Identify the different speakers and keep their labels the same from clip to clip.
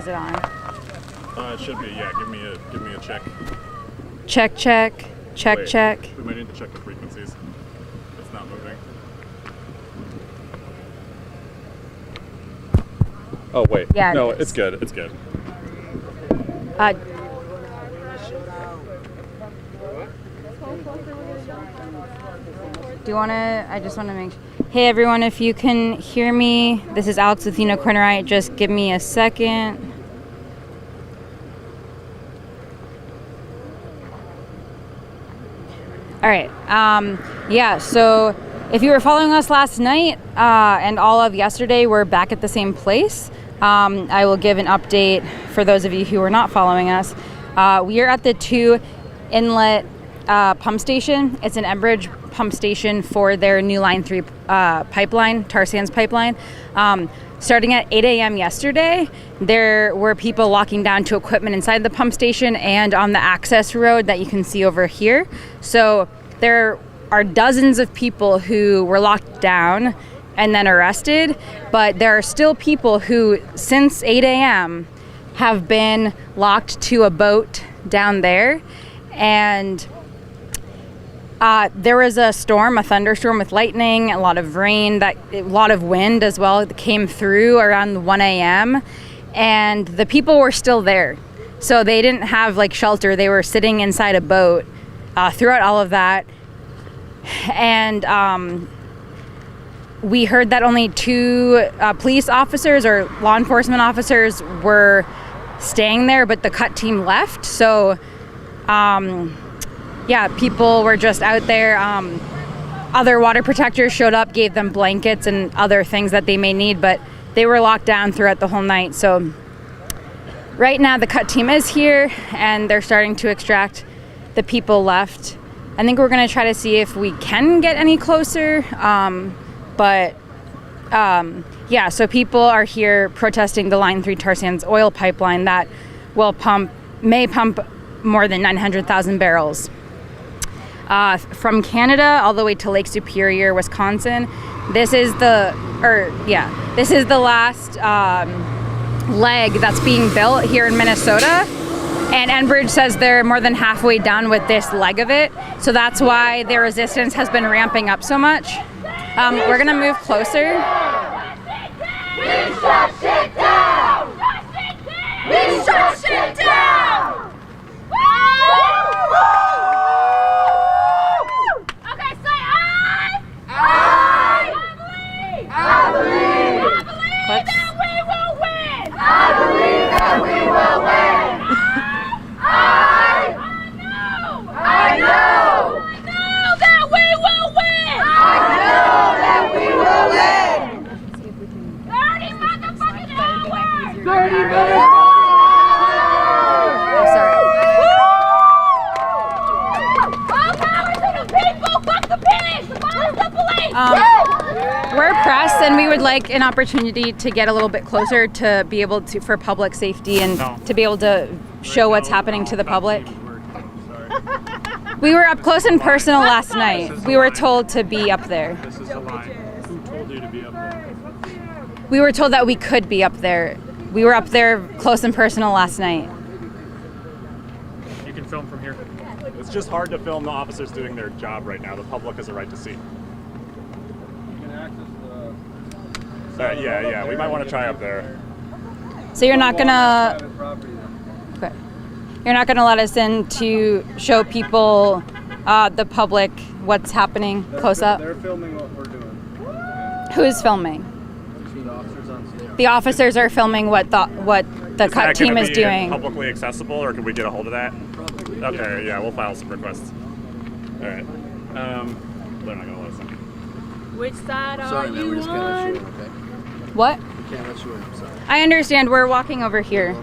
Speaker 1: it on?
Speaker 2: It should be. Yeah. Give me a check.
Speaker 1: Check.
Speaker 2: Wait,
Speaker 1: Check.
Speaker 2: We might need to check the frequencies. It's not moving. Oh wait.
Speaker 1: Yeah.
Speaker 2: No, it's good. It's good.
Speaker 1: Do you want to? I just want to make sure. Hey everyone, if you can hear me, this is Alex with Riot. Just give me a second. All right. Yeah. So if you were following us last night and all of yesterday, we're back at the same place. I will give an update for those of you who are not following us. We are at the Two Inlet pump station. It's an Enbridge pump station for their new Line 3 pipeline, tar sands pipeline. Starting at 8 a.m. yesterday, there were people walking down to equipment inside the pump station and on the access road that you can see over here. So there are dozens of people who were locked down and then arrested, but there are still people who, since 8 a.m., have been locked to a boat down there. And there was a thunderstorm with lightning, a lot of rain, a lot of wind as well that came through around 1 a.m. And the people were still there. So they didn't have shelter. They were sitting inside a boat throughout all of that. And we heard that only 2 police officers or law enforcement officers were staying there, but the cut team left. So yeah, people were just out there. Other water protectors showed up, gave them blankets and other things that they may need, but they were locked down throughout the whole night. So right now the cut team is here and they're starting to extract the people left. I think we're going to try to see if we can get any closer. Yeah, so people are here protesting the Line 3 tar sands oil pipeline that may pump more than 900,000 barrels. From Canada all the way to Lake Superior, Wisconsin. This is the last leg that's being built here in Minnesota. And Enbridge says they're more than halfway done with this leg of it. So that's why their resistance has been ramping up so much. We're gonna move closer.
Speaker 3: We shut shit down! We shut shit down! Okay, say I believe that we will win! I believe that we will win! I know that we will win! I know that we will win! 30 motherfucking hours! 30 motherfucking hours!
Speaker 1: Oh, sorry.
Speaker 3: All power to the people! Fuck the pigs! Fuck the police!
Speaker 1: We're press and we would like an opportunity to get a little bit closer to be able to, for public safety and to be able to show what's happening to the public. We were up close and personal last night. We were told to be up there.
Speaker 2: This is the line. Who told you to be up there?
Speaker 1: We were told that we could be up there. We were up there close and personal last night.
Speaker 2: You can film from here. It's just hard to film the officers doing their job right now. The public has a right to see.
Speaker 4: You can access the...
Speaker 2: Yeah. We might want to try up there.
Speaker 1: So you're not gonna... Okay. You're not gonna let us in to show people, the public, what's happening close up?
Speaker 4: They're filming what we're doing.
Speaker 1: Who's filming?
Speaker 4: The officers on stage.
Speaker 1: The officers are filming what the cut team is doing.
Speaker 2: Publicly accessible, or can we get a hold of that? Okay, yeah, we'll file some requests. All right. They're not gonna let us in.
Speaker 5: Which side are
Speaker 4: Sorry, man,
Speaker 5: you
Speaker 4: we just can't let you
Speaker 5: on?
Speaker 4: in, okay?
Speaker 1: What?
Speaker 4: We can't let you in, sorry.
Speaker 1: I understand. We're walking over here.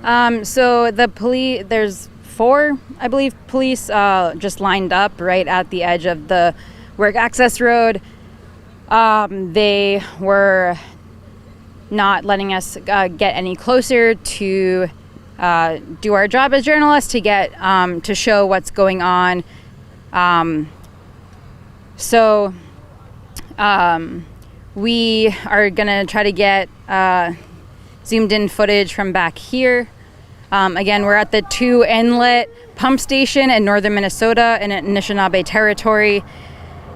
Speaker 1: So the police, there's 4, I believe, police just lined up right at the edge of the work access road. They were not letting us get any closer to do our job as journalists, to get to show what's going on. So we are gonna try to get zoomed in footage from back here. Again, we're at the Two Inlet pump station in northern Minnesota in Anishinaabe territory.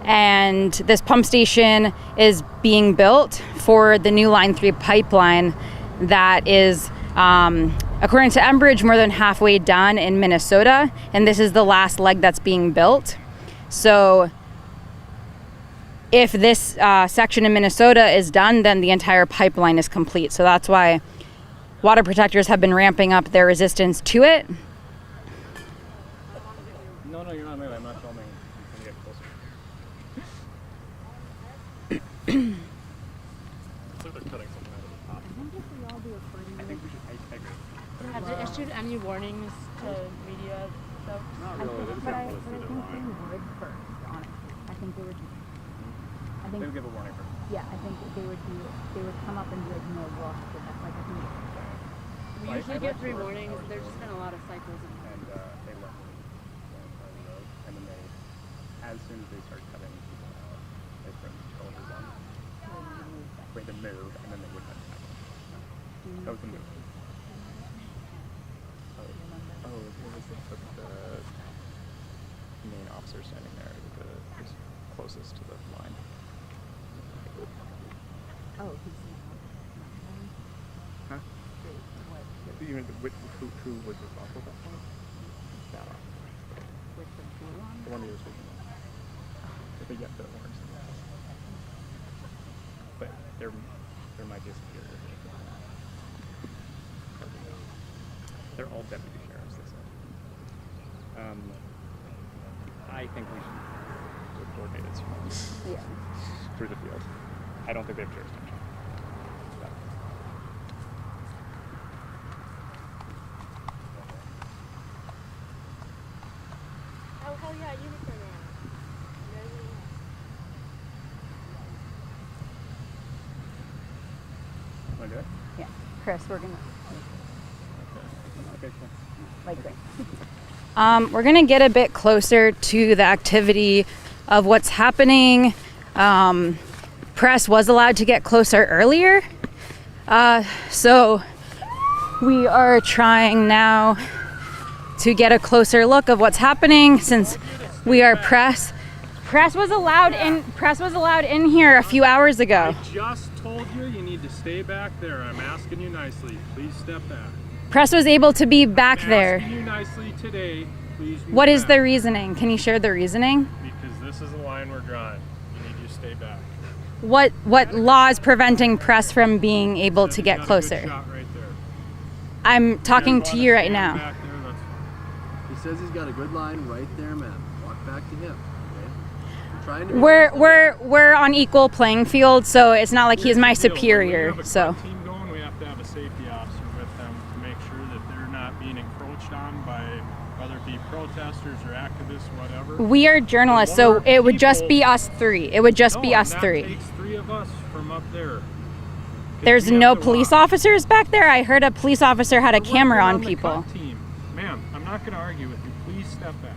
Speaker 1: And this pump station is being built for the new Line 3 pipeline that is, according to Enbridge, more than halfway done in Minnesota. And this is the last leg that's being built. So if this section in Minnesota is done, then the entire pipeline is complete. So that's why water protectors have been ramping up their resistance to it.
Speaker 4: No, you're not moving. I'm not filming. I'm gonna get closer. Looks like they're cutting something out of the top. I think we should. I agree.
Speaker 5: Have they issued any warnings to media folks?
Speaker 4: Not really. They just
Speaker 1: But I
Speaker 4: have to
Speaker 1: think
Speaker 4: listen to
Speaker 1: they
Speaker 4: their line.
Speaker 1: would first, honestly. I think they would.
Speaker 4: They would give a warning first.
Speaker 1: Yeah, I think they would come up and be like, no, we'll have to get that. Like, I think.
Speaker 5: We usually get 3 warnings. There's just been a lot of cycles.
Speaker 4: And they left me on the road, and then they, as soon as they start cutting people out, they put shoulders on. Wait, to move, and then they would cut back. That was the move. Oh, it was the main officer standing there, who's closest to the line.
Speaker 1: Oh, he's.
Speaker 4: Huh? You know, who was responsible for that one? That officer.
Speaker 1: With the blue on?
Speaker 4: The one you were speaking of. But yeah, the orange. But there might be a superior. They're all deputy sheriffs, they said. I think we should do a coordinated surveillance through the field. I don't think they have jurisdiction.
Speaker 5: Oh, hell yeah, unicorn
Speaker 4: Want to do it?
Speaker 1: Yeah, Chris, we're gonna.
Speaker 4: Okay, cool.
Speaker 1: Like, great. We're gonna get a bit closer to the activity of what's happening. Press was allowed to get closer earlier, so we are trying now to get a closer look of what's happening since we are press. Press was allowed in here a few hours ago.
Speaker 6: I just told you you need to stay back there. I'm asking you nicely. Please step back.
Speaker 1: Press was able to be back
Speaker 6: I'm
Speaker 1: there.
Speaker 6: asking you nicely today. Please move
Speaker 1: What is
Speaker 6: back.
Speaker 1: the reasoning? Can you share the reasoning?
Speaker 6: Because this is the line we're drawing. You need to stay back.
Speaker 1: What law is preventing press from being able to
Speaker 6: You
Speaker 1: get
Speaker 6: got a
Speaker 1: closer?
Speaker 6: good shot right there.
Speaker 1: I'm talking
Speaker 6: You
Speaker 1: to
Speaker 6: wanna
Speaker 1: you right
Speaker 6: stand
Speaker 1: now.
Speaker 6: back there, that's fine.
Speaker 7: He says he's got a good line right there, man. Walk back to him. Okay? I'm trying to.
Speaker 1: We're on equal playing field, so it's not like he's my
Speaker 6: Here's the deal. When we
Speaker 1: superior.
Speaker 6: have a
Speaker 1: So
Speaker 6: cut team going, we have to have a safety officer with them to make sure that they're not being encroached on by whether it be protesters or activists, whatever.
Speaker 1: we are journalists, so
Speaker 6: more
Speaker 1: it would just
Speaker 6: people-
Speaker 1: be us 3. It would just be
Speaker 6: No,
Speaker 1: us
Speaker 6: and
Speaker 1: 3.
Speaker 6: That takes 3 of us from up there. 'Cause
Speaker 1: There's
Speaker 6: we have
Speaker 1: no
Speaker 6: to
Speaker 1: police
Speaker 6: walk.
Speaker 1: officers back there. I heard a police officer had a
Speaker 6: We're
Speaker 1: camera
Speaker 6: working
Speaker 1: on
Speaker 6: the
Speaker 1: people.
Speaker 6: cut team. Ma'am, I'm not going to argue with you. Please step back.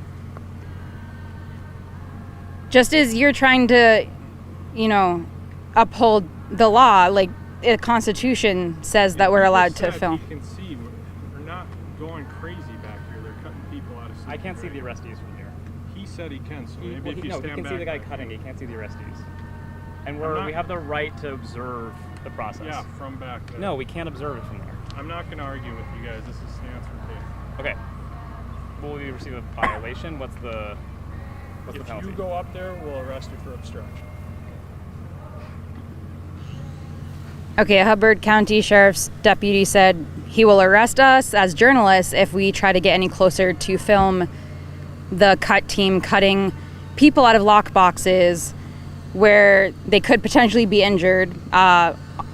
Speaker 1: Just as you're trying to, uphold the law, like the Constitution says that we're
Speaker 6: People
Speaker 1: allowed to
Speaker 6: said
Speaker 1: film.
Speaker 6: You can see we're not going crazy back here. They're cutting people out of
Speaker 8: I can't see the arrestees from here.
Speaker 6: He said he can, so maybe
Speaker 8: Well,
Speaker 6: if you
Speaker 8: no,
Speaker 6: stand
Speaker 8: he can
Speaker 6: back.
Speaker 8: see the guy cutting. He can't see the arrestees. And
Speaker 6: not-
Speaker 8: we have the right to observe the process.
Speaker 6: Yeah, from back there.
Speaker 8: No, we can't observe it from there.
Speaker 6: I'm not going to argue with you guys. This is stance for Dave.
Speaker 8: Okay. Will we receive a violation? What's the
Speaker 6: If
Speaker 8: penalty?
Speaker 6: you go up there, we'll arrest you for obstruction.
Speaker 1: Okay, a Hubbard County Sheriff's deputy said he will arrest us as journalists if we try to get any closer to film the cut team cutting people out of lock boxes where they could potentially be injured.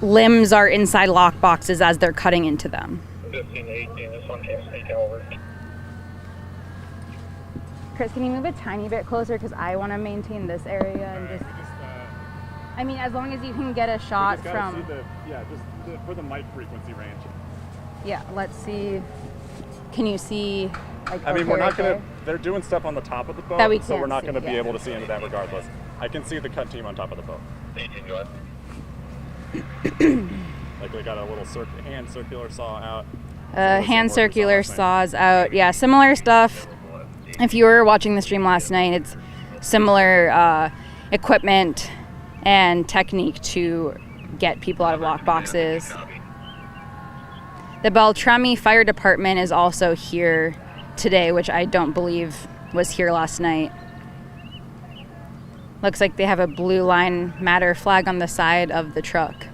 Speaker 1: Limbs are inside lock boxes as they're cutting into them.
Speaker 6: If
Speaker 9: 16 to 18, this one came 18 over.
Speaker 1: Chris, can you move a tiny bit closer because I want to maintain this area and just. I mean, as long as you can get a shot
Speaker 2: We just gotta
Speaker 1: from.
Speaker 2: see for the mic frequency range.
Speaker 1: Yeah, let's see. Can you see? Like,
Speaker 2: I mean,
Speaker 1: okay
Speaker 2: we're not
Speaker 1: right
Speaker 2: gonna.
Speaker 1: there?
Speaker 2: They're doing stuff on the top of the boat,
Speaker 1: That we
Speaker 2: so we're
Speaker 1: can't
Speaker 2: not
Speaker 1: see,
Speaker 2: gonna be
Speaker 1: yeah.
Speaker 2: able to see into that regardless. I can see the cut team on top of the boat.
Speaker 9: 18, go ahead.
Speaker 2: Like we got a little hand circular saw out.
Speaker 1: Hand circular saws out. Yeah, similar stuff. If you were watching the stream last night, it's similar equipment and technique to get people out of lock boxes. The Beltrami Fire Department is also here today, which I don't believe was here last night. Looks like they have a Blue Line Matter flag on the side of the truck.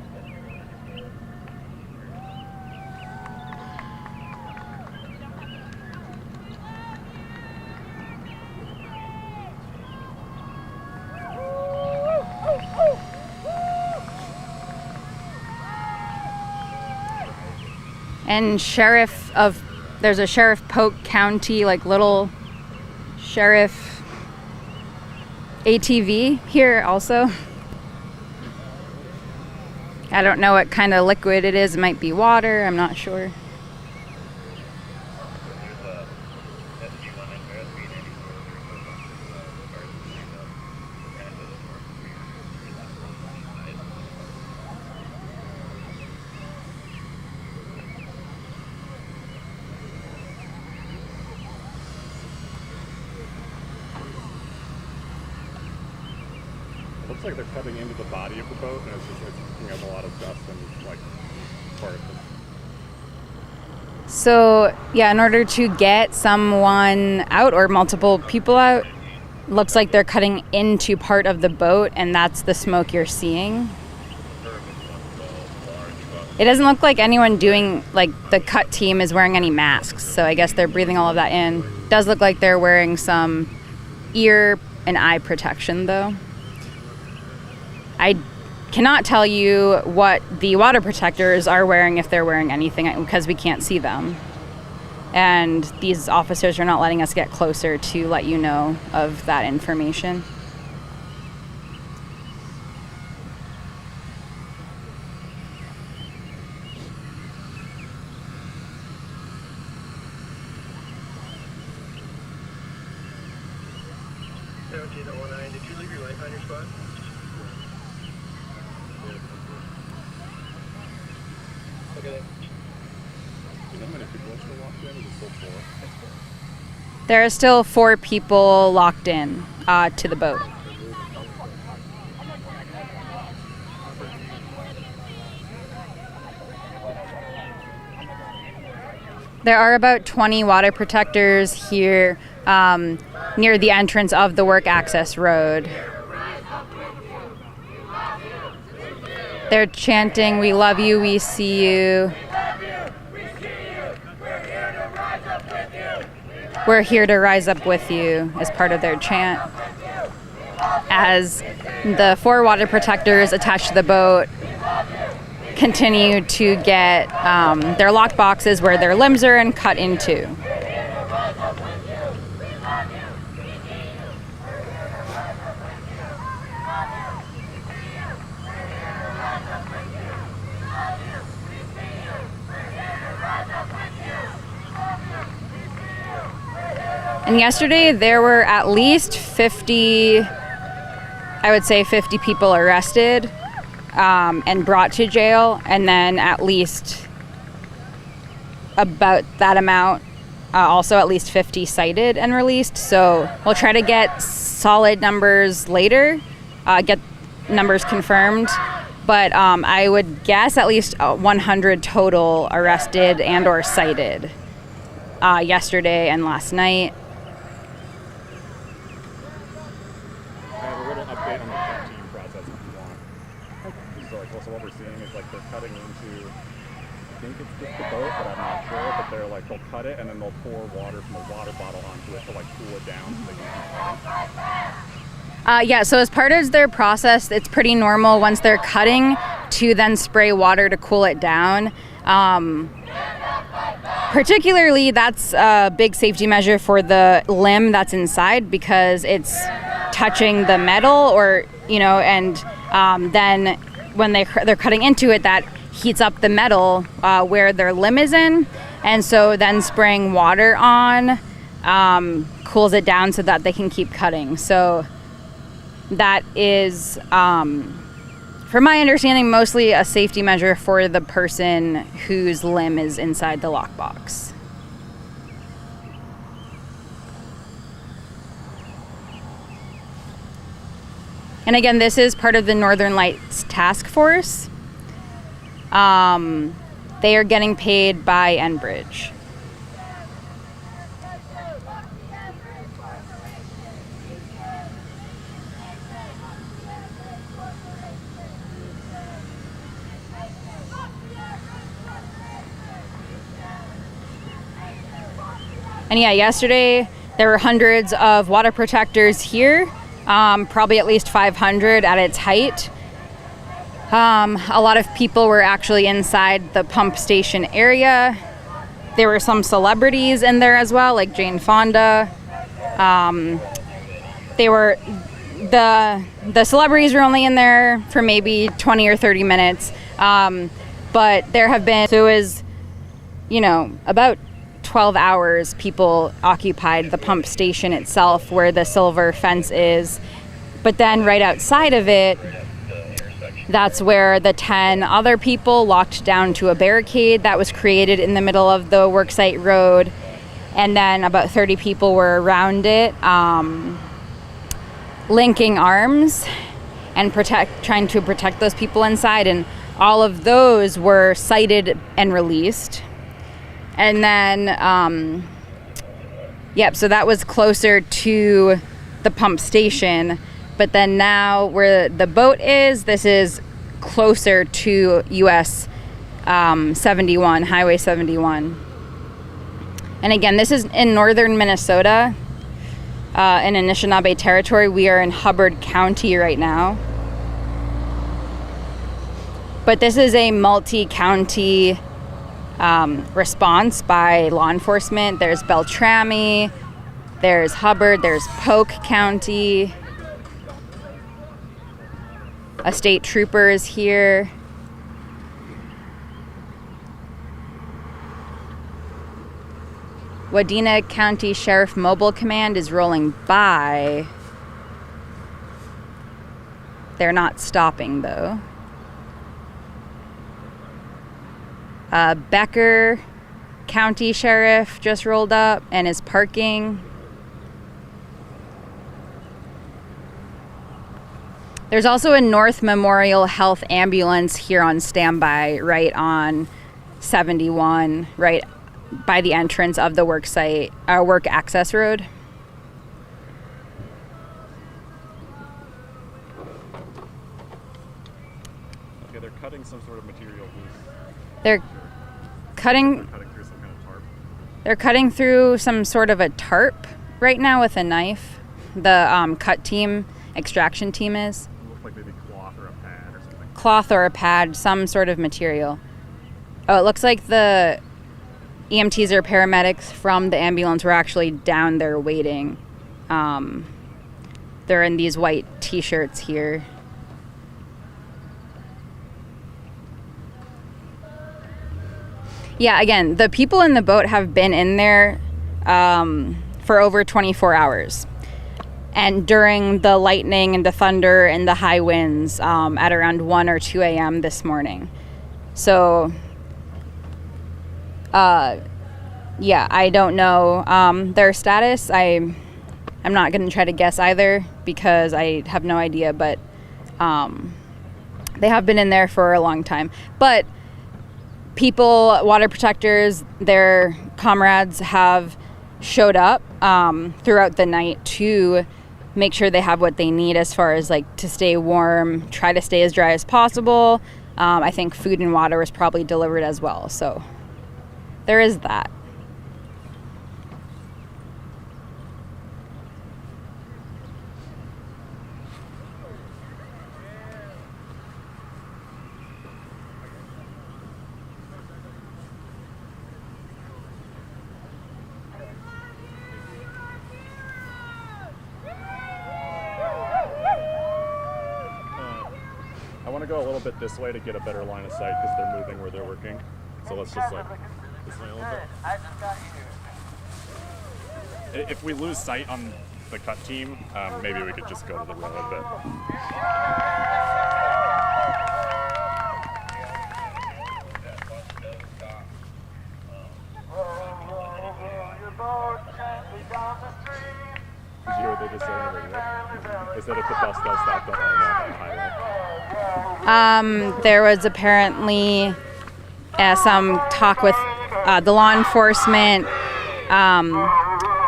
Speaker 1: And there's a Sheriff Polk County, like little sheriff ATV here also. I don't know what kind of liquid it is. It might be water, I'm not sure.
Speaker 2: It looks like they're cutting into the body of the boat, and it's picking up a lot of dust and like parts.
Speaker 1: So, yeah, in order to get someone out or multiple people out, looks like they're cutting into part of the boat, and that's the smoke you're seeing. It doesn't look like anyone doing, like, the cut team is wearing any masks, so I guess they're breathing all of that in. Does look like they're wearing some ear and eye protection, though. I cannot tell you what the water protectors are wearing, if they're wearing anything, because we can't see them. And these officers are not letting us get closer to let you know of that information.
Speaker 9: Did you leave your life on your spot? Okay.
Speaker 2: You know how many people are still locked in? Is it still 4?
Speaker 1: There are still 4 people locked in to the boat. There are about 20 water protectors here near the entrance of the work access road. They're chanting, "We love you, we see you. We're here to rise up with you," as part of their chant. As the 4 water protectors attached to the boat continue to get their lock boxes where their limbs are and cut into. And yesterday there were at least 50, I would say 50 people arrested and brought to jail, and then at least about that amount, also at least 50 cited and released. So we'll try to get solid numbers later, get numbers confirmed, but I would guess at least 100 total arrested and or cited yesterday and last night.
Speaker 2: I have a little update on the cut team process if you want. So what we're seeing is like they're cutting into, I think it's just the boat, but I'm not sure. But they'll cut it and then they'll pour water from a water bottle onto it to like cool it down so they can keep cutting.
Speaker 1: Yeah, so as part of their process, it's pretty normal once they're cutting to then spray water to cool it down. particularly, that's a big safety measure for the limb that's inside because it's touching the metal, or and then when they're cutting into it, that heats up the metal where their limb is in, and so then spraying water on cools it down so that they can keep cutting. So that is, from my understanding, mostly a safety measure for the person whose limb is inside the lockbox. And again, this is part of the Northern Lights Task Force. They are getting paid by Enbridge. And yeah, yesterday there were hundreds of water protectors here, probably at least 500 at its height. A lot of people were actually inside the pump station area. There were some celebrities in there as well, like Jane Fonda. The celebrities were only in there for maybe 20 or 30 minutes. But there have been, so it was, about 12 hours people occupied the pump station itself where the silver fence is. But then right outside of it, that's where the 10 other people locked down to a barricade that was created in the middle of the worksite road. And then about 30 people were around it, linking arms and trying to protect those people inside. And all of those were cited and released. And then, so that was closer to the pump station. But then now where the boat is, this is closer to US 71, Highway 71. And again, this is in northern Minnesota, in Anishinaabe territory. We are in Hubbard County right now. But this is a multi-county response by law enforcement. There's Beltrami, there's Hubbard, there's Polk County. A state trooper is here. Wadena County Sheriff Mobile Command is rolling by. They're not stopping though. Becker County Sheriff just rolled up and is parking. There's also a North Memorial Health ambulance here on standby right on 71, right by the entrance of the work access road.
Speaker 2: Okay, they're cutting some sort of material loose.
Speaker 1: They're cutting
Speaker 2: through some kind of tarp.
Speaker 1: They're cutting through some sort of a tarp right now with a knife. The extraction team is.
Speaker 2: It looks like maybe cloth or a pad or something.
Speaker 1: Cloth or a pad, some sort of material. Oh, it looks like the EMTs or paramedics from the ambulance were actually down there waiting. They're in these white t-shirts here. Yeah, again, the people in the boat have been in there for over 24 hours. And during the lightning and the thunder and the high winds at around 1 or 2 a.m. this morning. So, I don't know their status. I'm not going to try to guess either because I have no idea, but they have been in there for a long time. But people, water protectors, their comrades have showed up throughout the night to make sure they have what they need as far as to stay warm, try to stay as dry as possible. I think food and water was probably delivered as well. So there is that.
Speaker 2: I want to go a little bit this way to get a better line of sight because they're moving where they're working. So let's just like this way a little bit. If we lose sight on the cut team, maybe we could just go to the road a bit. Did you hear what they just said on the radio? They said if the bus does stop, don't let them off on the highway.
Speaker 1: There was apparently some talk with the law enforcement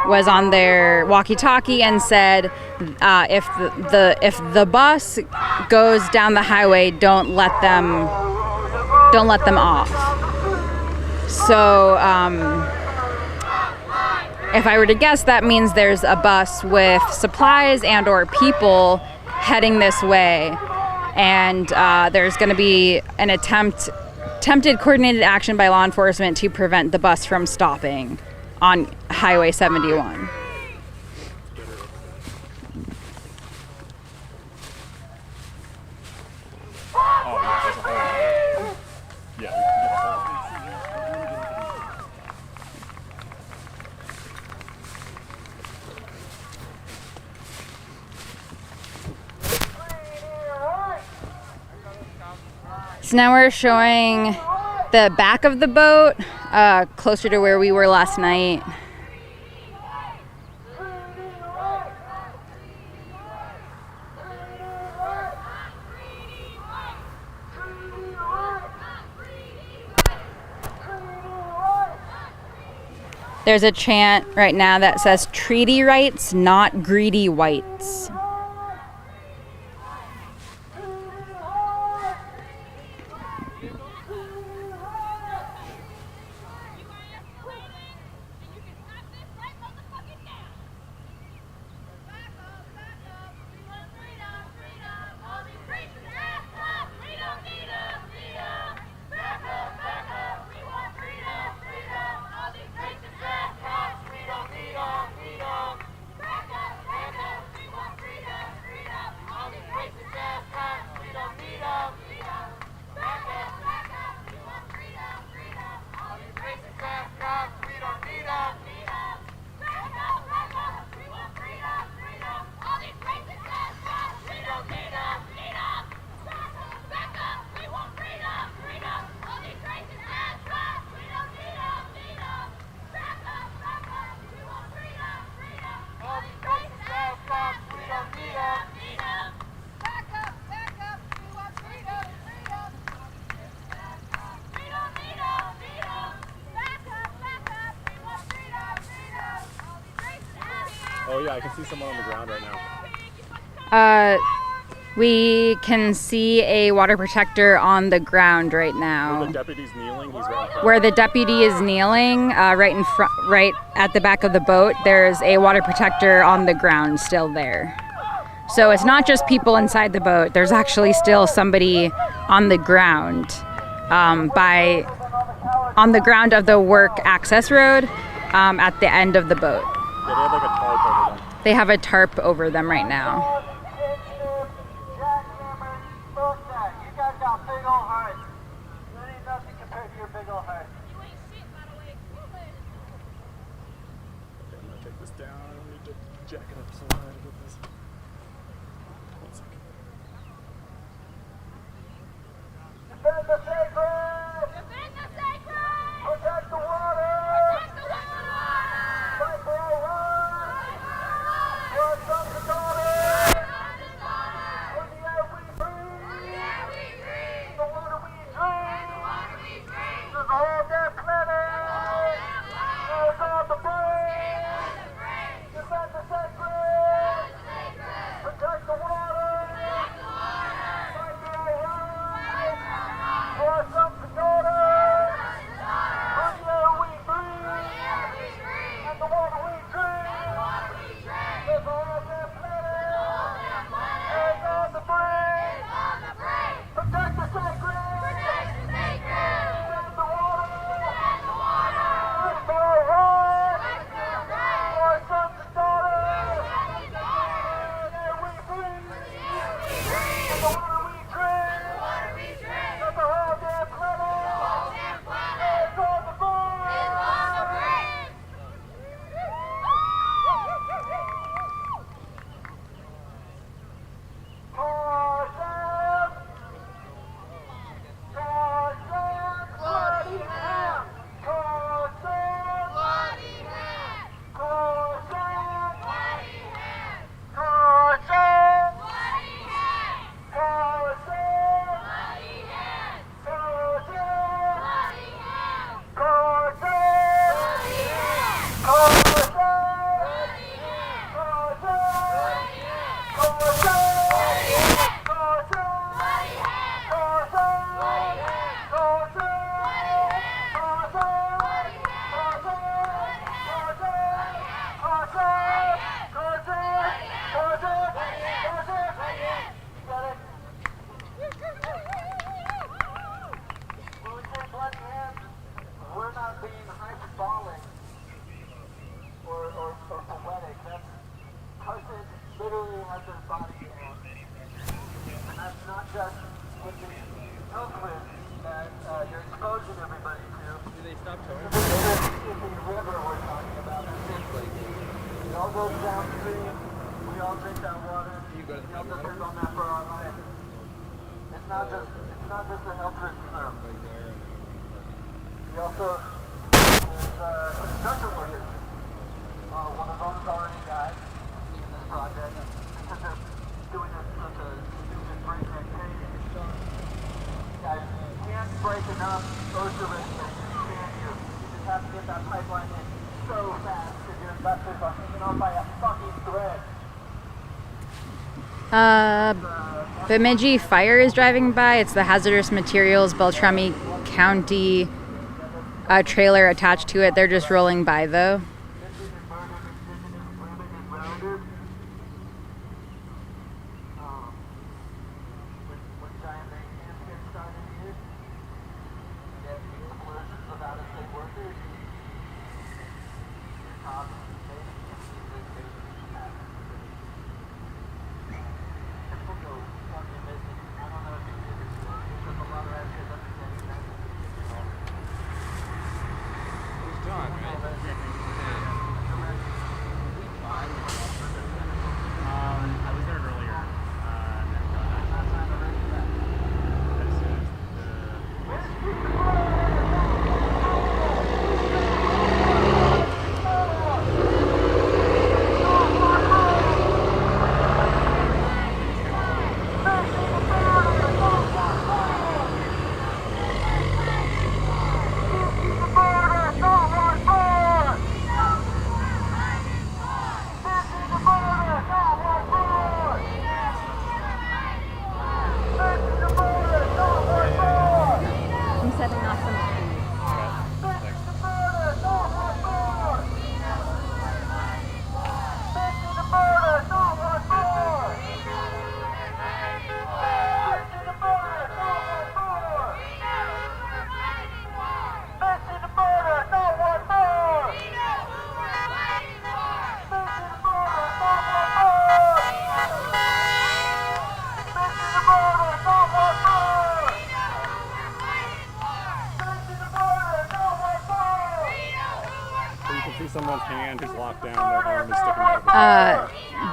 Speaker 1: was on their walkie-talkie and said if the bus goes down the highway, don't let them off. So if I were to guess, that means there's a bus with supplies and or people heading this way, and there's going to be an attempted coordinated action by law enforcement to prevent the bus from stopping on Highway 71. So now we're showing the back of the boat, closer to where we were last night. There's a chant right now that says treaty rights, not greedy whites.
Speaker 2: Oh yeah, I can see someone on the ground right now.
Speaker 1: We can see a water protector on the ground right now.
Speaker 2: Where the deputy's kneeling, he's right in front.
Speaker 1: Where the deputy is kneeling, right in front, right at the back of the boat, there's a water protector on the ground still there. So it's not just people inside the boat. There's actually still somebody on the ground, on the ground of the work access road, at the end of the boat.
Speaker 2: Yeah, they have like a tarp over them.
Speaker 1: They have a tarp over them right now.
Speaker 3: You guys got big old hearts. You ain't nothing compared to your big old heart. You ain't shit, by the way.
Speaker 2: Okay, I'm gonna take this down. I need to jack it up so high to get this. One second.
Speaker 3: Defend the sacred! Defend the sacred! Protect the water! Protect the water! Fight for our rights! For our sons and daughters! You're exposing everybody to.
Speaker 7: Do they stop towing?
Speaker 3: The Mississippi River we're talking about. It all goes downstream. We all drink that water.
Speaker 7: You go to the
Speaker 3: We all
Speaker 7: water?
Speaker 3: depend on that for our life. It's not just a health risk term. We also there's construction workers. One of them has already died in this project because they're doing such a stupid breakneck pace. Guys, you can't break enough OSHA regulations, can you? You just have to get that pipeline in so fast because your investors are hanging on by a fucking thread.
Speaker 1: Bemidji Fire is driving by. It's the hazardous materials Beltrami County trailer attached to it. They're just rolling by though.
Speaker 8: I was there earlier.
Speaker 1: I'm setting off some.
Speaker 2: So you can see someone's hand who's locked down, their arm is sticking out of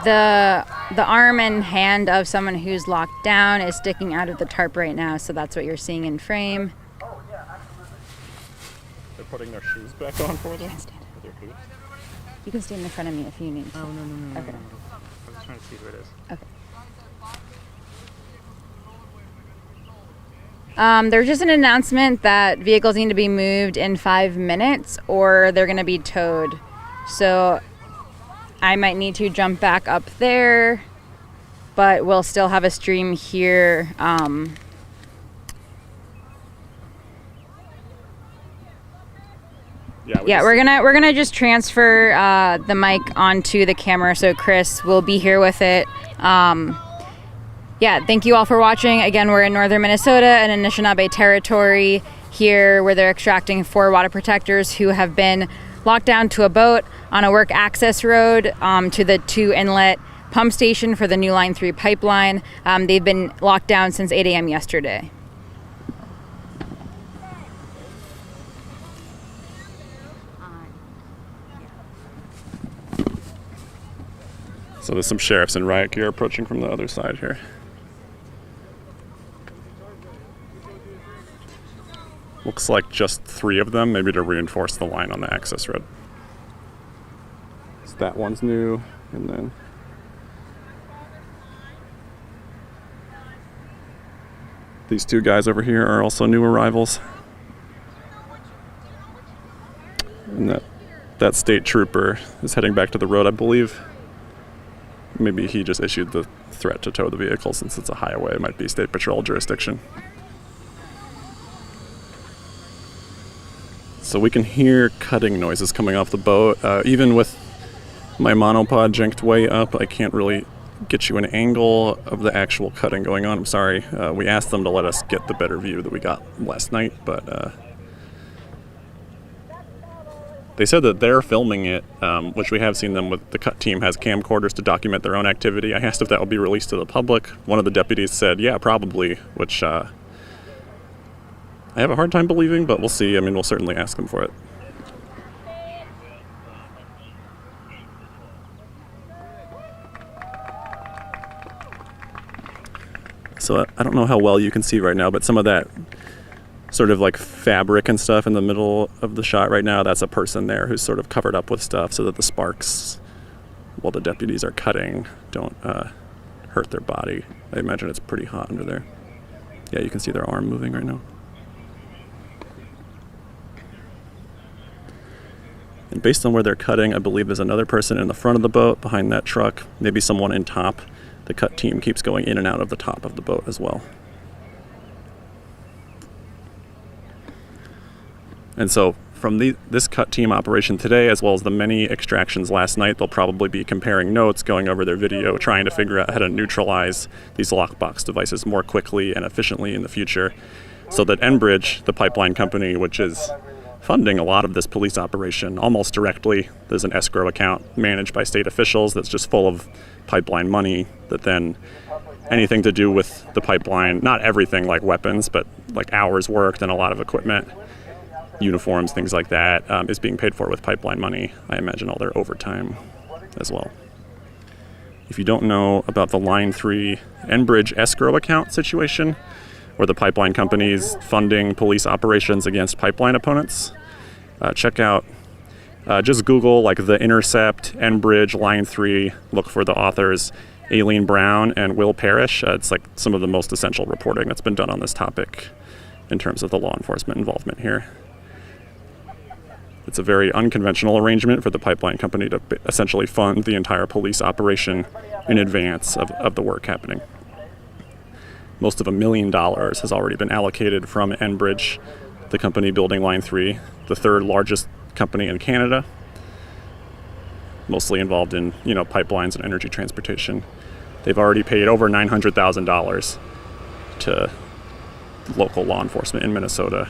Speaker 2: the
Speaker 1: The arm and hand of someone who's locked down is sticking out of the tarp right now, so that's what you're seeing in frame.
Speaker 2: They're putting their shoes back on for them.
Speaker 1: Stand.
Speaker 2: With their boots.
Speaker 1: You can stand in front of me if you need to.
Speaker 8: Oh, no.
Speaker 1: Okay.
Speaker 8: I was trying to see who it is.
Speaker 1: Okay. There's just an announcement that vehicles need to be moved in 5 minutes or they're going to be towed. So I might need to jump back up there, but we'll still have a stream here. Yeah, we're gonna just transfer the mic onto the camera, so Chris will be here with it. Yeah, thank you all for watching. Again, we're in northern Minnesota and in Anishinaabe territory here, where they're extracting 4 water protectors who have been locked down to a boat on a work access road to the Two Inlet pump station for the new Line 3 pipeline. They've been locked down since 8 a.m. yesterday.
Speaker 2: So there's some sheriffs in riot gear approaching from the other side here. Looks like just 3 of them, maybe to reinforce the line on the access road. So that one's new, and then these 2 guys over here are also new arrivals. And that state trooper is heading back to the road, I believe. Maybe he just issued the threat to tow the vehicle since it's a highway. It might be state patrol jurisdiction. So we can hear cutting noises coming off the boat. Even with my monopod janked way up, I can't really get you an angle of the actual cutting going on. I'm sorry. We asked them to let us get the better view that we got last night, but they said that they're filming it, which we have seen them with. The cut team has camcorders to document their own activity. I asked if that would be released to the public. One of the deputies said, yeah, probably, which I have a hard time believing, but we'll see. I mean, we'll certainly ask them for it. So I don't know how well you can see right now, but some of that sort of like fabric and stuff in the middle of the shot right now, that's a person there who's sort of covered up with stuff so that the sparks while the deputies are cutting don't hurt their body. I imagine it's pretty hot under there. Yeah, you can see their arm moving right now. And based on where they're cutting, I believe there's another person in the front of the boat behind that truck, maybe someone in top. The cut team keeps going in and out of the top of the boat as well. And so from this cut team operation today, as well as the many extractions last night, they'll probably be comparing notes, going over their video, trying to figure out how to neutralize these lockbox devices more quickly and efficiently in the future, so that Enbridge, the pipeline company, which is funding a lot of this police operation almost directly, there's an escrow account managed by state officials that's just full of pipeline money that then anything to do with the pipeline, not everything like weapons, but like hours worked and a lot of equipment, uniforms, things like that, is being paid for with pipeline money. I imagine all their overtime as well. If you don't know about the Line 3 Enbridge escrow account situation, where the pipeline company's funding police operations against pipeline opponents, check out, just Google like The Intercept, Enbridge, Line 3, look for the authors Aileen Brown and Will Parrish. It's like some of the most essential reporting that's been done on this topic in terms of the law enforcement involvement here. It's a very unconventional arrangement for the pipeline company to essentially fund the entire police operation in advance of the work happening. Most of $1 million has already been allocated from Enbridge, the company building Line 3, the third largest company in Canada, mostly involved in, pipelines and energy transportation. They've already paid over $900,000 to local law enforcement in Minnesota,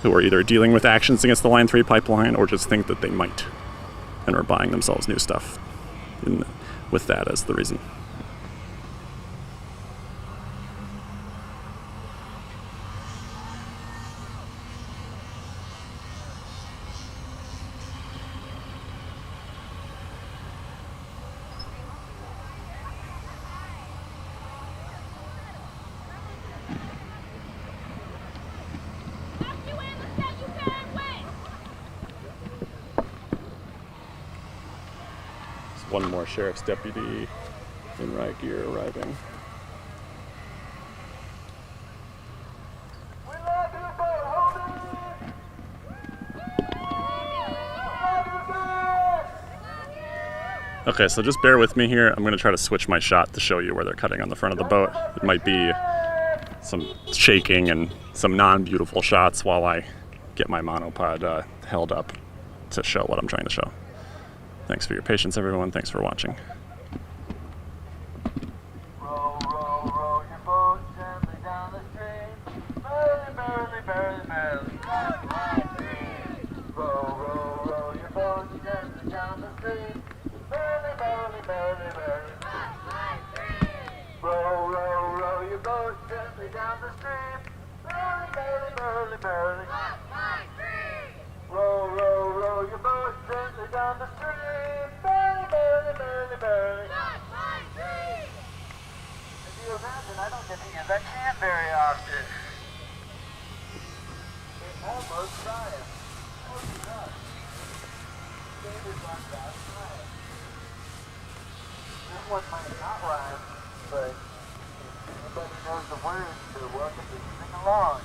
Speaker 2: who are either dealing with actions against the Line 3 pipeline or just think that they might and are buying themselves new stuff with that as the reason. One more sheriff's deputy in riot gear arriving. Okay, so just bear with me here. I'm going to try to switch my shot to show you where they're cutting on the front of the boat. It might be some shaking and some non-beautiful shots while I get my monopod held up to show what I'm trying to show. Thanks for your patience, everyone. Thanks for watching.
Speaker 3: Row, row, row your boat gently down the stream. Merrily, merrily, merrily, merrily. Row, row, row your boat gently down the stream. Merrily, merrily, merrily, merrily. Row, row, row your boat gently down the stream. Merrily, merrily, merrily, merrily. Row, row, row your boat gently down the stream. Merrily, merrily, merrily. If you imagine, I don't get to use that can very often. It almost rhymes. Oh, it does. Standard on that rhyme. This one might not rhyme, but if anybody knows the words, they're welcome to sing along.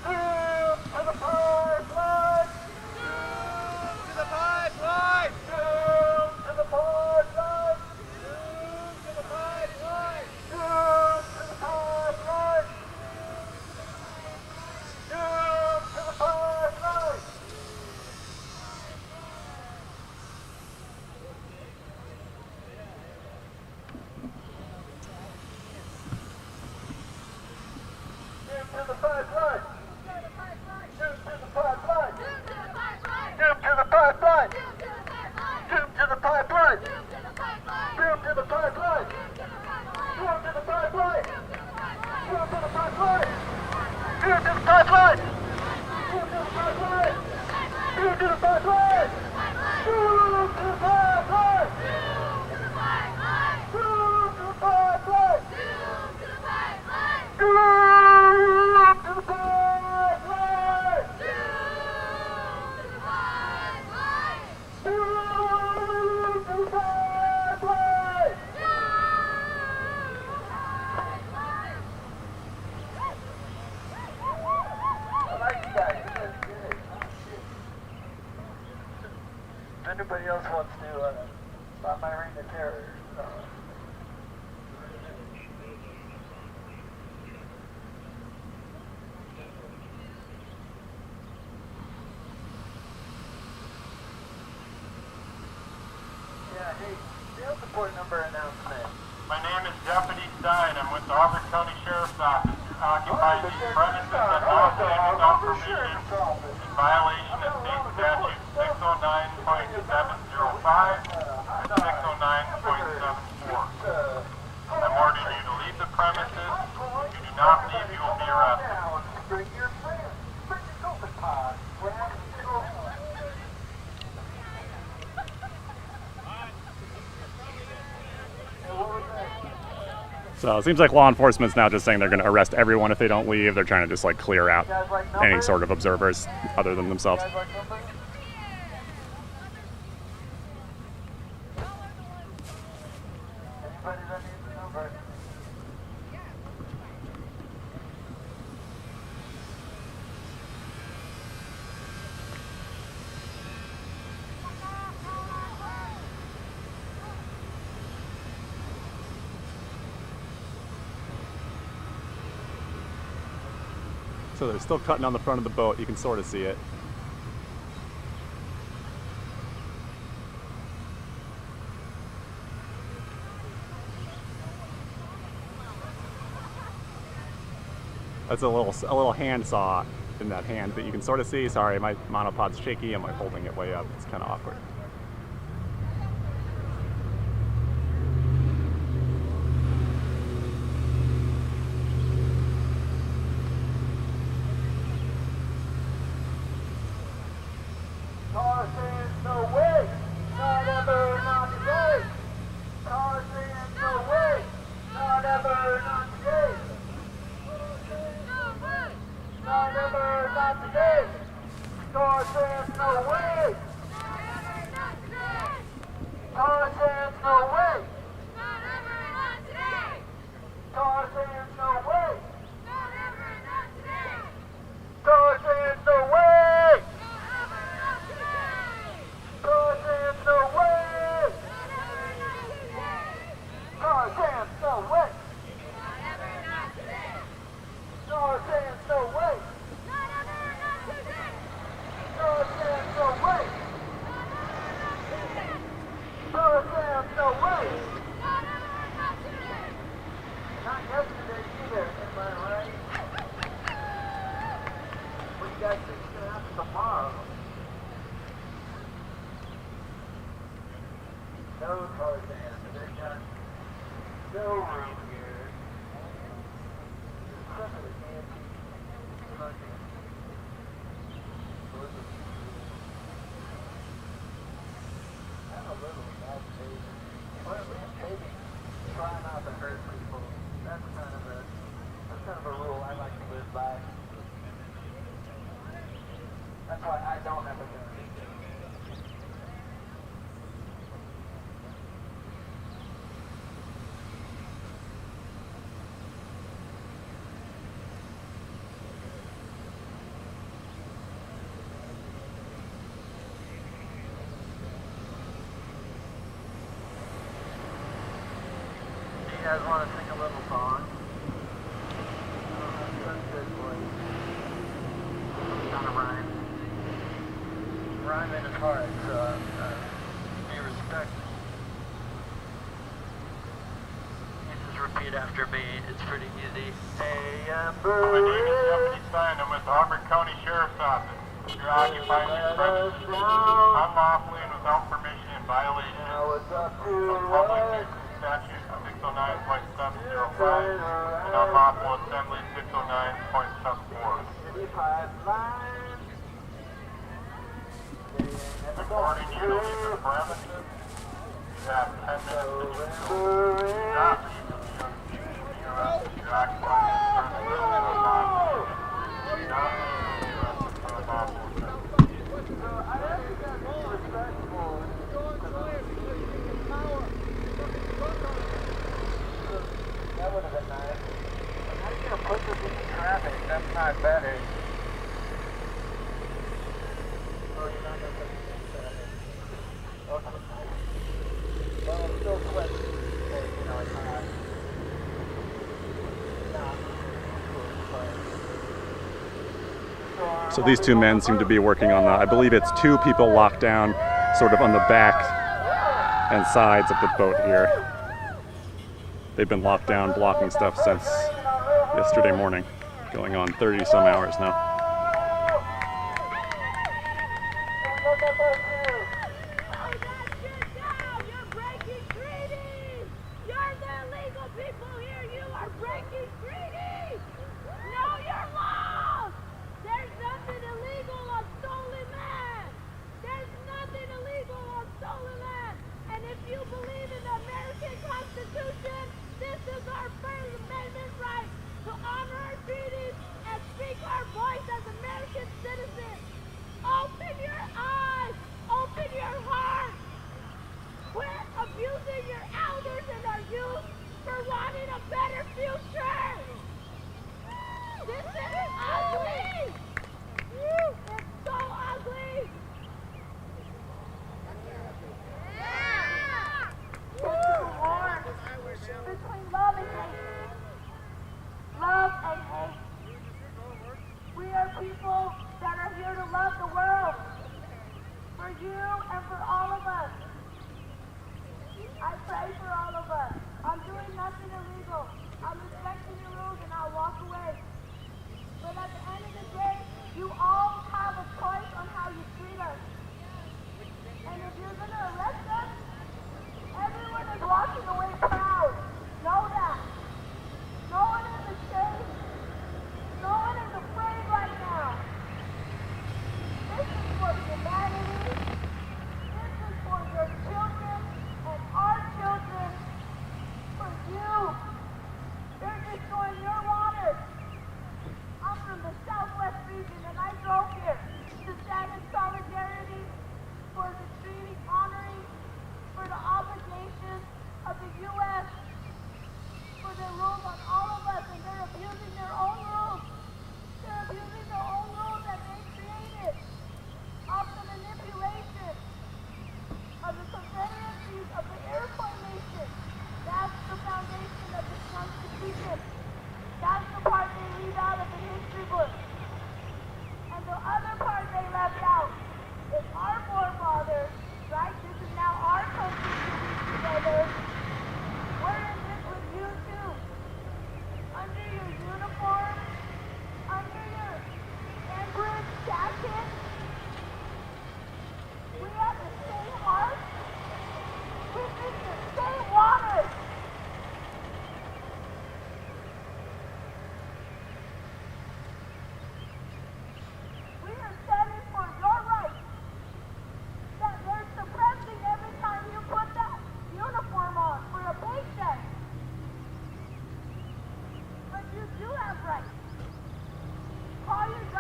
Speaker 3: Doom to the pipeline! Doom to the pipeline! Doom to the pipeline! Doom to the pipeline! Doom to the pipeline! Doom to the pipeline! Doom to the pipeline! Doom to the pipeline! pipeline! Zoom to the pipeline! Zoom to the pipeline! Zoom to the pipeline! Zoom to the pipeline! Zoom to the pipeline! Zoom to the pipeline! Zoom to the pipeline! Zoom to the pipeline! Zoom to the pipeline! Zoom to the pipeline! If anybody else wants to stop my ring of terror, yeah, hey, field support number announcement.
Speaker 9: My name is Deputy Stein. I'm with the Auburn County Sheriff's Office. You're occupying these premises that not named without permission in violation of State Statute 609.705 and 609.74. I'm ordering you to leave the premises. If you do not leave, you will be arrested.
Speaker 3: Bring your friends. Bring your COVID pod. We're having
Speaker 2: So it seems like law enforcement's now just saying they're going to arrest everyone if they don't leave. They're trying to just like clear out any sort of observers other than themselves.
Speaker 3: Anybody that needs a number?
Speaker 2: So they're still cutting on the front of the boat. You can sort of see it. That's a little hand saw in that hand that you can sort of see. Sorry, my monopod's shaky. I'm like holding it way up. It's kind of awkward.
Speaker 3: Car saying no way, not ever, not today. Car saying no way, not ever, not today. Not ever, not today. Car saying no way. Car saying no way. Car saying no way. Car saying no way. Car saying no way. Car saying no way. Car saying no way. Car saying no way. Car saying no way. Not yesterday either, am I right? What do you guys think is going to happen tomorrow? No Tarzan, they got no room here. Some of the antique fucking I'm a little agitated. Or at least maybe try not to hurt people. That's kind of a rule I like to live by. That's why I don't have a gun. You guys want to sing a little song? That's a good voice. Kind of rhyme. Rhyming is hard, so be respectful. You just repeat after me. It's pretty easy. Hey,
Speaker 9: My name is Deputy Stein. I'm with the Auburn County Sheriff's Office. You're occupying these premises unlawfully and without permission in violation of Public Nuisance Statute 609.705 and Unlawful Assembly 609.74. According to you to leave the premises, you have 10 minutes to do so. If you do not leave, you'll be arrested. You're occupying these premises unlawfully. If you do not leave, you'll be arrested for unlawful assembly.
Speaker 3: That would have been nice. How are you going to put this into traffic? That's not better. Oh, you're not going to put this into traffic. Okay. Well, I'm still quick. Because, you know, it's not.
Speaker 2: So these two men seem to be working on the, I believe it's 2 people locked down sort of on the back and sides of the boat here. They've been locked down, blocking stuff since yesterday morning, going on 30 some hours now.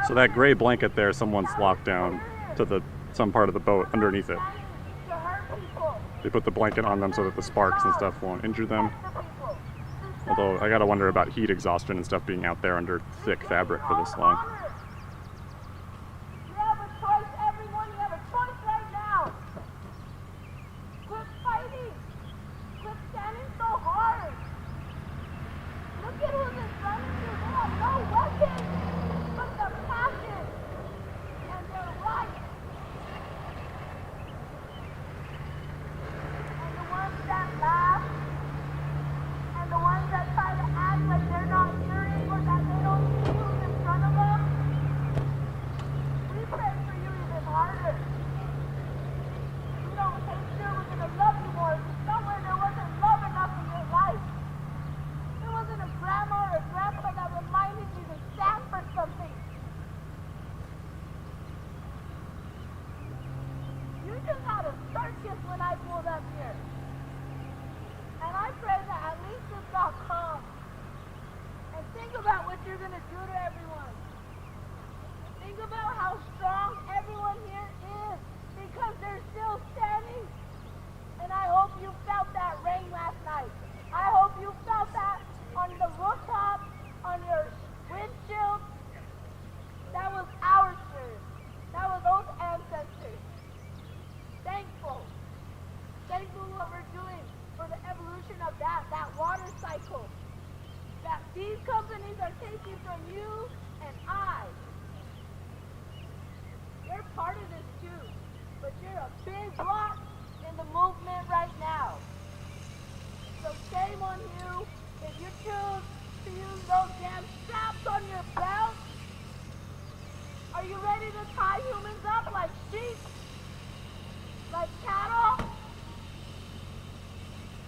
Speaker 2: So that gray blanket there, someone's locked down to some part of the boat underneath it. They put the blanket on them so that the sparks and stuff won't injure them. Although I gotta wonder about heat exhaustion and stuff being out there under thick fabric for this long.
Speaker 10: you're gonna do to everyone. Think about how strong everyone here is because they're still standing. And I hope you felt that rain last night. I hope you felt that on the rooftop, on your windshield. That was our spirit. That was those ancestors. Thankful. Thankful what we're doing for the evolution of that water cycle. That these companies are taking from you and I. You're part of this too, but you're a big block in the movement right now. So shame on you if you choose to use those damn straps on your belt. Are you ready to tie humans up like sheep? Like cattle?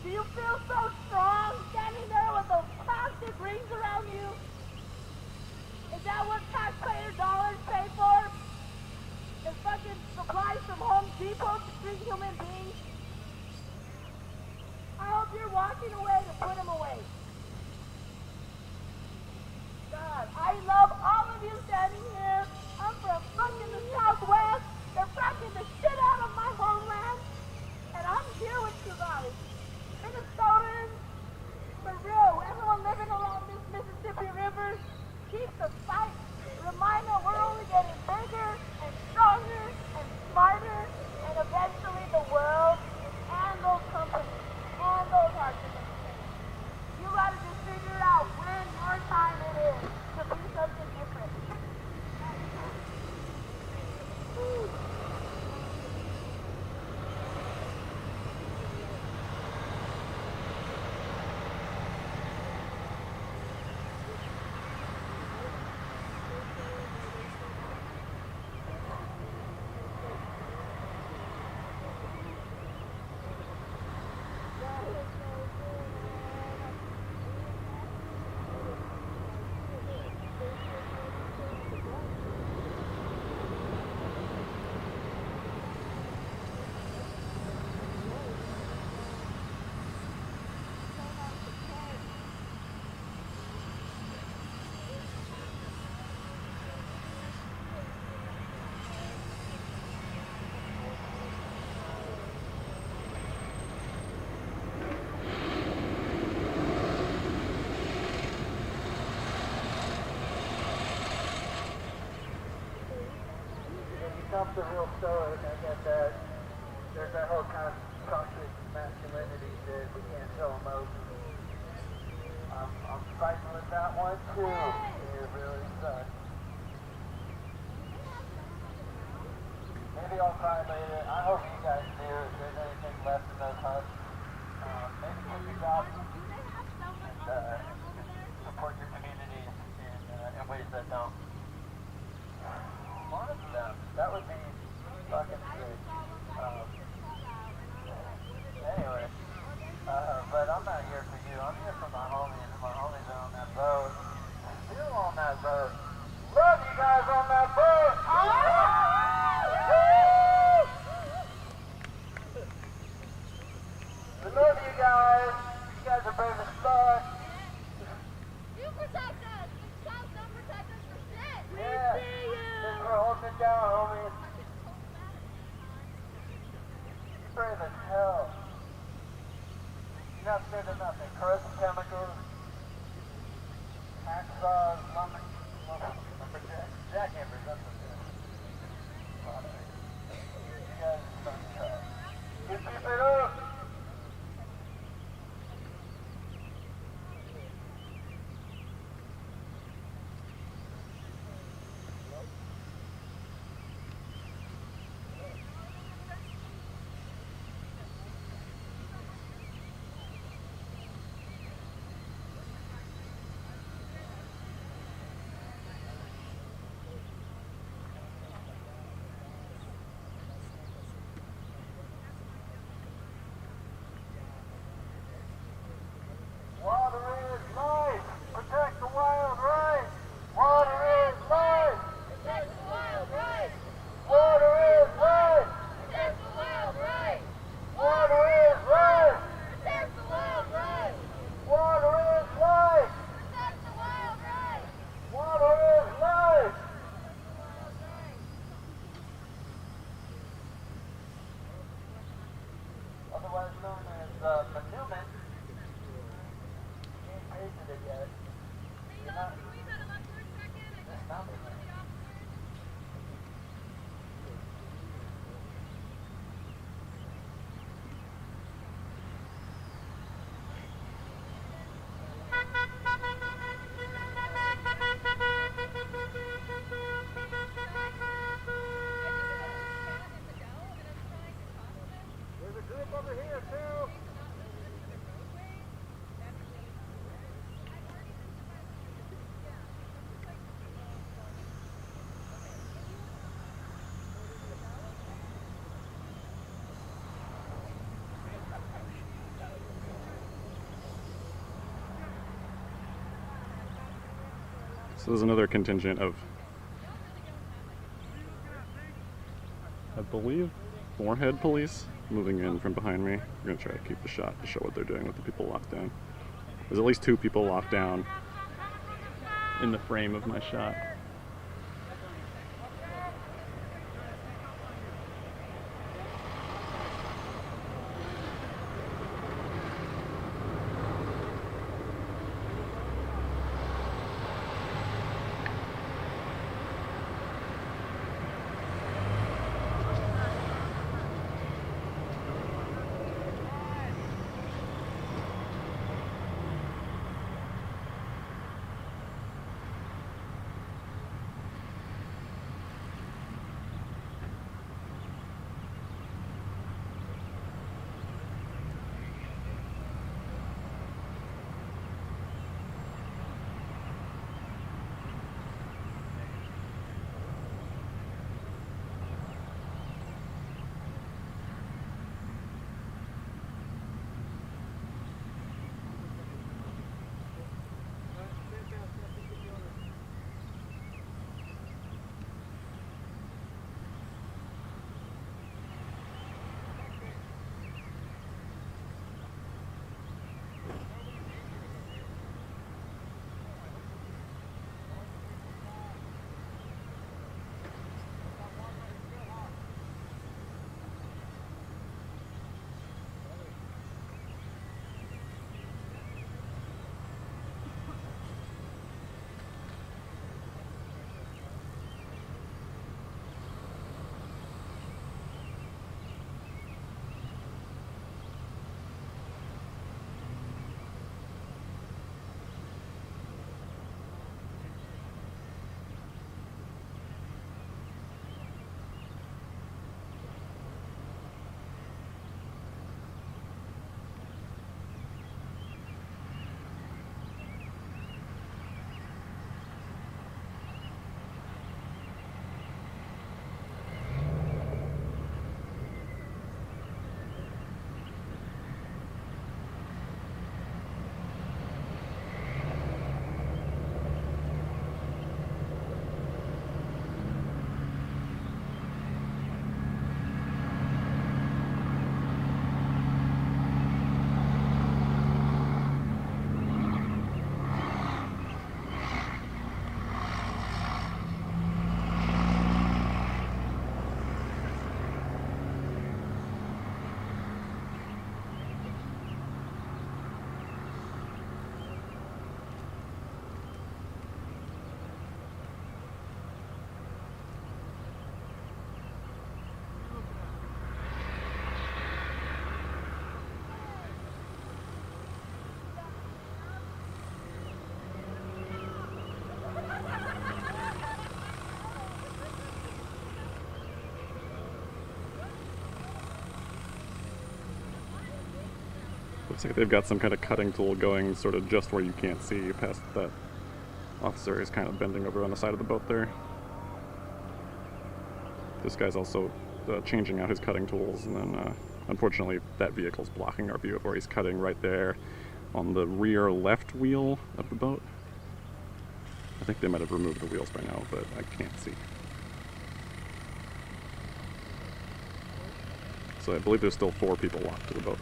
Speaker 10: Do you feel so strong standing there with those plastic rings around you? Is that what taxpayer dollars pay for? Is fucking supplies from Home Depot to treat human beings? I hope you're walking away to put them away. God, I love all of you standing here. I'm from fucking the Southwest. They're fracking the shit out of my homeland. And I'm here with you guys. Minnesotans, for real, everyone living along this Mississippi River, keep the fight. Remind them we're only getting bigger and stronger and smarter, and eventually the world and those companies and those arguments. You gotta just figure out when your time it is to be something different.
Speaker 3: Becomes a real stoic. I get that. There's that whole kind of toxic masculinity that we can't show emotions. I'm fighting with that one too. It really sucks. Maybe I'll cry later. I hope you guys do. If there's anything left in those huts, maybe get your jobs and support your communities in ways that don't. One of them. That would be fucking sick. Anyway, but I'm not here for you. I'm here for my homies. My homies are on that boat. Still on that boat. Love you guys on that boat. We love you guys. You guys are brave as fuck.
Speaker 10: You protect us. The cops don't protect us for shit.
Speaker 3: Yeah.
Speaker 10: We see you.
Speaker 3: We're holding it down, homies. You're brave as hell. You're not scared of nothing. Corrosive chemicals, hacksaws, jackhammers, that's what it is. You guys are fucking tough. You keep it up.
Speaker 2: So there's another contingent of, I believe, Moorhead police moving in from behind me. I'm going to try to keep the shot to show what they're doing with the people locked down. There's at least 2 people locked down in the frame of my shot. Looks like they've got some kind of cutting tool going sort of just where you can't see past that officer is kind of bending over on the side of the boat there. This guy's also changing out his cutting tools, and then unfortunately that vehicle's blocking our view of where he's cutting right there on the rear left wheel of the boat. I think they might have removed the wheels by now, but I can't see. So I believe there's still 4 people locked to the boat.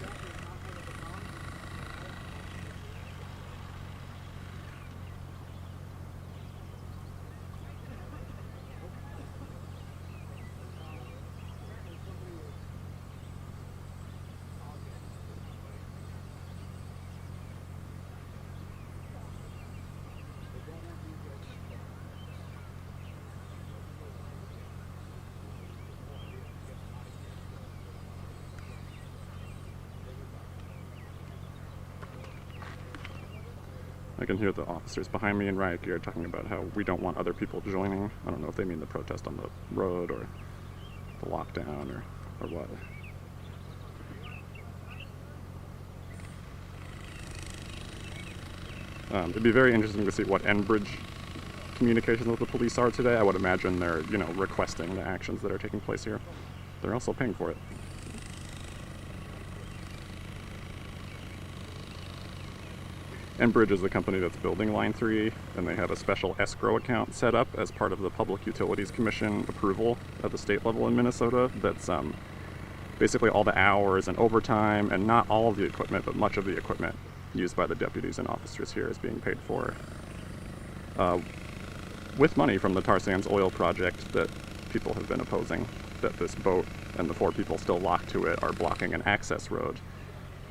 Speaker 2: I can hear the officers behind me in riot gear talking about how we don't want other people joining. I don't know if they mean the protest on the road or the lockdown or what. It'd be very interesting to see what Enbridge communications with the police are today. I would imagine they're, requesting the actions that are taking place here. They're also paying for it. Enbridge is the company that's building Line 3, and they have a special escrow account set up as part of the Public Utilities Commission approval at the state level in Minnesota. That's basically all the hours and overtime, and not all of the equipment, but much of the equipment used by the deputies and officers here is being paid for with money from the tar sands oil project that people have been opposing, that this boat and the 4 people still locked to it are blocking an access road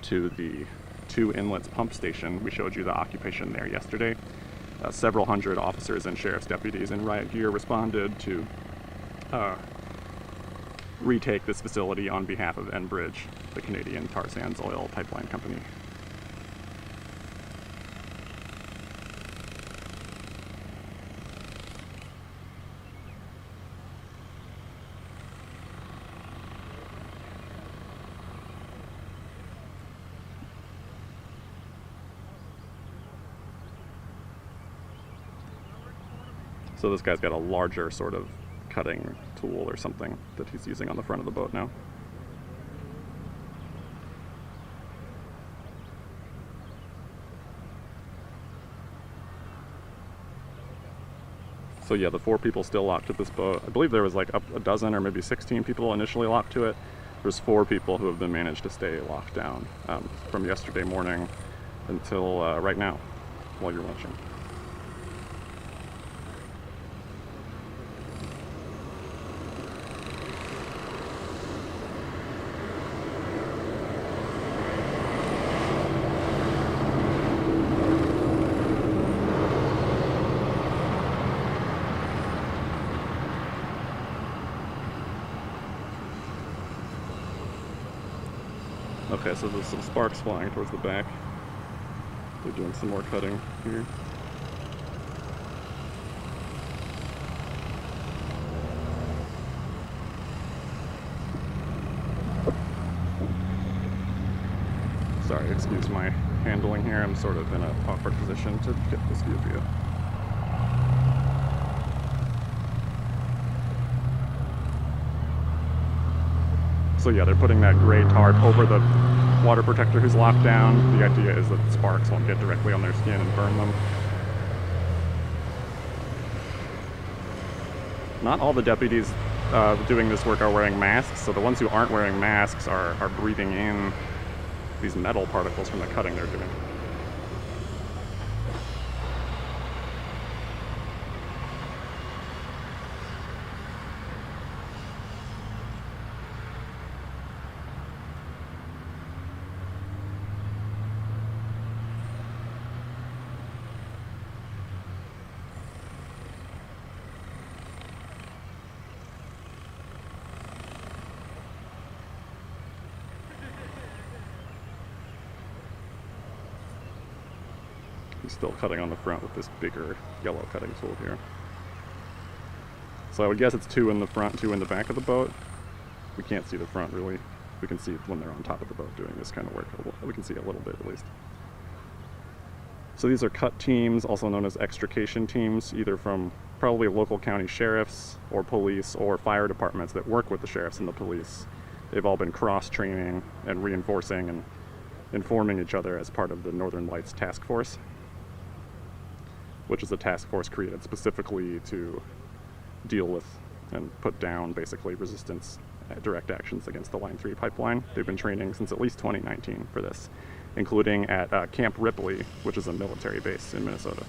Speaker 2: to the Two Inlets pump station. We showed you the occupation there yesterday. Several hundred officers and sheriff's deputies in riot gear responded to retake this facility on behalf of Enbridge, the Canadian tar sands oil pipeline company. So this guy's got a larger sort of cutting tool or something that he's using on the front of the boat now. So yeah, the 4 people still locked to this boat. I believe there was like up a dozen or maybe 16 people initially locked to it. There's 4 people who have been managed to stay locked down from yesterday morning until right now while you're watching. Okay, so there's some sparks flying towards the back. They're doing some more cutting here. Sorry, excuse my handling here. I'm sort of in an awkward position to get this view of you. So yeah, they're putting that gray tarp over the water protector who's locked down. The idea is that the sparks won't get directly on their skin and burn them. Not all the deputies doing this work are wearing masks, so the ones who aren't wearing masks are breathing in these metal particles from the cutting they're doing. He's still cutting on the front with this bigger yellow cutting tool here. So I would guess it's 2 in the front, 2 in the back of the boat. We can't see the front really. We can see when they're on top of the boat doing this kind of work. We can see a little bit at least. So these are cut teams, also known as extrication teams, either from probably local county sheriffs or police or fire departments that work with the sheriffs and the police. They've all been cross-training and reinforcing and informing each other as part of the Northern Lights Task Force, which is a task force created specifically to deal with and put down basically resistance direct actions against the Line 3 pipeline. They've been training since at least 2019 for this, including at Camp Ripley, which is a military base in Minnesota.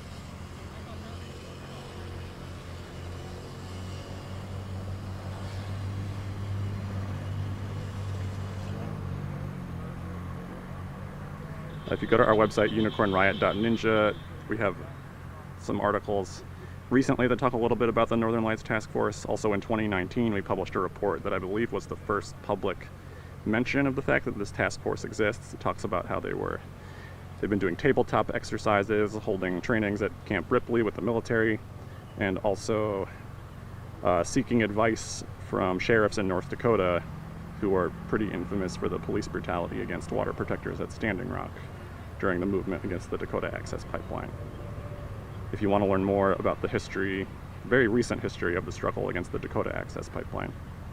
Speaker 2: If you go to our website, unicornriot.ninja, we have some articles recently that talk a little bit about the Northern Lights Task Force. Also in 2019, we published a report that I believe was the first public mention of the fact that this task force exists. It talks about how they've been doing tabletop exercises, holding trainings at Camp Ripley with the military, and also seeking advice from sheriffs in North Dakota who are pretty infamous for the police brutality against water protectors at Standing Rock during the movement against the Dakota Access Pipeline. If you want to learn more about the history, very recent history of the struggle against the Dakota Access Pipeline,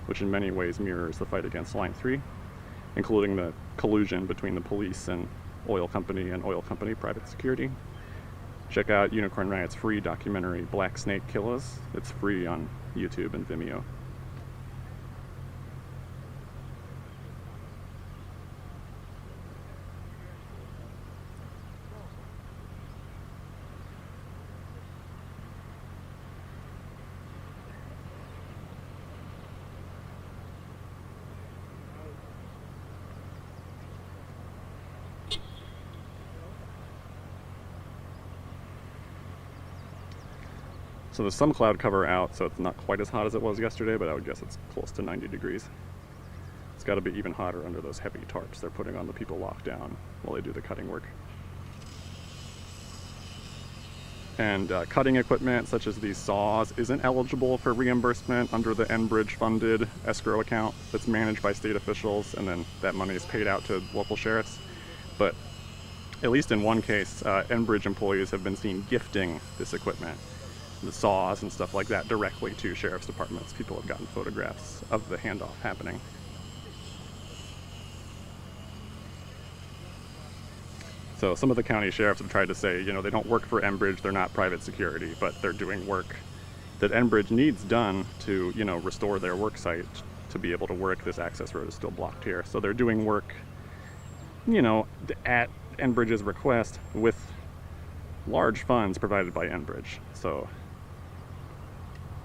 Speaker 2: which in many ways mirrors the fight against Line 3, including the collusion between the police and oil company and oil company private security. Check out Unicorn Riot's free documentary, Black Snake Killers. It's free on YouTube and Vimeo. So there's some cloud cover out, so it's not quite as hot as it was yesterday, but I would guess it's close to 90 degrees. It's got to be even hotter under those heavy tarps they're putting on the people locked down while they do the cutting work. And cutting equipment, such as these saws, isn't eligible for reimbursement under the Enbridge funded escrow account that's managed by state officials, and then that money is paid out to local sheriffs. But at least in one case, Enbridge employees have been seen gifting this equipment, the saws and stuff like that, directly to sheriff's departments. People have gotten photographs of the handoff happening. So some of the county sheriffs have tried to say, you know, they don't work for Enbridge, they're not private security, but they're doing work that Enbridge needs done to, you know, restore their work site to be able to work. This access road is still blocked here. So they're doing work, you know, at Enbridge's request with large funds provided by Enbridge. So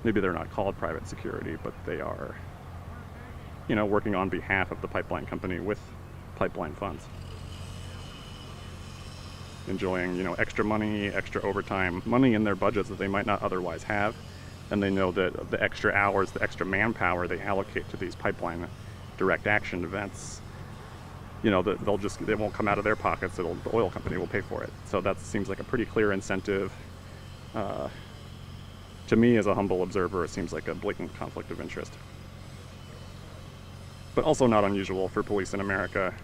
Speaker 2: maybe they're not called private security, but they are, you know, working on behalf of the pipeline company with pipeline funds. Enjoying, you know, extra money, extra overtime, money in their budgets that they might not otherwise have. And they know that the extra hours, the extra manpower they allocate to these pipeline direct action events, you know, they won't come out of their pockets, the oil company will pay for it. So that seems like a pretty clear incentive. To me, as a humble observer, it seems like a blatant conflict of interest. But also not unusual for police in America.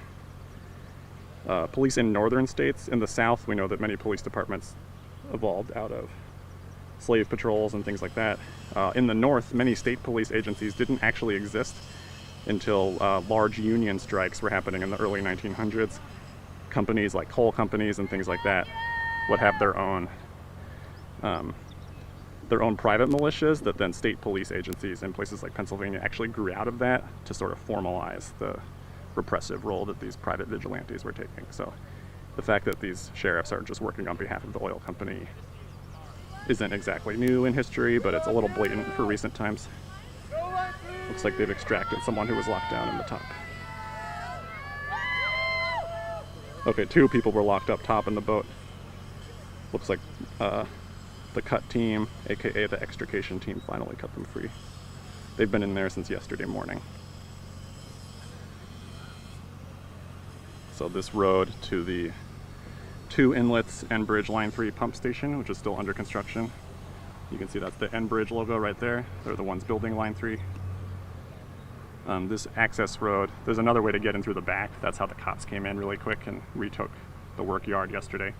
Speaker 2: Police in northern states, in the South, we know that many police departments evolved out of slave patrols and things like that. In the North, many state police agencies didn't actually exist until large union strikes were happening in the early 1900s. Companies like coal companies and things like that would have their own private militias that then state police agencies in places like Pennsylvania actually grew out of that to sort of formalize the repressive role that these private vigilantes were taking. So the fact that these sheriffs are just working on behalf of the oil company isn't exactly new in history, but it's a little blatant for recent times. Looks like they've extracted someone who was locked down in the top. Okay, 2 people were locked up top in the boat. Looks like the cut team, aka the extrication team, finally cut them free. They've been in there since yesterday morning. So this road to the Two Inlets Enbridge Line 3 pump station, which is still under construction. You can see that's the Enbridge logo right there. They're the ones building Line 3. This access road, there's another way to get in through the back. That's how the cops came in really quick and retook the work yard yesterday.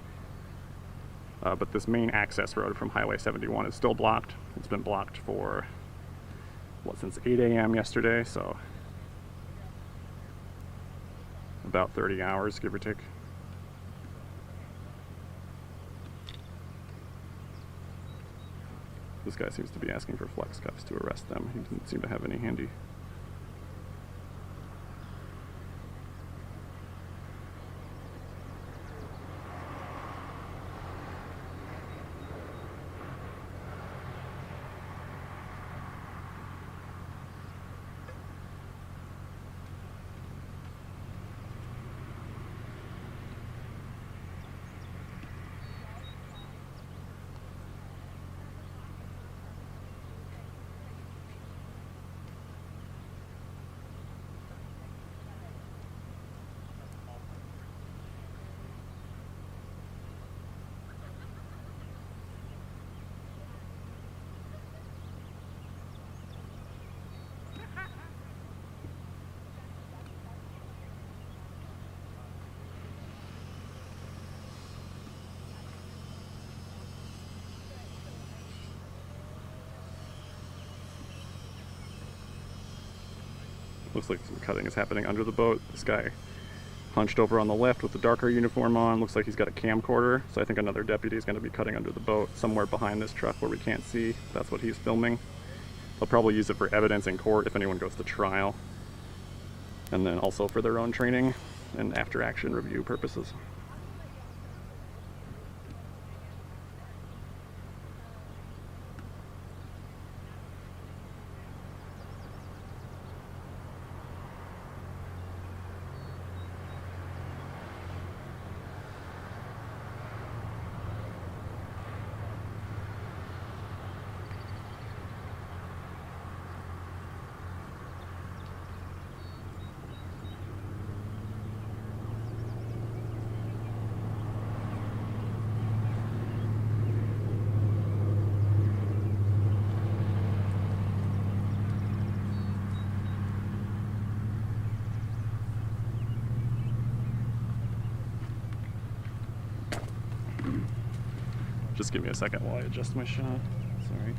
Speaker 2: But this main access road from Highway 71 is still blocked. It's been blocked for, since 8 a.m. yesterday, so about 30 hours, give or take. This guy seems to be asking for flex cuffs to arrest them. He doesn't seem to have any handy. Looks like some cutting is happening under the boat. This guy Hunched over on the left with the darker uniform on, looks like he's got a camcorder, so I think another deputy is going to be cutting under the boat somewhere behind this truck where we can't see. That's what he's filming. They'll probably use it for evidence in court if anyone goes to trial, and then also for their own training and after action review purposes. Just give me a second while I adjust my shot. Sorry.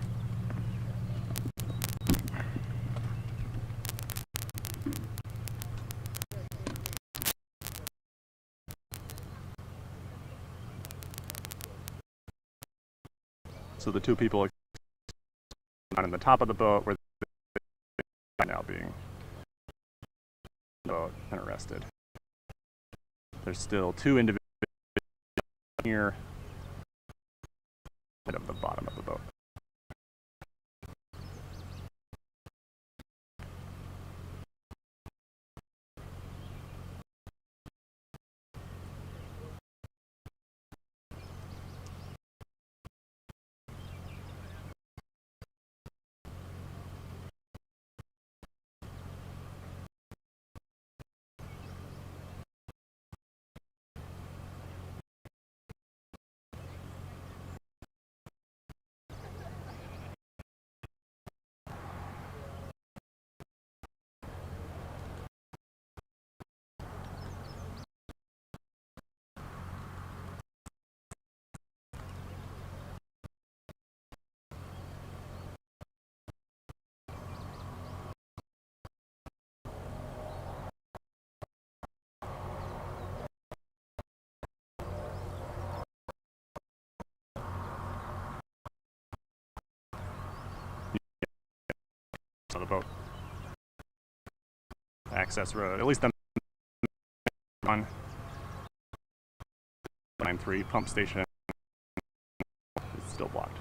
Speaker 2: So the two people on the top of the boat were now being boat and arrested. There's still two individuals here of the bottom of the boat. On the boat. Access road, at least the on 93 pump station is still blocked.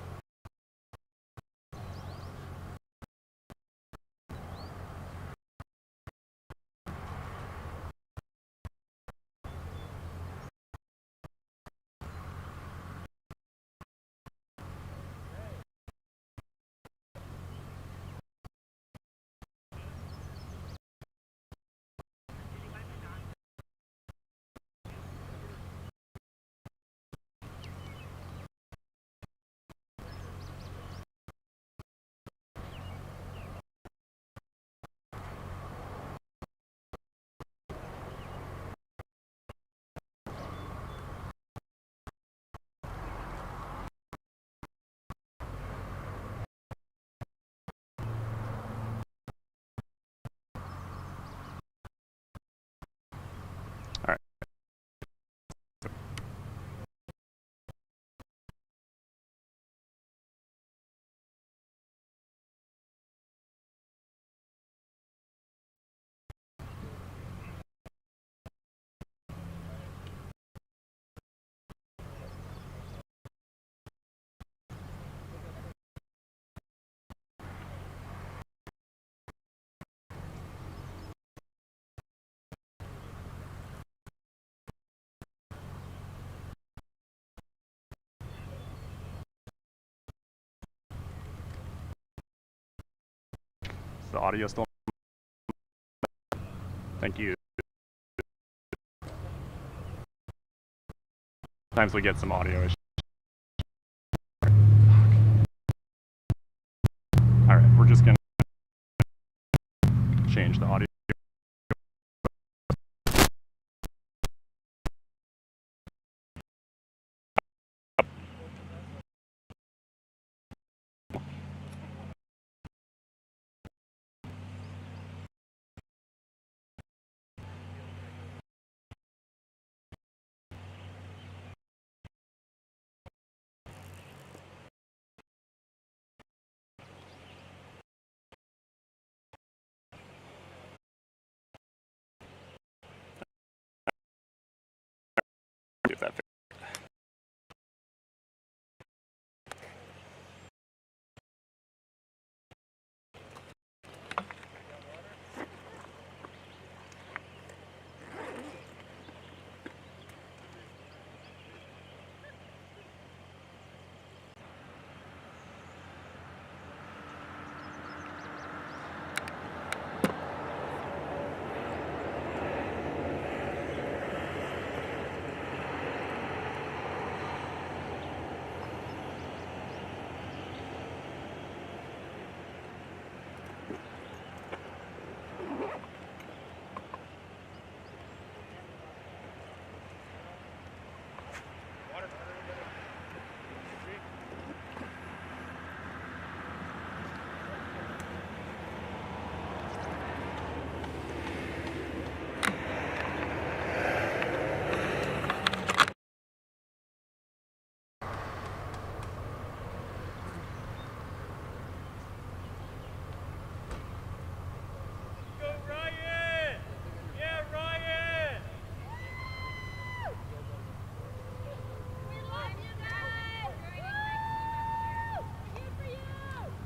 Speaker 2: All right. Is the audio still? Thank you. Sometimes we get some audio issues. All right, we're just gonna change the audio. get that fixed.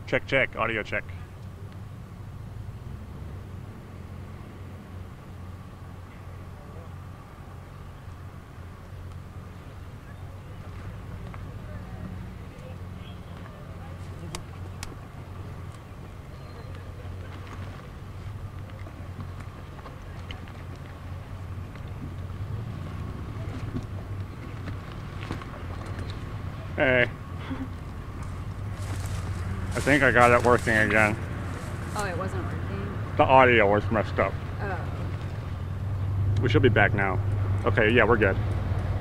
Speaker 2: Check, check, audio check. Hey. I think I got it working again.
Speaker 1: Oh, it wasn't working?
Speaker 2: The audio was messed up.
Speaker 1: Oh.
Speaker 2: We should be back now. Okay, yeah, we're good.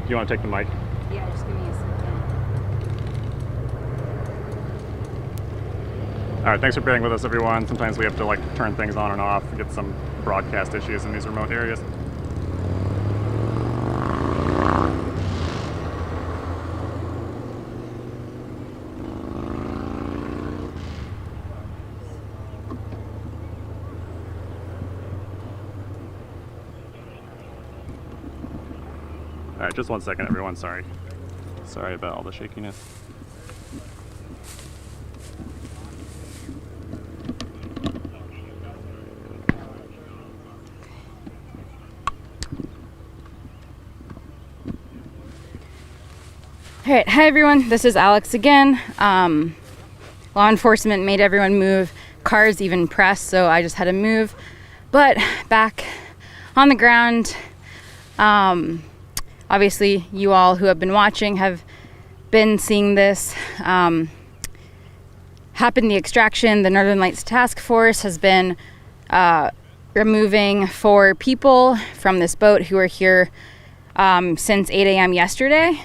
Speaker 2: Do you want to take the mic?
Speaker 1: Yeah, just give me a second.
Speaker 2: All right, thanks for bearing with us, everyone. Sometimes we have to like turn things on and off and get some broadcast issues in these remote areas. All right, just 1 second, everyone. Sorry. Sorry about all the shakiness.
Speaker 1: All right, hi everyone, this is Alex again. Law enforcement made everyone move, cars even pressed, so I just had to move. But back on the ground, obviously you all who have been watching have been seeing this happen. The extraction, the Northern Lights Task Force has been removing 4 people from this boat who were here since 8 a.m. yesterday.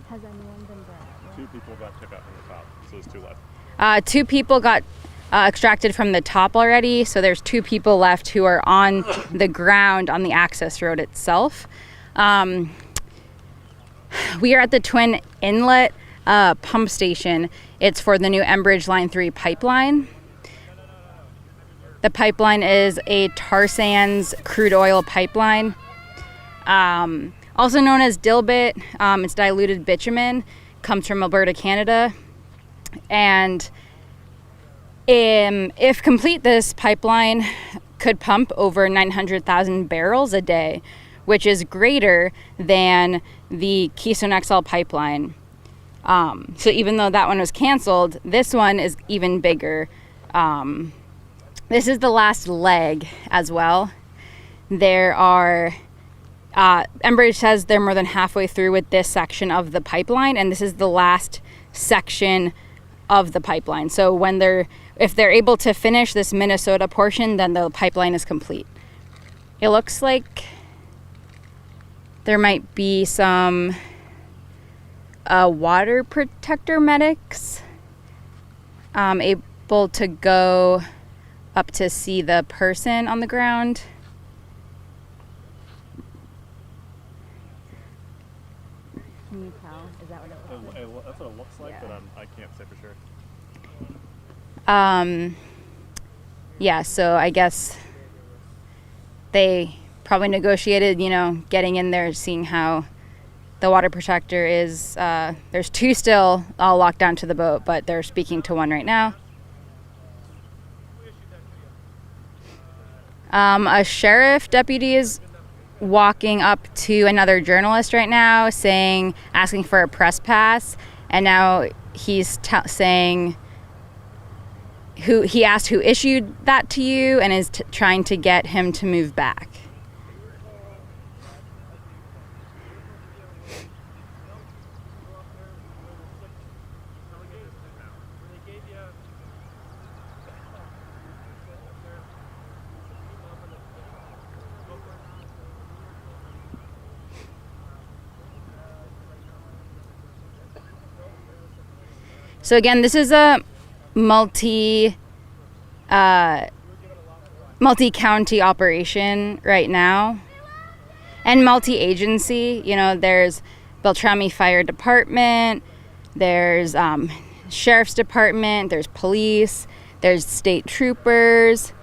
Speaker 1: Has anyone been brought?
Speaker 2: 2 people got took out from the top, so there's 2 left.
Speaker 1: 2 people got extracted from the top already, so there's 2 people left who are on the ground on the access road itself. We are at the Twin Inlet pump station. It's for the new Enbridge Line 3 pipeline. The pipeline is a tar sands crude oil pipeline, also known as dilbit. It's diluted bitumen, comes from Alberta, Canada. And if complete, this pipeline could pump over 900,000 barrels a day, which is greater than the Keystone XL pipeline. So even though that one was canceled, this one is even bigger. This is the last leg as well. There are, Enbridge says they're more than halfway through with this section of the pipeline, and this is the last section of the pipeline. So if they're able to finish this Minnesota portion, then the pipeline is complete. It looks like there might be some water protector medics able to go up to see the person on the ground. Can you tell? Is that what it looks like?
Speaker 2: That's what it looks like, but I can't say for sure.
Speaker 1: Yeah, so I guess they probably negotiated, getting in there, seeing how the water protector is, there's 2 still all locked down to the boat, but they're speaking to 1 right now. A sheriff deputy is walking up to another journalist right now, asking for a press pass, and now he's saying he asked who issued that to you and is trying to get him to move back. So again, this is a multi-county operation right now, and multi-agency. You know, there's Beltrami Fire Department, there's Sheriff's Department, there's police, there's state troopers.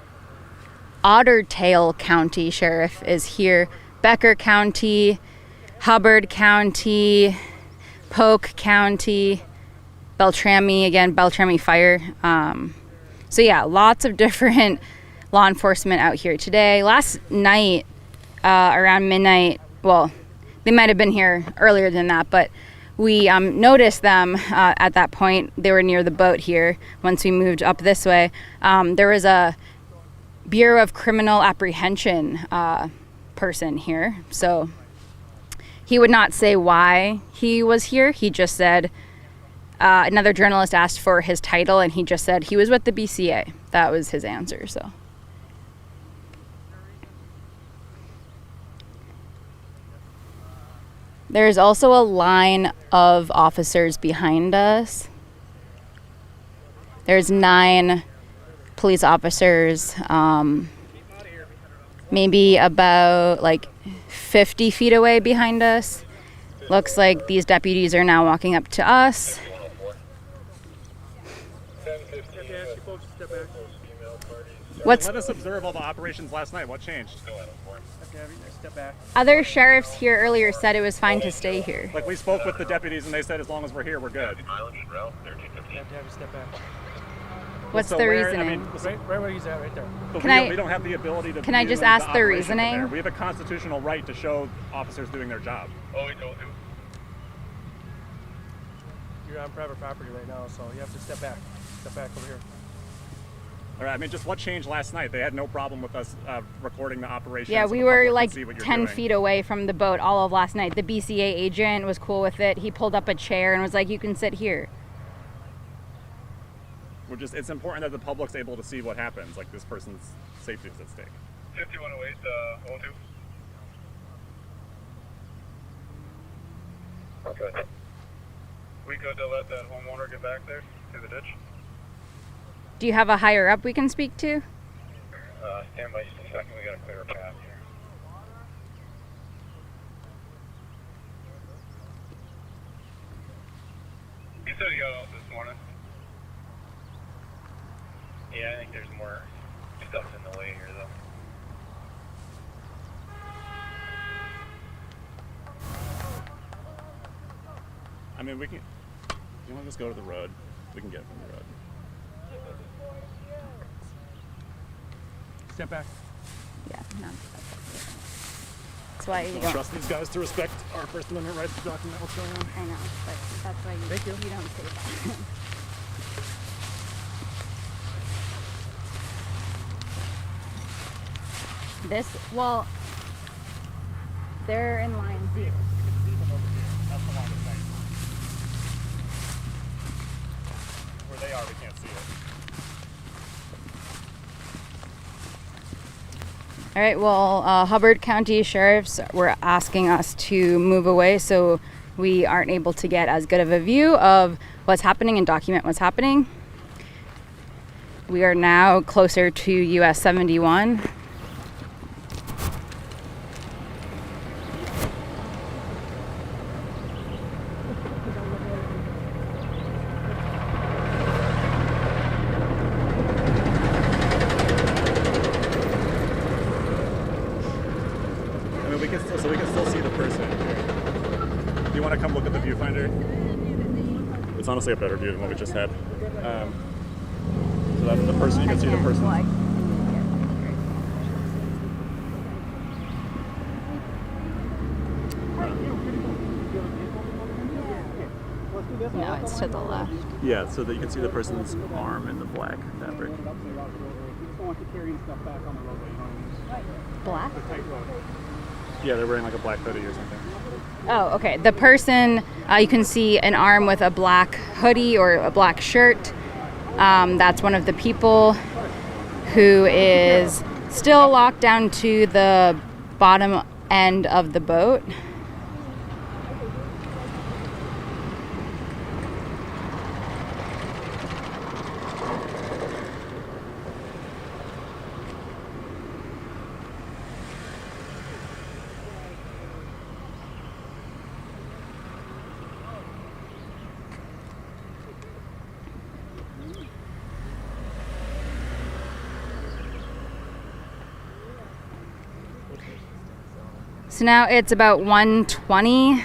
Speaker 1: Otter Tail County Sheriff is here, Becker County, Hubbard County, Polk County, Beltrami Fire. So yeah, lots of different law enforcement out here today. Last night, around midnight, well, they might have been here earlier than that, but we noticed them at that point. They were near the boat here. Once we moved up this way, there was a Bureau of Criminal Apprehension person here. So he would not say why he was here. He just said, another journalist asked for his title, and he just said he was with the BCA. That was his answer. So there's also a line of officers behind us. There's 9 police officers, maybe about like 50 feet away behind us. Looks like these deputies are now walking up to us.
Speaker 2: Let us observe all the operations last night. What changed?
Speaker 1: Other sheriffs here earlier said it was fine to stay here.
Speaker 2: Like, we spoke with the deputies and they said as long as we're here, we're good.
Speaker 1: What's
Speaker 2: So
Speaker 1: the
Speaker 2: where-
Speaker 1: reasoning?
Speaker 2: I mean,
Speaker 4: Right where he's at, right there.
Speaker 2: but
Speaker 1: Can
Speaker 2: we
Speaker 1: I-
Speaker 2: don't have the ability to.
Speaker 1: can I
Speaker 2: view
Speaker 1: just ask the
Speaker 2: operation from
Speaker 1: reasoning?
Speaker 2: there. We have a constitutional right to show officers doing their job.
Speaker 9: Oh, we told you.
Speaker 4: You're on private property right now, so you have to step back. Step back over here.
Speaker 2: All right. I mean, just what changed last night? They had no problem with us recording the operation.
Speaker 1: Yeah,
Speaker 2: so
Speaker 1: we
Speaker 2: the
Speaker 1: were
Speaker 2: public
Speaker 1: like
Speaker 2: can see what you're
Speaker 1: 10
Speaker 2: doing.
Speaker 1: feet away from the boat all of last night. The BCA agent was cool with it. He pulled up a chair and was like, you can sit here.
Speaker 2: It's important that the public's able to see what happens. Like, this person's safety is at stake.
Speaker 9: 5108, 02. Okay. We good to let that homeowner get back there to the ditch?
Speaker 1: Do you have a higher up we can speak to?
Speaker 9: Stand by just a second. We got a clear path here. You said you got out this morning. Yeah, I think there's more stuff in the way here, though.
Speaker 2: I mean, we can. You want to just go to the road? We can get it from the road.
Speaker 4: Step back.
Speaker 1: Yeah, no. That's why you
Speaker 2: Don't
Speaker 1: don't.
Speaker 2: trust these guys to respect our First Amendment rights to document what's going on.
Speaker 1: I know, but that's why you don't say that. Well, they're in line too.
Speaker 2: That's the longest thing. Where they are, we can't see it.
Speaker 1: All right, well, Hubbard County sheriffs were asking us to move away so we aren't able to get as good of a view of what's happening and document what's happening. We are now closer to US 71.
Speaker 2: I mean, we can still see the person. honestly a better view than what we just had. So that's the person. You can see the person.
Speaker 1: No, it's to the left.
Speaker 2: Yeah, so that you can see the person's arm in the black fabric.
Speaker 1: Black?
Speaker 2: Yeah, they're wearing like a black hoodie or something.
Speaker 1: Oh, okay. The person, you can see an arm with a black hoodie or a black shirt. That's one of the people who is still locked down to the bottom end of the boat. So now it's about 1:20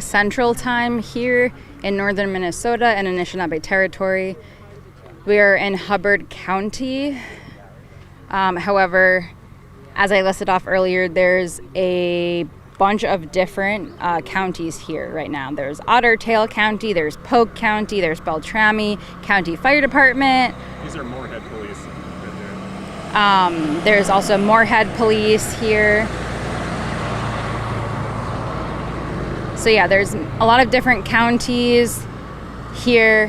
Speaker 1: Central Time here in northern Minnesota and Anishinaabe Territory. We are in Hubbard County. However, as I listed off earlier, there's a bunch of different counties here right now. There's Otter Tail County, there's Polk County, there's Beltrami County Fire Department.
Speaker 2: These are Moorhead police right there.
Speaker 1: There's also Moorhead Police here. So yeah, there's a lot of different counties here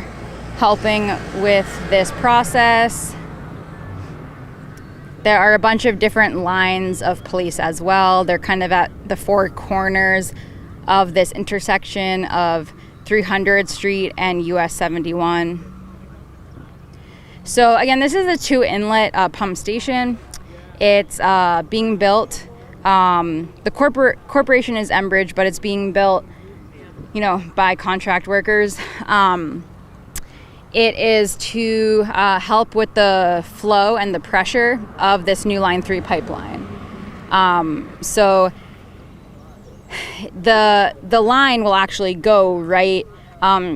Speaker 1: helping with this process. There are a bunch of different lines of police as well. They're kind of at the four corners of this intersection of 300th Street and US 71. So again, this is a Two Inlet pump station. It's being built. The corporation is Enbridge, but it's being built, by contract workers. It is to help with the flow and the pressure of this new Line 3 pipeline. So the line will actually go right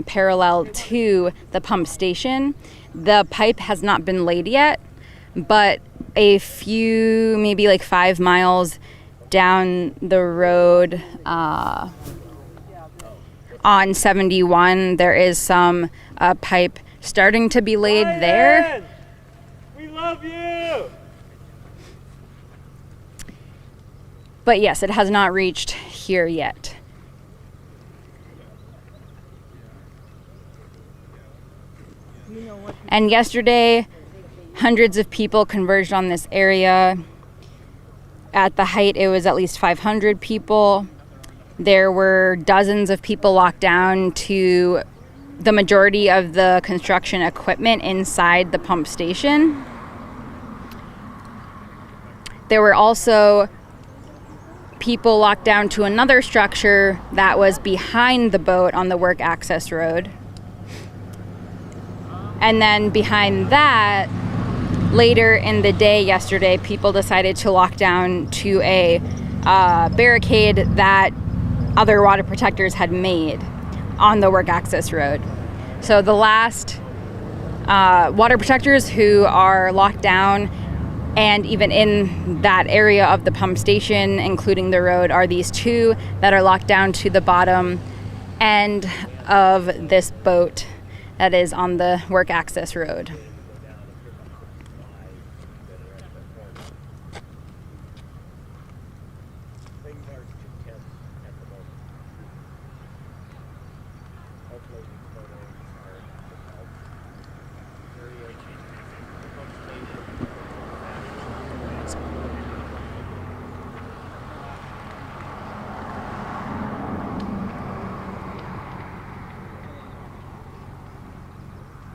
Speaker 1: parallel to the pump station. The pipe has not been laid yet, but a few, maybe like 5 miles down the road on 71, there is some pipe starting to be laid there.
Speaker 6: We love you!
Speaker 1: But yes, it has not reached here yet. And yesterday, hundreds of people converged on this area. At the height, it was at least 500 people. There were dozens of people locked down to the majority of the construction equipment inside the pump station. There were also people locked down to another structure that was behind the boat on the work access road. And then behind that, later in the day yesterday, people decided to lock down to a barricade that other water protectors had made on the work access road. So the last water protectors who are locked down and even in that area of the pump station, including the road, are these two that are locked down to the bottom end of this boat that is on the work access road.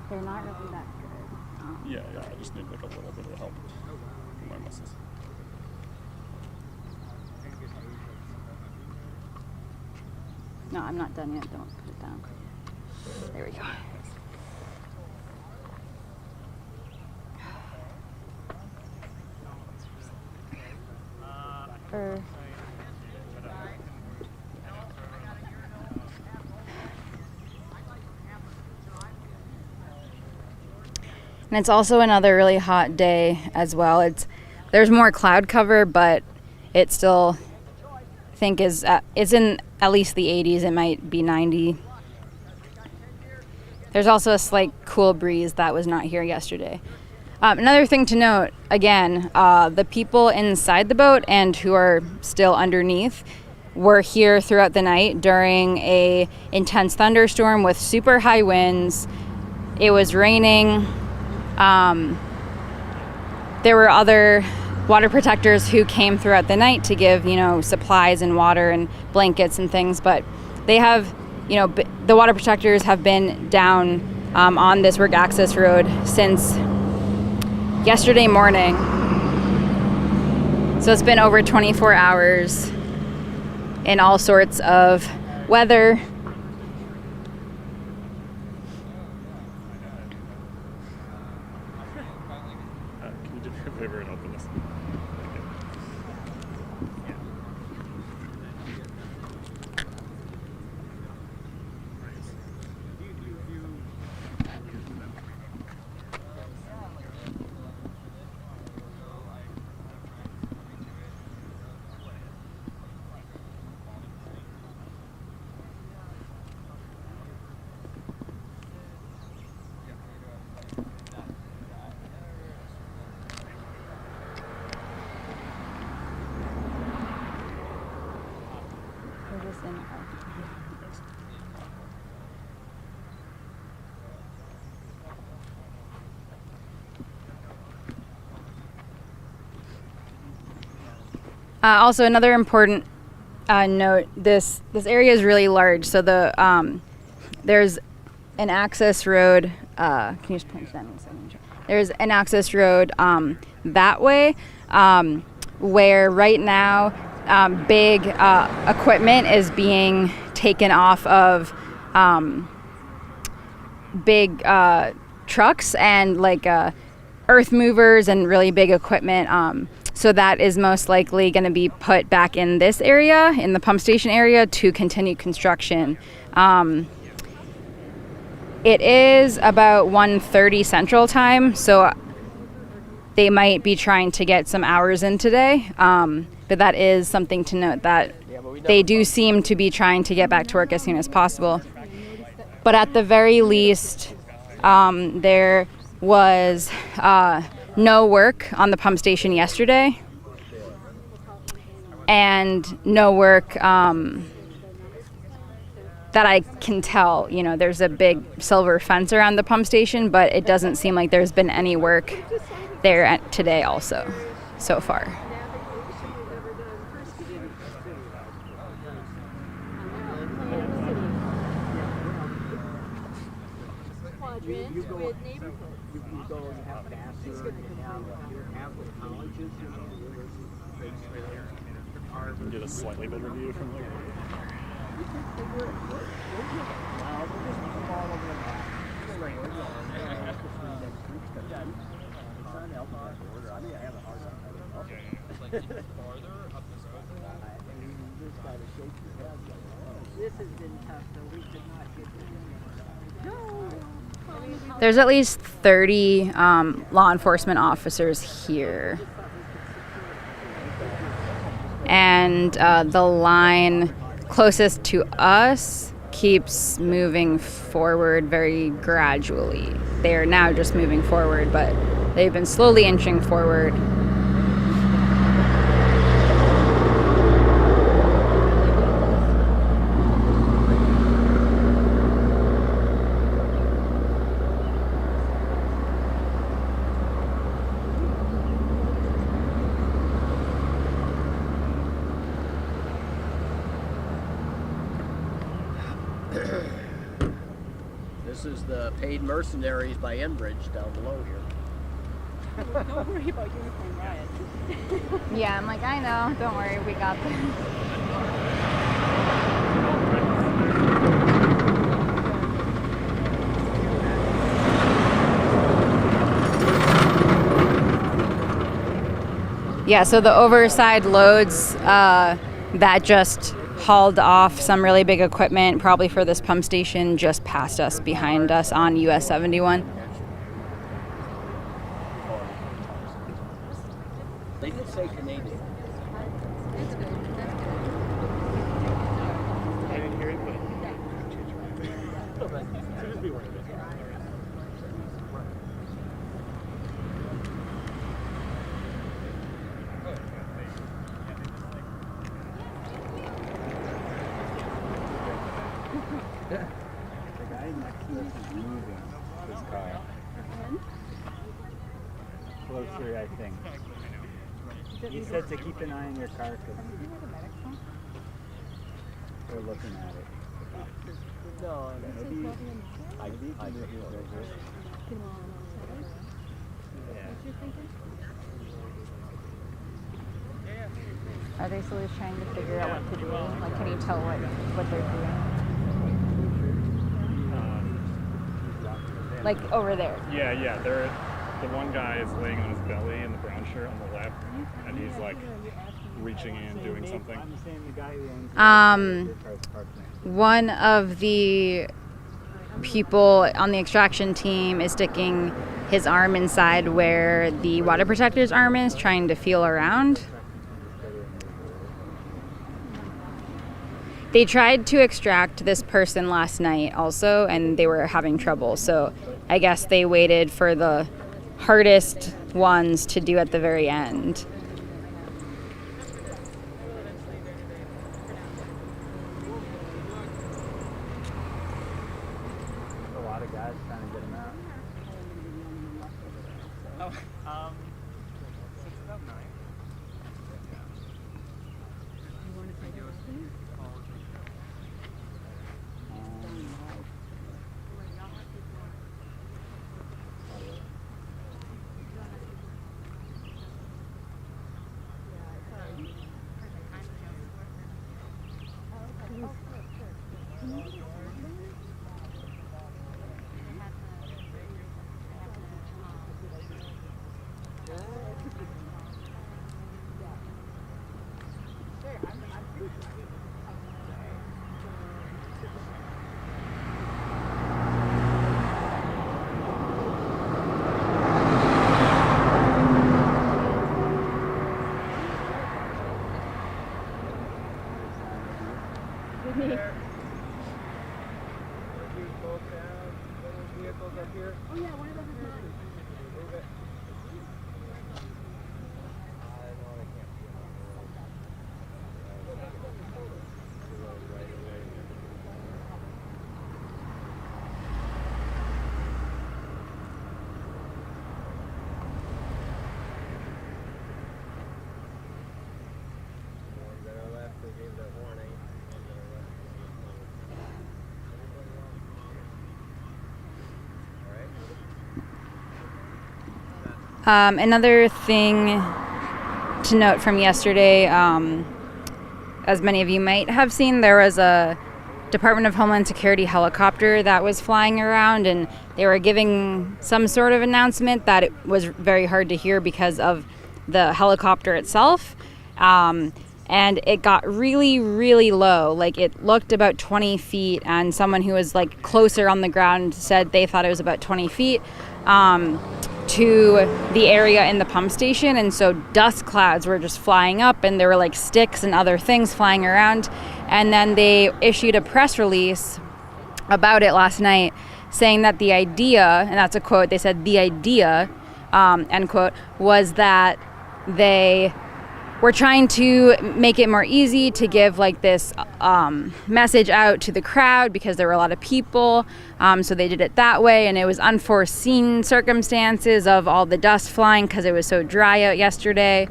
Speaker 1: They're not really that good.
Speaker 2: Yeah, I just need like a little bit of help from my muscles.
Speaker 1: No, I'm not done yet. Don't put it down. There we go. And it's also another really hot day as well. There's more cloud cover, but it still, I think, it's in at least the 80s. It might be 90. There's also a slight cool breeze that was not here yesterday. Another thing to note, again, the people inside the boat and who are still underneath were here throughout the night during a intense thunderstorm with super high winds. It was raining. There were other water protectors who came throughout the night to give, supplies and water and blankets and things, but they have, the water protectors have been down on this work access road since yesterday morning. So it's been over 24 hours in all sorts of weather.
Speaker 2: Can you do me a favor and open this?
Speaker 1: Also, another important note: this area is really large. So there's an access road. Can you just point to that in a second? There's an access road that way, where right now big equipment is being taken off of big trucks and earth movers and really big equipment. So that is most likely going to be put back in this area, in the pump station area, to continue construction. It is about 1:30 Central Time, so they might be trying to get some hours in today. But that is something to note, that they do seem to be trying to get back to work as soon as possible. But at the very least, there was no work on the pump station yesterday, and no work that I can tell. There's a big silver fence around the pump station, but it doesn't seem like there's been any work there today also, so far.
Speaker 2: Get a slightly better view from there.
Speaker 1: There's at least 30 law enforcement officers here. And the line closest to us keeps moving forward very gradually. They are now just moving forward, but they've been slowly inching forward.
Speaker 7: This is the paid mercenaries by Enbridge down below here.
Speaker 5: Don't worry about Unicorn Riot.
Speaker 1: Yeah, I'm like, I know. Don't worry, we got this. Yeah, so the overside loads that just hauled off some really big equipment, probably for this pump station, just past us, behind us on US 71.
Speaker 7: They did say Canadian.
Speaker 4: I didn't hear it, but seems to be one of those.
Speaker 2: The guy next to us is moving his car. Closer, I think. He said to keep an eye on your car because they're looking at it.
Speaker 7: No,
Speaker 2: Maybe I did
Speaker 1: Are they still just trying to figure out what to do? Like, can you tell what they're doing? Like over there.
Speaker 8: Yeah. The one guy is laying on his belly in the brown shirt on the left, and he's like reaching in, doing something.
Speaker 2: I'm saying the guy who owns
Speaker 1: One of the people on the extraction team is sticking his arm inside where the water protector's arm is, trying to feel around. They tried to extract this person last night also, and they were having trouble. So I guess they waited for the hardest ones to do at the very end.
Speaker 2: a lot of guys trying to get him out.
Speaker 4: It's about 9.
Speaker 1: Another thing to note from yesterday, as many of you might have seen, there was a Department of Homeland Security helicopter that was flying around, and they were giving some sort of announcement that it was very hard to hear because of the helicopter itself. And it got really, really low. Like, it looked about 20 feet, and someone who was like closer on the ground said they thought it was about 20 feet. To the area in the pump station, and so dust clouds were just flying up, and there were like sticks and other things flying around. And then they issued a press release about it last night saying that the idea, and that's a quote, they said the idea, end quote, was that they were trying to make it more easy to give like this message out to the crowd because there were a lot of people. So they did it that way, and it was unforeseen circumstances of all the dust flying because it was so dry out yesterday.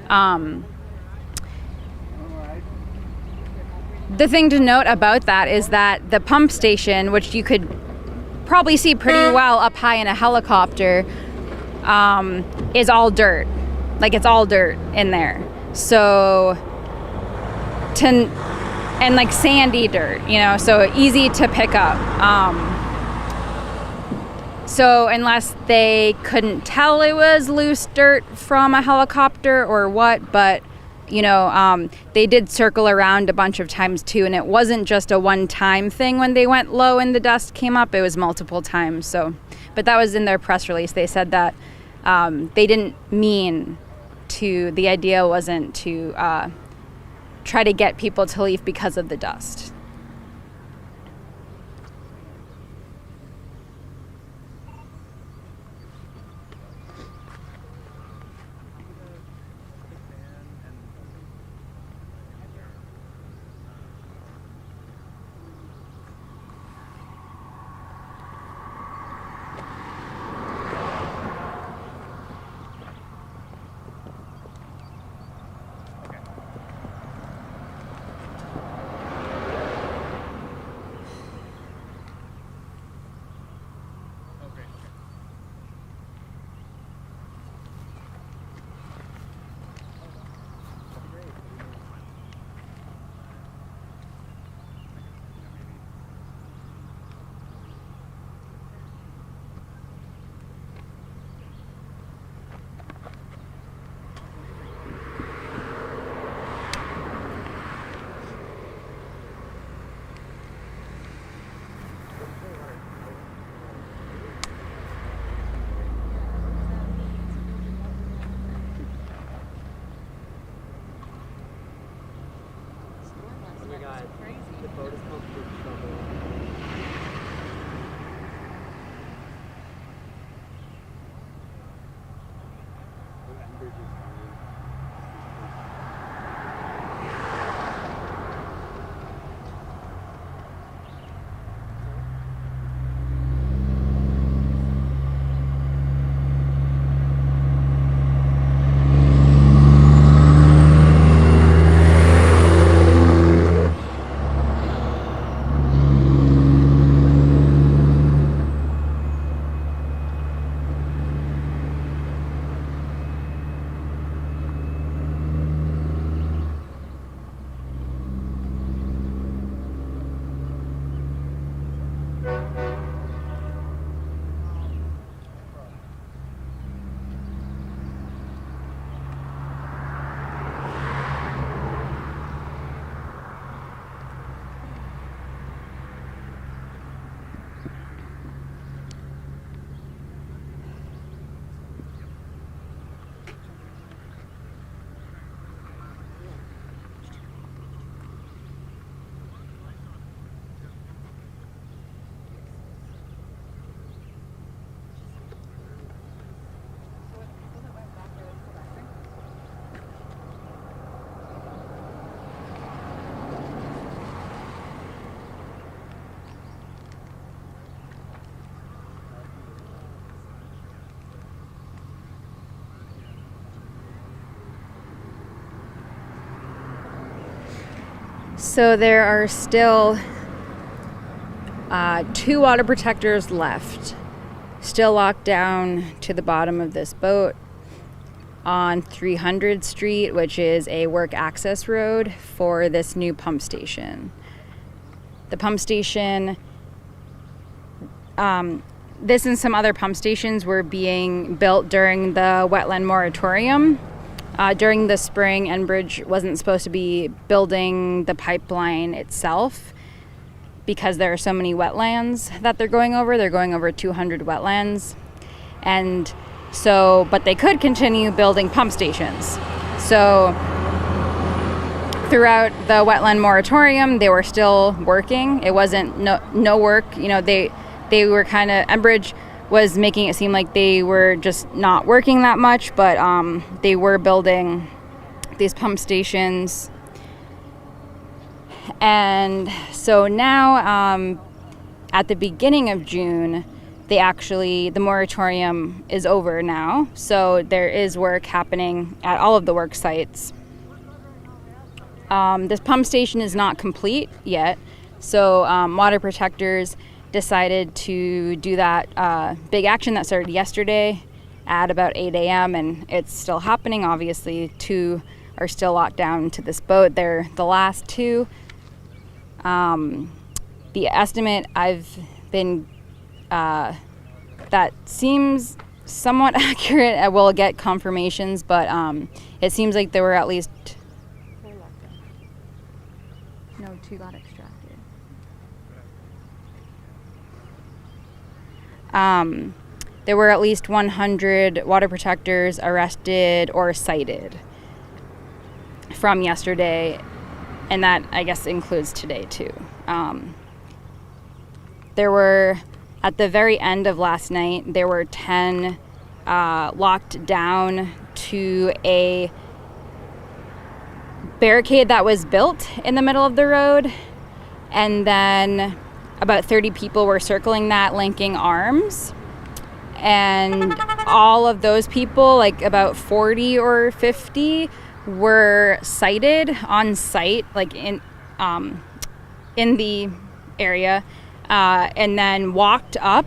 Speaker 1: The thing to note about that is that the pump station, which you could probably see pretty well up high in a helicopter, is all dirt. Like, it's all dirt in there. So, and like sandy dirt, you know, so easy to pick up. So unless they couldn't tell it was loose dirt from a helicopter or what, but, you know, they did circle around a bunch of times too, and it wasn't just a one-time thing when they went low and the dust came up, it was multiple times. So, but that was in their press release. They said that they didn't mean the idea wasn't to try to get people to leave because of the dust. So there are still 2 water protectors left, still locked down to the bottom of this boat on 300 Street, which is a work access road for this new pump station. The pump station, this and some other pump stations were being built during the wetland moratorium. During the spring, Enbridge wasn't supposed to be building the pipeline itself because there are so many wetlands that they're going over. They're going over 200 wetlands. And so, but they could continue building pump stations. So throughout the wetland moratorium, they were still working. It wasn't no work. You know, they were kind of, Enbridge was making it seem like they were just not working that much, but they were building these pump stations. And so now, at the beginning of June, the moratorium is over now. So there is work happening at all of the work sites. This pump station is not complete yet. So water protectors decided to do that big action that started yesterday at about 8 a.m. and it's still happening. Obviously, 2 are still locked down to this boat. They're the last 2. The estimate I've been, that seems somewhat accurate. I will get confirmations, but it seems like there were at least 2 got extracted. there were at least 100 water protectors arrested or cited from yesterday, and that I guess includes today too. There were, at the very end of last night, there were 10 locked down to a barricade that was built in the middle of the road, and then about 30 people were circling that, linking arms, and all of those people, like about 40 or 50, were cited on site, like in the area, and then walked up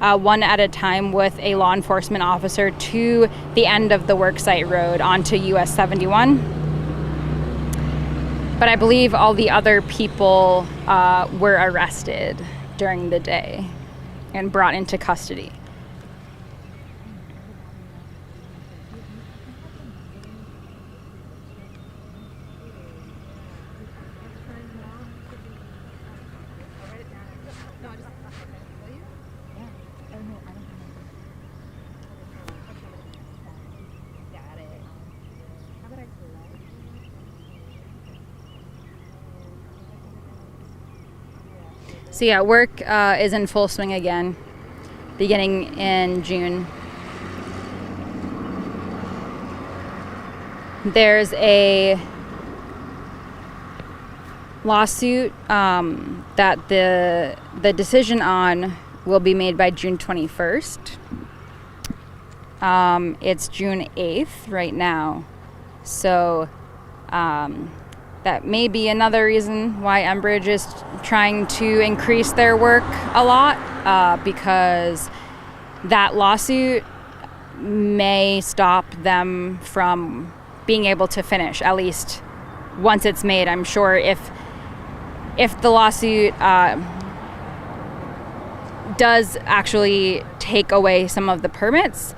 Speaker 1: one at a time with a law enforcement officer to the end of the worksite road onto US 71. But I believe all the other people were arrested during the day and brought into custody. So yeah, work is in full swing again, beginning in June. There's a lawsuit that the decision on will be made by June 21st. It's June 8th right now, so that may be another reason why Enbridge is trying to increase their work a lot, because that lawsuit may stop them from being able to finish, at least once it's made. I'm sure if the lawsuit does actually take away some of the permits,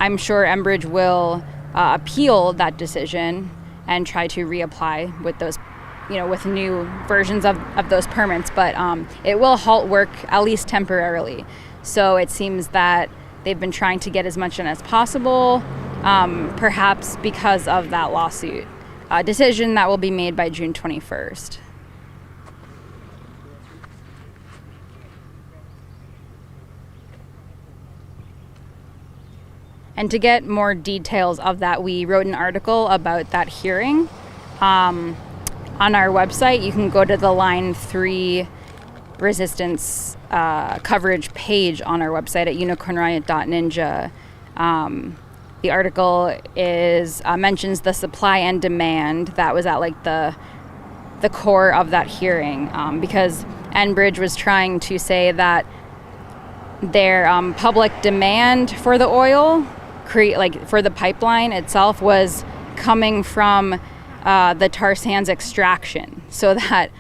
Speaker 1: I'm sure Enbridge will appeal that decision and try to reapply with those, with new versions of those permits. But it will halt work, at least temporarily. So it seems that they've been trying to get as much in as possible, perhaps because of that lawsuit. A decision that will be made by June 21st. And to get more details of that, we wrote an article about that hearing on our website. You can go to the Line 3 resistance coverage page on our website at unicornriot.ninja. The article mentions the supply and demand that was at the core of that hearing, because Enbridge was trying to say that their public demand for the oil, for the pipeline itself, was coming from the tar sands extraction, so that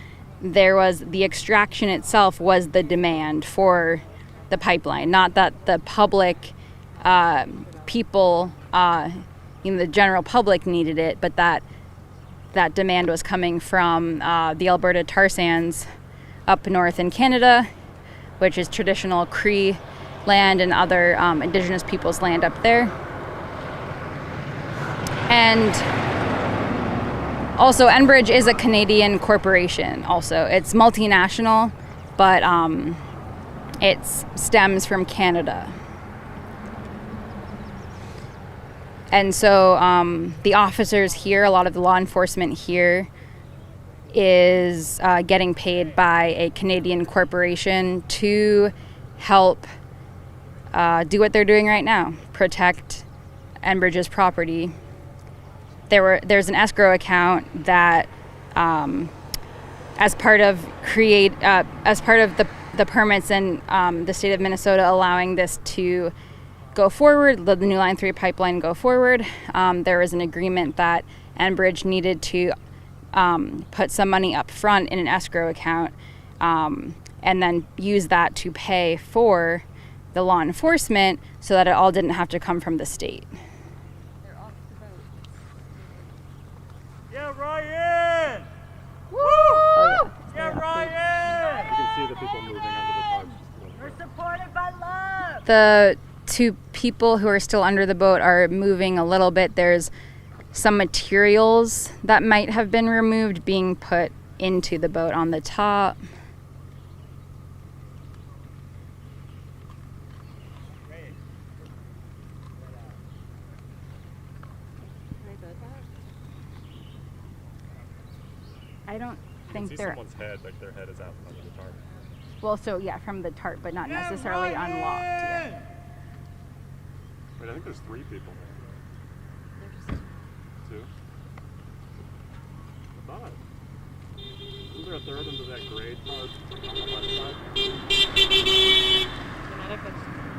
Speaker 1: the extraction itself was the demand for the pipeline, not that the public people, the general public needed it, but that demand was coming from the Alberta tar sands up north in Canada, which is traditional Cree land and other Indigenous peoples' land up there. And also, Enbridge is a Canadian corporation also. It's multinational, but it stems from Canada. And so the officers here, a lot of the law enforcement here, is getting paid by a Canadian corporation to help do what they're doing right now, protect Enbridge's property. There's an escrow account that, as part of the permits in the state of Minnesota allowing this to go forward, the new Line 3 pipeline go forward, there was an agreement that Enbridge needed to put some money up front in an escrow account, and then use that to pay for the law enforcement, so that it all didn't have to come from the state.
Speaker 3: Yeah, Riot! Woo!
Speaker 1: Oh,
Speaker 3: yeah, Riot!
Speaker 2: You can see the people moving under the tarps.
Speaker 10: We're supported by love.
Speaker 1: The two people who are still under the boat are moving a little bit. There's some materials that might have been removed being put into the boat on the top. I don't think
Speaker 2: see
Speaker 1: they're...
Speaker 2: someone's head, like their head is out under the tarp.
Speaker 1: Well, so yeah, from the tarp, but not necessarily unlocked yet.
Speaker 2: Wait, I think there's 3 people. 2? I thought. Isn't there a third under that gray tarp on the left side?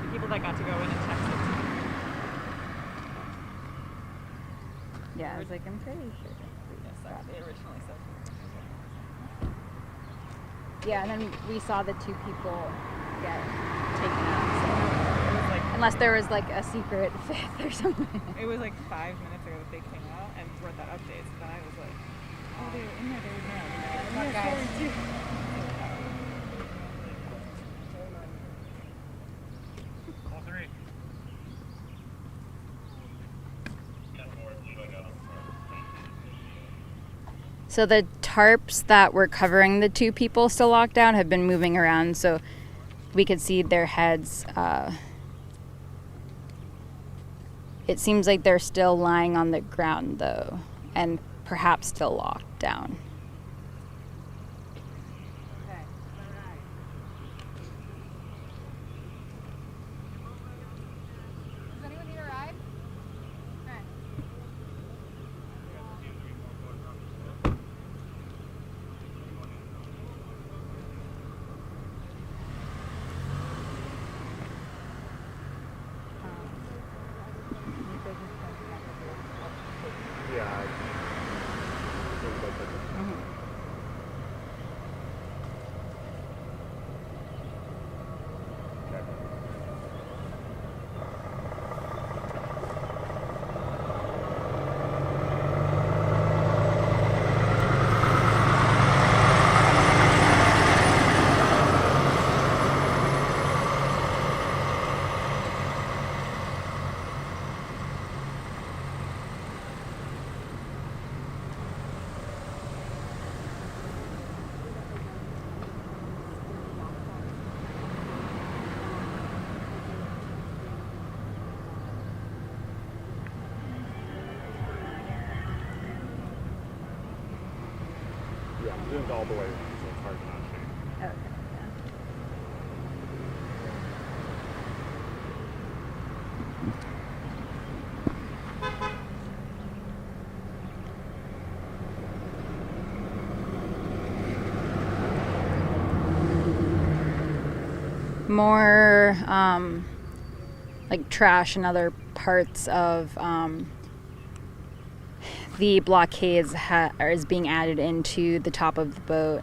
Speaker 5: The people that got to go in and text it.
Speaker 1: Yeah, I was like, I'm pretty sure.
Speaker 5: Yes, they originally said.
Speaker 1: Yeah, and then we saw the 2 people get taken out. So.
Speaker 5: It was like,
Speaker 1: unless there was like a secret 5th or something.
Speaker 5: it was like 5 minutes ago that they came out and wrote that update. So then I was like, oh, they were in there, they were mad. Come on, guys.
Speaker 2: All 3.
Speaker 1: So the tarps that were covering the 2 people still locked down have been moving around, so we could see their heads. It seems like they're still lying on the ground, though, and perhaps still locked down.
Speaker 10: Does anyone need a ride?
Speaker 2: Yeah. Yeah, I'm zoomed all the way in, so it's hard to not see.
Speaker 1: Okay. More like trash and other parts of the blockades is being added into the top of the boat.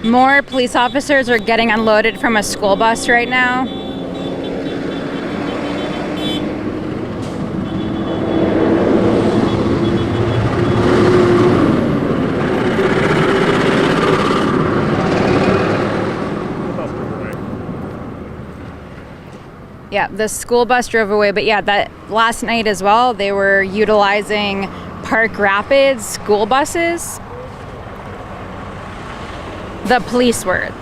Speaker 1: More police officers are getting unloaded from a school bus right now. Yeah, the school bus drove away, but yeah, that last night as well, they were utilizing Park Rapids school buses. The police were.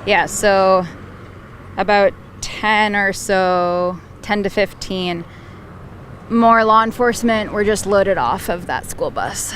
Speaker 1: Yeah, so about 10 or so, 10 to 15 more law enforcement were just loaded off of that school bus.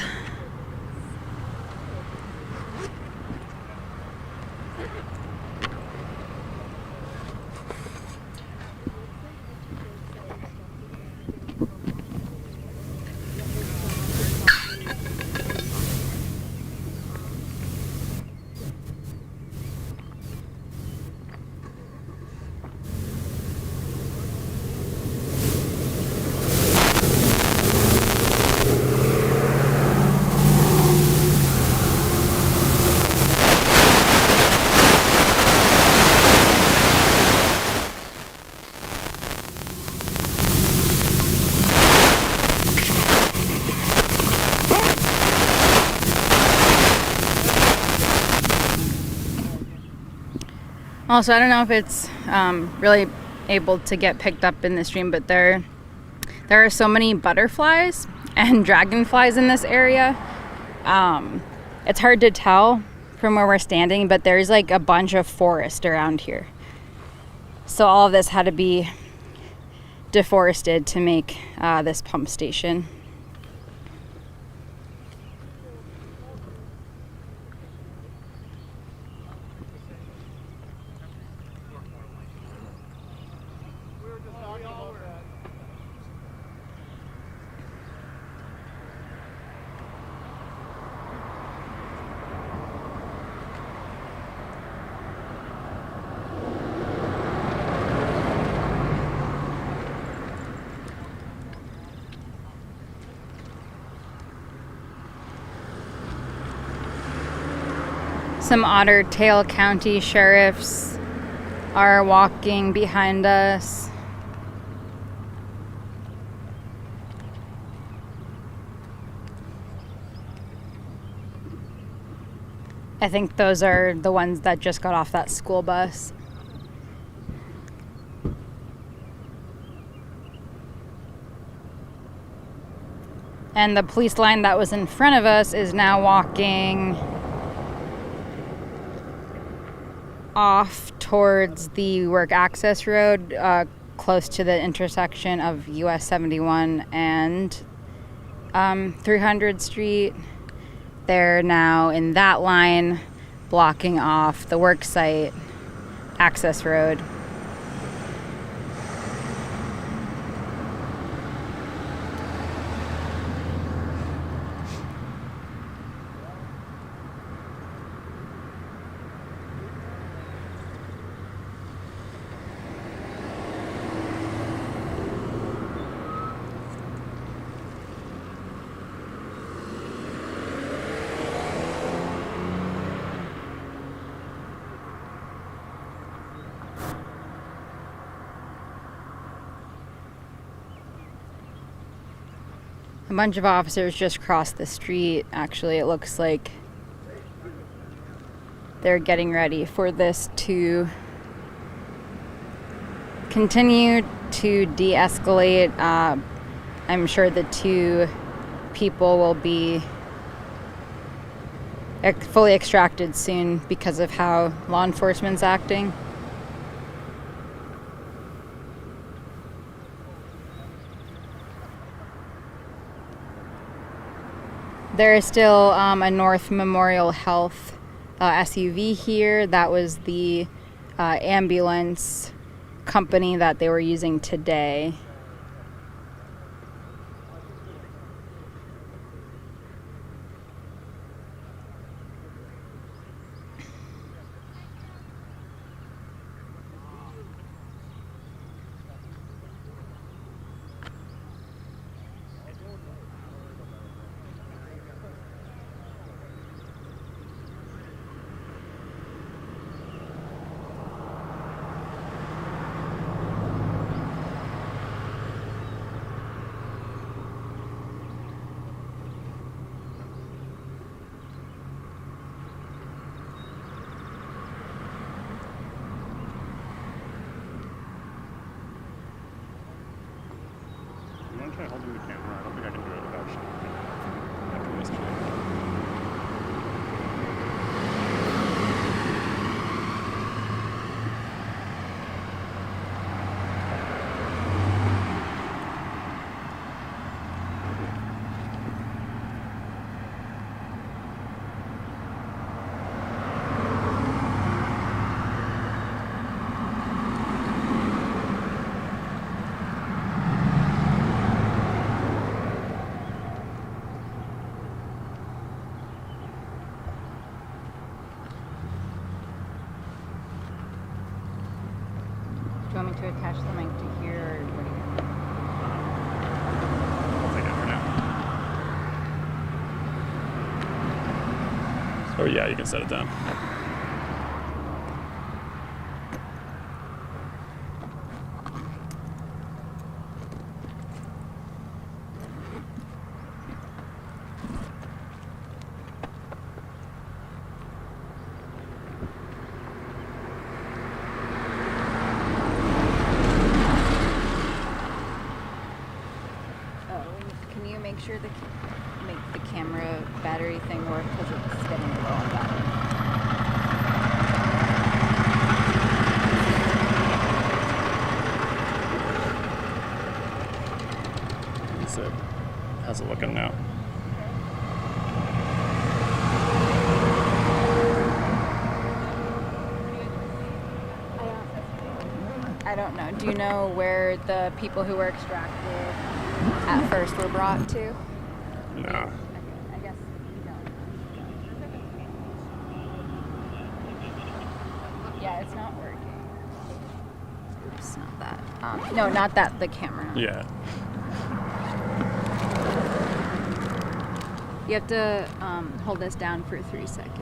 Speaker 1: Also, I don't know if it's really able to get picked up in the stream, but there are so many butterflies and dragonflies in this area. It's hard to tell from where we're standing, but there's like a bunch of forest around here. So all of this had to be deforested to make this pump station. Some Otter Tail County sheriffs are walking behind us. I think those are the ones that just got off that school bus. And the police line that was in front of us is now walking off towards the work access road, close to the intersection of US 71 and 300 Street. They're now in that line, blocking off the work site access road. A bunch of officers just crossed the street. Actually, it looks like they're getting ready for this to continue to de-escalate. I'm sure the two people will be fully extracted soon because of how law enforcement's acting. There is still a North Memorial Health SUV here. That was the ambulance company that they were using today.
Speaker 8: I'm gonna try holding the camera. I don't think I can do it without shaking after this trip.
Speaker 1: Do you want me to attach the mic to here, or what do you think?
Speaker 8: I'll take it for now. Oh yeah, you can set it down.
Speaker 1: I don't know. Do you know where the people who were extracted at first were brought to?
Speaker 8: No.
Speaker 1: I guess you don't. Yeah, it's not working. Oops, not that. No, not that. The camera.
Speaker 8: Yeah.
Speaker 1: You have to hold this down for 3 seconds.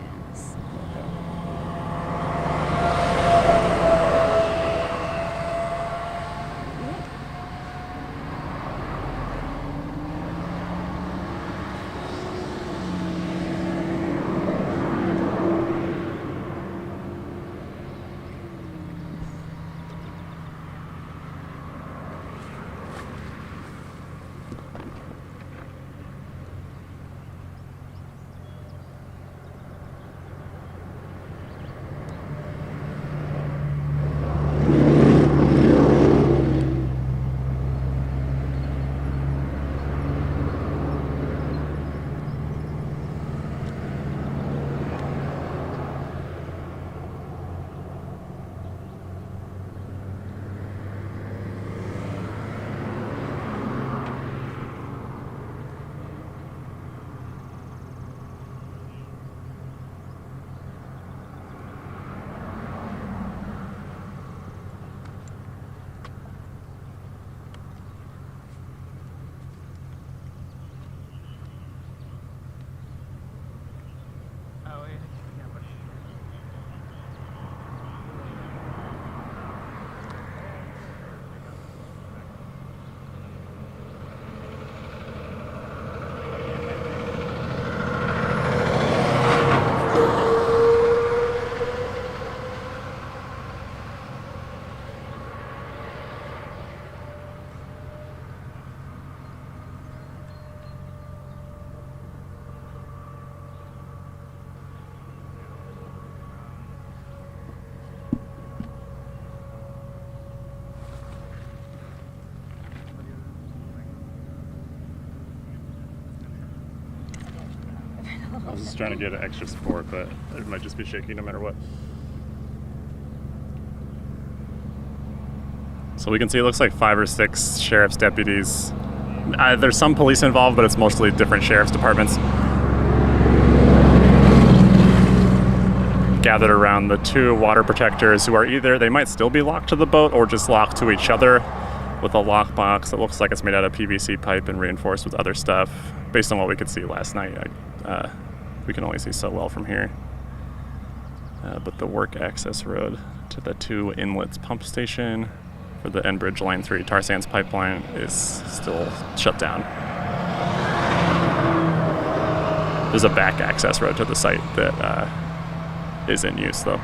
Speaker 8: I was just trying to get extra support, but it might just be shaky no matter what. So we can see it looks like 5 or 6 sheriff's deputies. There's some police involved, but it's mostly different sheriff's departments gathered around the 2 water protectors who are either, they might still be locked to the boat or just locked to each other with a lockbox that looks like it's made out of PVC pipe and reinforced with other stuff. Based on what we could see last night, we can only see so well from here. But the work access road to the Two Inlets pump station for the Enbridge Line 3 tar sands pipeline is still shut down. There's a back access road to the site that is in use though.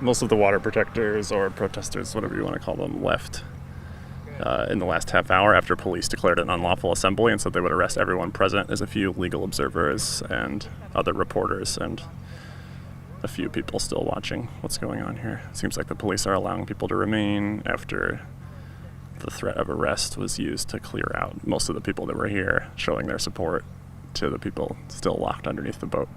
Speaker 8: Most of the water protectors or protesters, whatever you want to call them, left in the last half hour after police declared an unlawful assembly and said they would arrest everyone present. There's a few legal observers and other reporters and a few people still watching what's going on here. It seems like the police are allowing people to remain after the threat of arrest was used to clear out most of the people that were here, showing their support to the people still locked underneath the boat.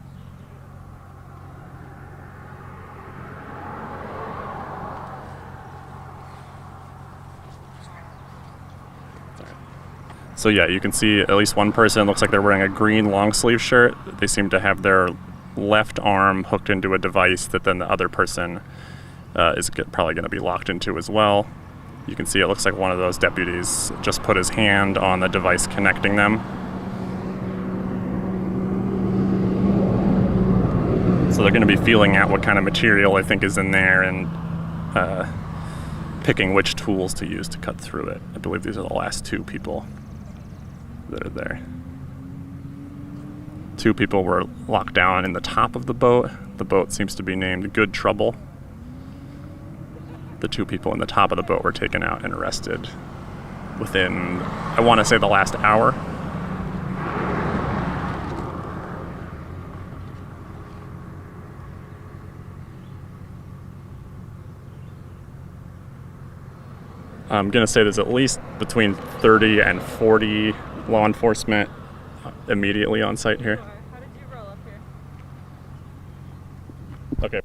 Speaker 8: So yeah, you can see at least one person, looks like they're wearing a green long sleeve shirt. They seem to have their left arm hooked into a device that then the other person is probably going to be locked into as well. You can see it looks like one of those deputies just put his hand on the device connecting them. So they're going to be feeling out what kind of material I think is in there and picking which tools to use to cut through it. I believe these are the last 2 people that are there. 2 people were locked down in the top of the boat. The boat seems to be named Good Trouble. The 2 people in the top of the boat were taken out and arrested within, I want to say, the last hour. I'm going to say there's at least between 30 and 40 law enforcement immediately on site here.
Speaker 5: How did you roll up here?
Speaker 8: Okay.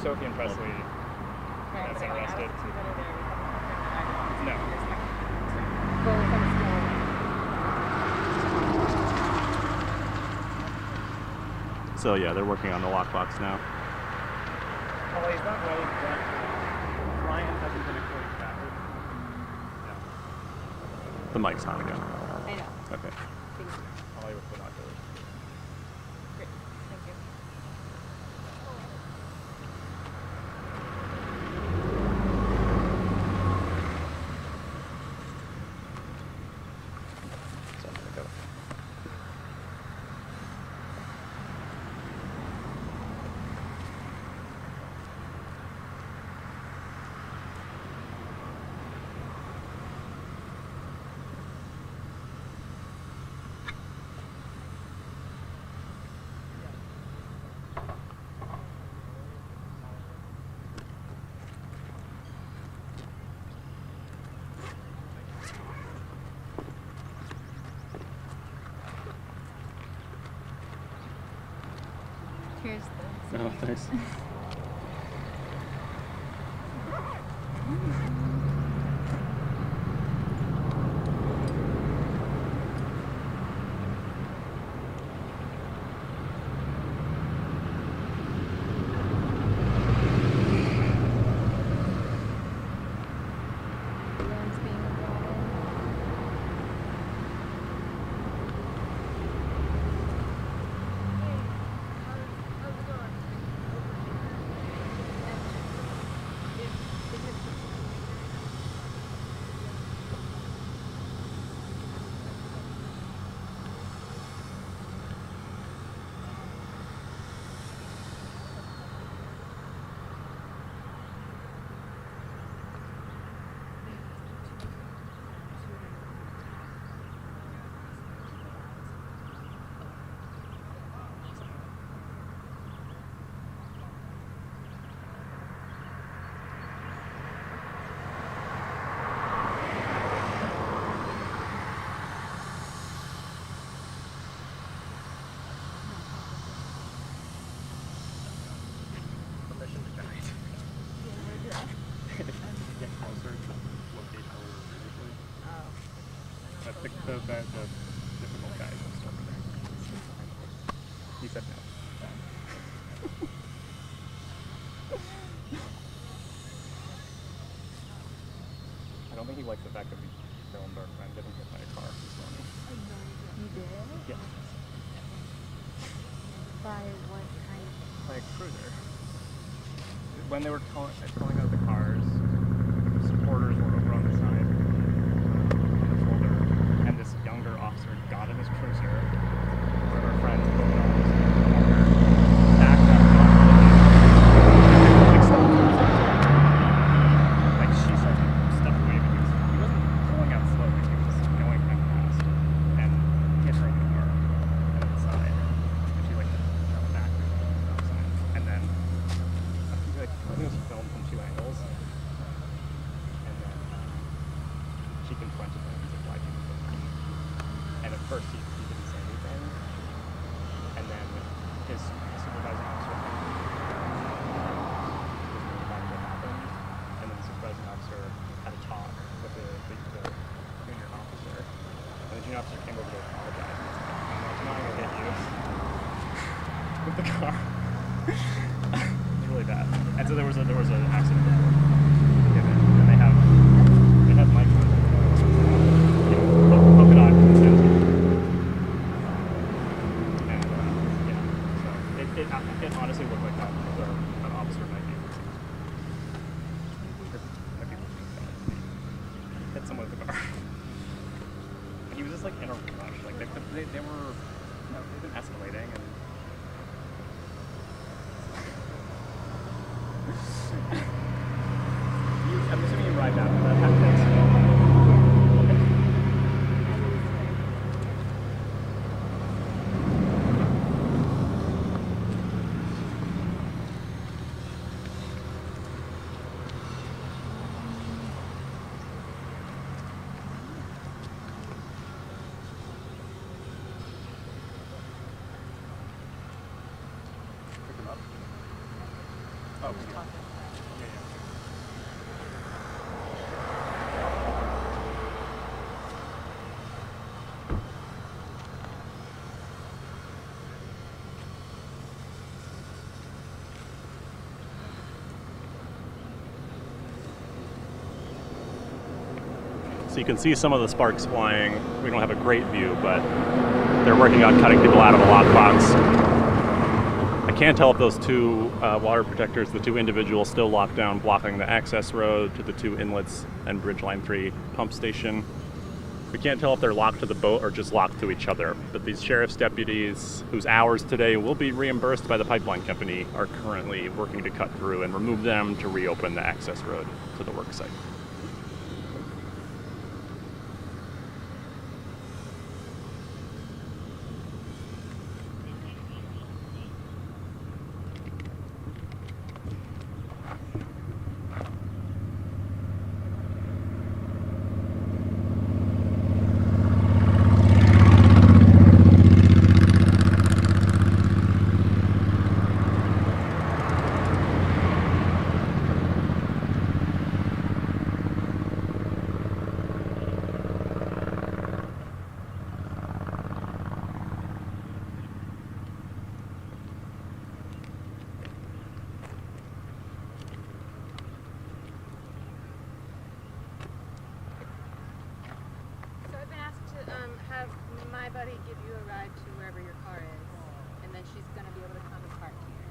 Speaker 4: Sophie and Presley
Speaker 5: Right,
Speaker 4: that's
Speaker 5: but out
Speaker 4: interested.
Speaker 5: of the two that are there, we haven't confirmed that either.
Speaker 4: No.
Speaker 5: There's technically both are still
Speaker 8: So yeah, they're working on the lockbox now.
Speaker 4: Oh, is that right? That Ryan hasn't been encouraged back. No.
Speaker 8: The mic's on again.
Speaker 1: I know.
Speaker 8: Okay.
Speaker 1: Thank you.
Speaker 4: Holly with binoculars.
Speaker 5: great. Thank you.
Speaker 8: So I'm gonna go.
Speaker 1: Here's the.
Speaker 8: Oh, thanks.
Speaker 1: Everyone's being involved.
Speaker 4: Permission to guide. If you get closer to the location where we were previously.
Speaker 5: Oh.
Speaker 4: But the difficult guy is just over there. He said no. I don't think he likes the fact that we filmed our friend getting hit by a car this morning.
Speaker 1: You did?
Speaker 4: Yes.
Speaker 1: By what kind?
Speaker 4: By a cruiser. When they were calling out the cars, supporters were over on the side, on the shoulder, and this younger officer got in his cruiser, where our friend pulled off his corner, backed up, like stopped for a second. Like she started stuff away, but he wasn't pulling out slow, like he was going kind of fast, and hit her in the car, and at the side, and she like fell back to the stop sign, and then I think it was filmed from two angles, and then she confronted him. He's like, "Why did you hit me?" And at first he didn't say anything, and then his supervising officer was about what happened, and then the supervising officer had a talk with the junior officer, and the junior officer came over to apologize. And was like, "I'm not gonna hit you with the car." It's really bad. And so there was an accident before. And they have mics on. Polka dot consent. And yeah, so it honestly looked like an officer might be. Might be looking at that. He hit someone with the car. And he was just like in a rush. Like they were, they've been escalating and. I'm assuming you arrived after that. Thanks. Pick him up. Oh,
Speaker 8: So you can see some of the sparks flying. We don't have a great view, but they're working on cutting people out of the lockbox. I can't tell if those two water protectors, the two individuals, still locked down, blocking the access road to the Two Inlets and Bridge Line 3 pump station. We can't tell if they're locked to the boat or just locked to each other. But these sheriff's deputies, whose hours today will be reimbursed by the pipeline company, are currently working to cut through and remove them to reopen the access road to the work site.
Speaker 11: So I've been asked to have my buddy give you a ride to wherever your car is, and then she's gonna be able to come and park here.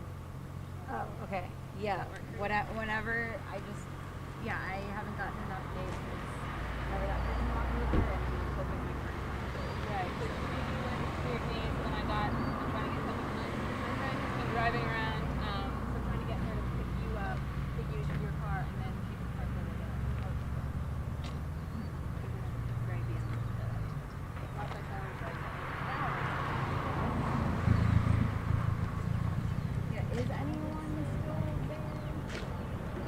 Speaker 1: Oh, okay. Yeah. Whenever I just, yeah, I haven't gotten an update. Whenever that person walked me through and he was hoping my car.
Speaker 11: Right. So maybe when weird needs, and I'm trying to get something done. My friend has been driving around, so I'm trying to get her to pick you up, take you to your car, and then she can park over there. Very busy. Lots of cars right now.
Speaker 1: Yeah. Is anyone still there?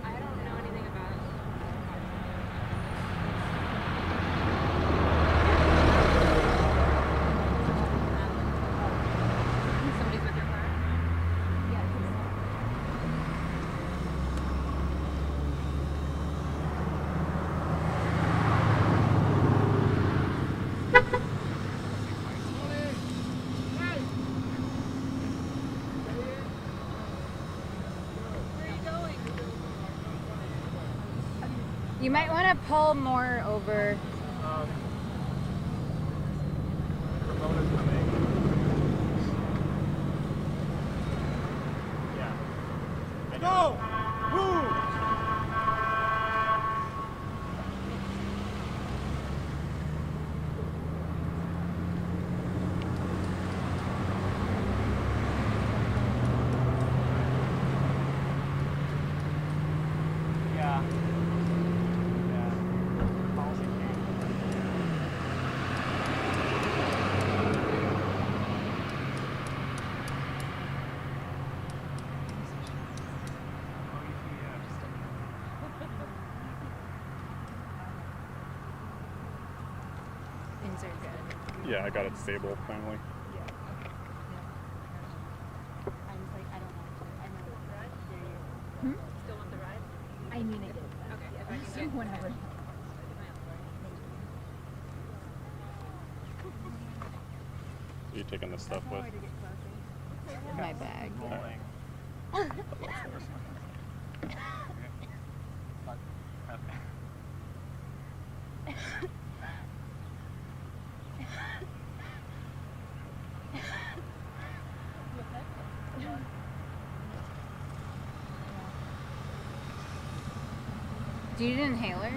Speaker 11: I don't know anything about it. Somebody's with your car?
Speaker 1: You might want to pull more over.
Speaker 4: Ramona's coming. Yeah. I know. Move! Yeah. Policy change.
Speaker 1: Things are good.
Speaker 8: Yeah, I got it stable finally.
Speaker 1: I was like, I don't want to. I know. There you.
Speaker 11: Still want the ride?
Speaker 1: I mean, I did.
Speaker 11: Okay, if I can get
Speaker 1: Whenever.
Speaker 8: You taking this stuff with?
Speaker 1: My bag. Do you need an inhaler?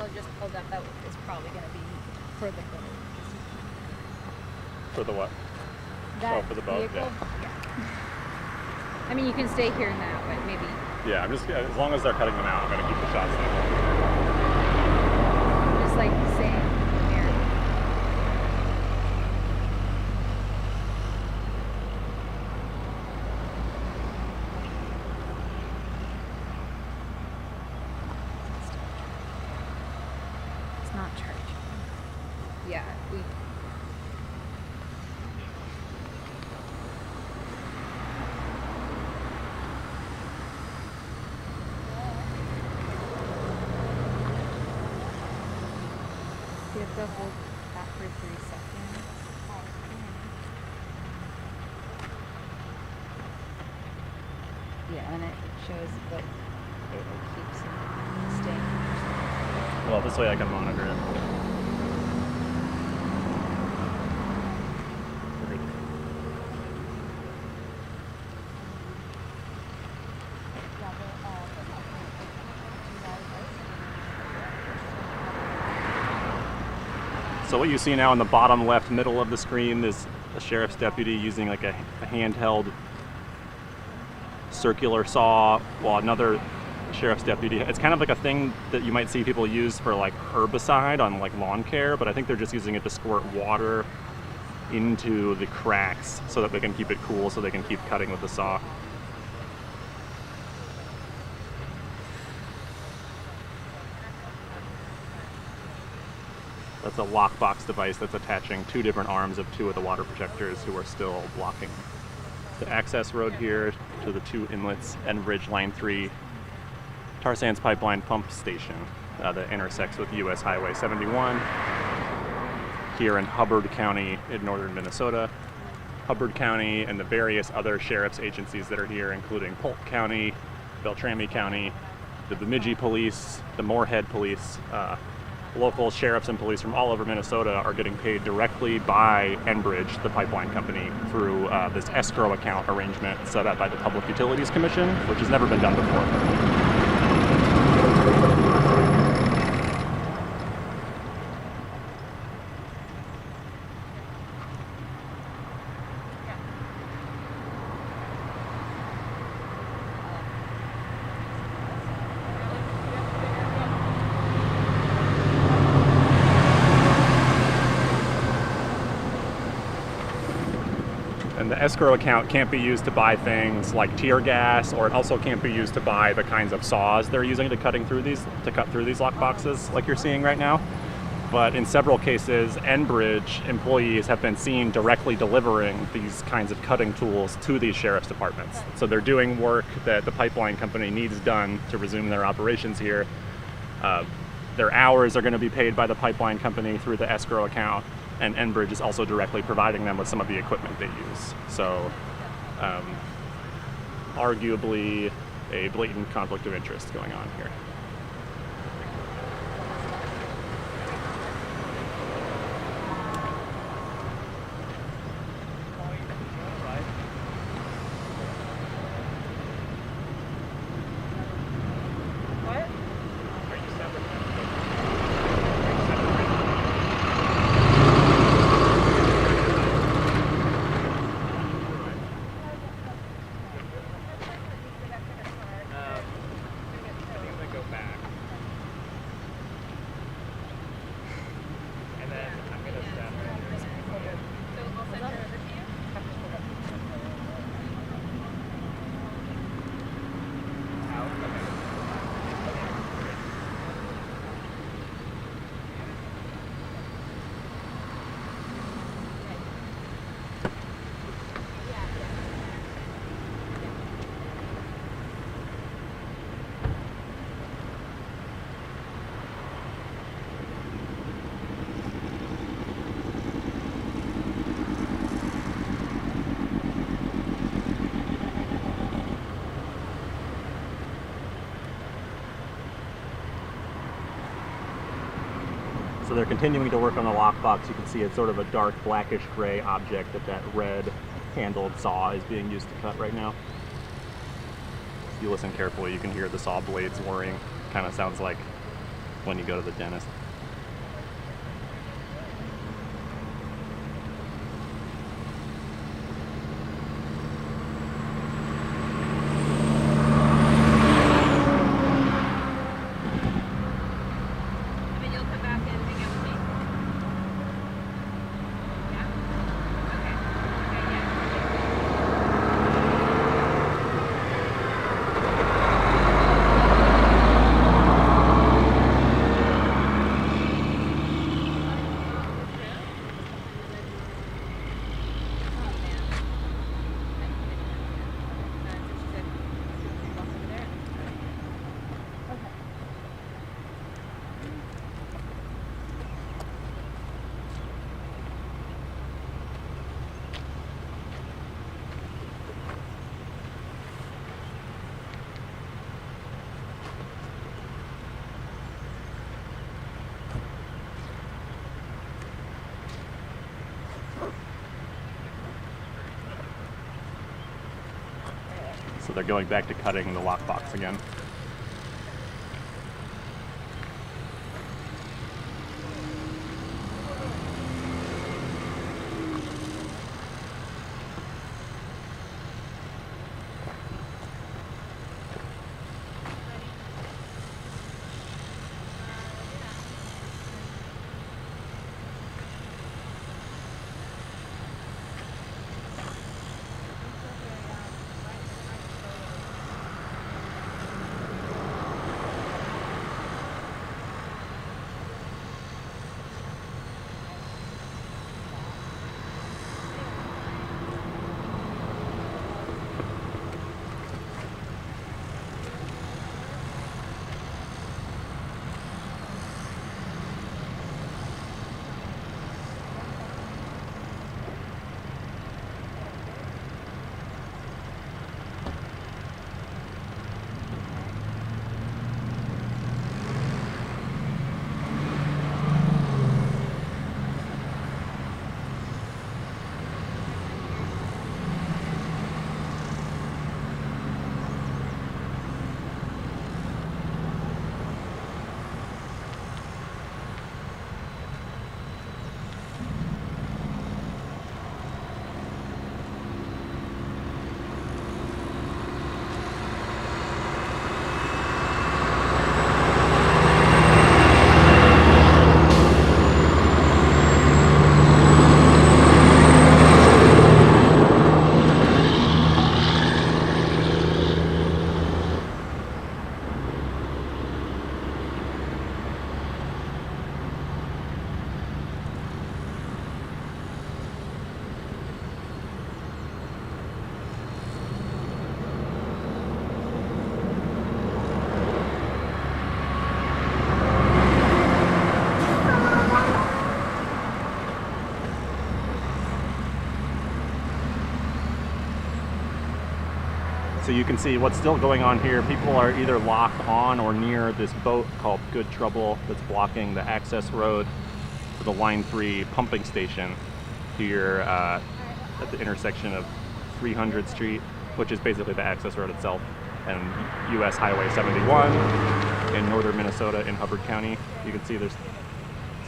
Speaker 11: vehicle just pulled up that is probably going to be for the boat.
Speaker 8: For the what?
Speaker 11: That
Speaker 8: for the boat,
Speaker 11: vehicle?
Speaker 8: yeah.
Speaker 11: I mean, you can stay here now, but maybe.
Speaker 8: Yeah, I'm just, as long as they're cutting them out, I'm gonna keep the shots simple.
Speaker 11: Just like saying here. It's not church. Yeah, we. You have to hold that for 3 seconds. Yeah, and it shows that it keeps staying.
Speaker 8: Well, this way I can monitor it. So what you see now in the bottom left middle of the screen is a sheriff's deputy using like a handheld circular saw, while another sheriff's deputy, it's kind of like a thing that you might see people use for like herbicide on like lawn care, but I think they're just using it to squirt water into the cracks so that they can keep it cool, so they can keep cutting with the saw. That's a lockbox device that's attaching 2 different arms of 2 of the water protectors who are still blocking the access road here to the Two Inlets and Ridge Line 3 tar sands pipeline pump station that intersects with US Highway 71 here in Hubbard County in northern Minnesota. Hubbard County and the various other sheriff's agencies that are here, including Polk County, Beltrami County, the Bemidji Police, the Moorhead Police, local sheriffs and police from all over Minnesota are getting paid directly by Enbridge, the pipeline company, through this escrow account arrangement set up by the Public Utilities Commission, which has never been done before. And the escrow account can't be used to buy things like tear gas, or it also can't be used to buy the kinds of saws they're using to cut through these lockboxes like you're seeing right now. But in several cases, Enbridge employees have been seen directly delivering these kinds of cutting tools to these sheriff's departments. So they're doing work that the pipeline company needs done to resume their operations here. Their hours are going to be paid by the pipeline company through the escrow account, and Enbridge is also directly providing them with some of the equipment they use. So, arguably a blatant conflict of interest going on here. So they're continuing to work on the lockbox. You can see it's sort of a dark blackish gray object that red handled saw is being used to cut right now. If you listen carefully, you can hear the saw blades whirring. Kind of sounds like when you go to the dentist.
Speaker 11: And then you'll come back and hang out with me. Yeah? Okay. Okay, yeah.
Speaker 8: So they're going back to cutting the lockbox again. So you can see what's still going on here. People are either locked on or near this boat called Good Trouble that's blocking the access road to the Line 3 pumping station here at the intersection of 300 Street, which is basically the access road itself, and US Highway 71 in northern Minnesota in Hubbard County. You can see there's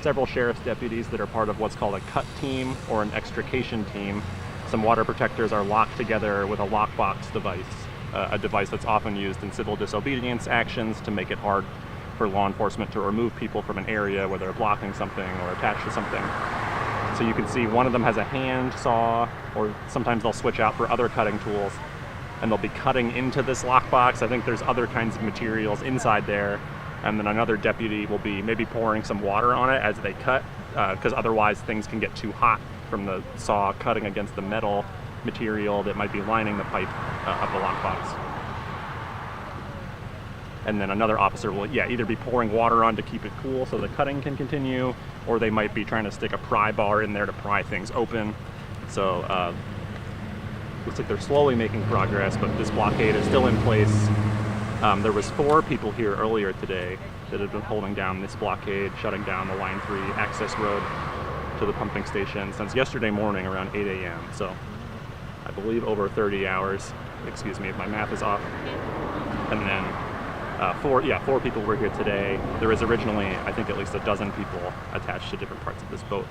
Speaker 8: several sheriff's deputies that are part of what's called a cut team or an extrication team. Some water protectors are locked together with a lockbox device, a device that's often used in civil disobedience actions to make it hard for law enforcement to remove people from an area where they're blocking something or attached to something. So you can see one of them has a hand saw, or sometimes they'll switch out for other cutting tools, and they'll be cutting into this lockbox. I think there's other kinds of materials inside there, and then another deputy will be maybe pouring some water on it as they cut, because otherwise things can get too hot from the saw cutting against the metal material that might be lining the pipe of the lockbox. And then another officer will, either be pouring water on to keep it cool so the cutting can continue, or they might be trying to stick a pry bar in there to pry things open. So looks like they're slowly making progress, but this blockade is still in place. There was 4 people here earlier today that have been holding down this blockade, shutting down the Line 3 access road to the pumping station since yesterday morning around 8 a.m. So I believe over 30 hours, excuse me if my math is off. And then
Speaker 2: 4 people were here today. There was originally, I think, at least a dozen people attached to different parts of this boat.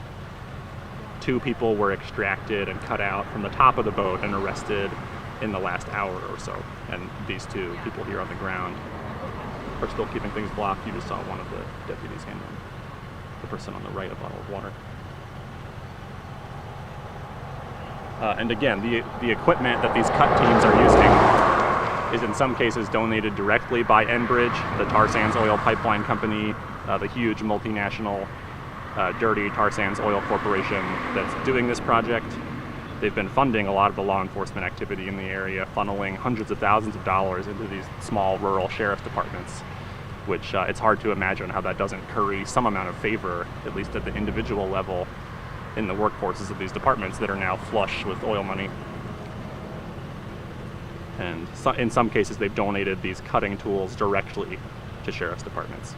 Speaker 2: 2 people were extracted and cut out from the top of the boat and arrested in the last hour or so. And these 2 people here on the ground are still keeping things blocked. You just saw one of the deputies hand the person on the right a bottle of water. And again, the equipment that these cut teams are using is in some cases donated directly by Enbridge, the tar sands oil pipeline company, the huge multinational dirty tar sands oil corporation that's doing this project. They've been funding a lot of the law enforcement activity in the area, funneling hundreds of thousands of dollars into these small rural sheriff's departments, which it's hard to imagine how that doesn't curry some amount of favor, at least at the individual level, in the workforces of these departments that are now flush with oil money. And in some cases, they've donated these cutting tools directly to sheriff's departments.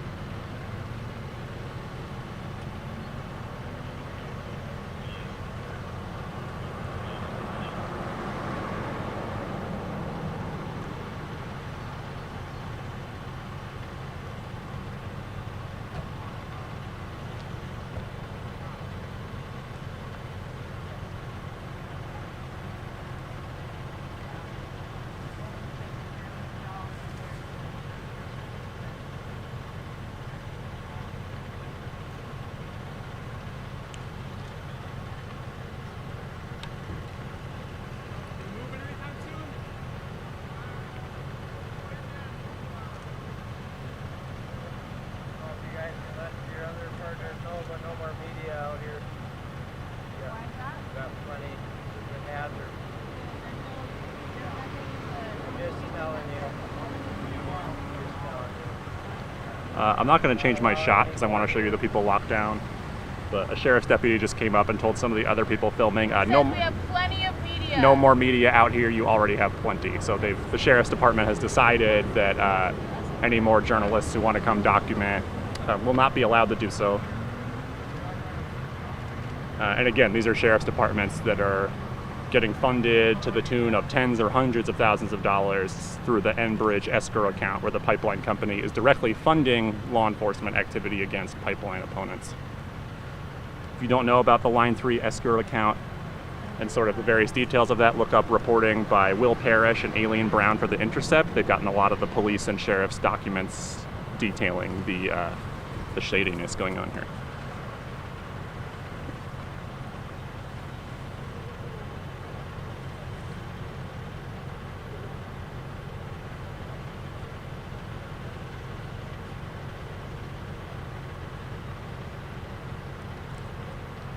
Speaker 2: I'm not going to change my shot because I want to show you the people locked down. But a sheriff's deputy just came up and told some of the other people filming,
Speaker 11: we have plenty of media.
Speaker 2: No more media out here, you already have plenty. So the sheriff's department has decided that any more journalists who want to come document will not be allowed to do so. And again, these are sheriff's departments that are getting funded to the tune of tens or hundreds of thousands of dollars through the Enbridge escrow account, where the pipeline company is directly funding law enforcement activity against pipeline opponents. If you don't know about the Line 3 escrow account and sort of the various details of that, look up reporting by Will Parrish and Aileen Brown for The Intercept. They've gotten a lot of the police and sheriff's documents detailing the shadiness going on here.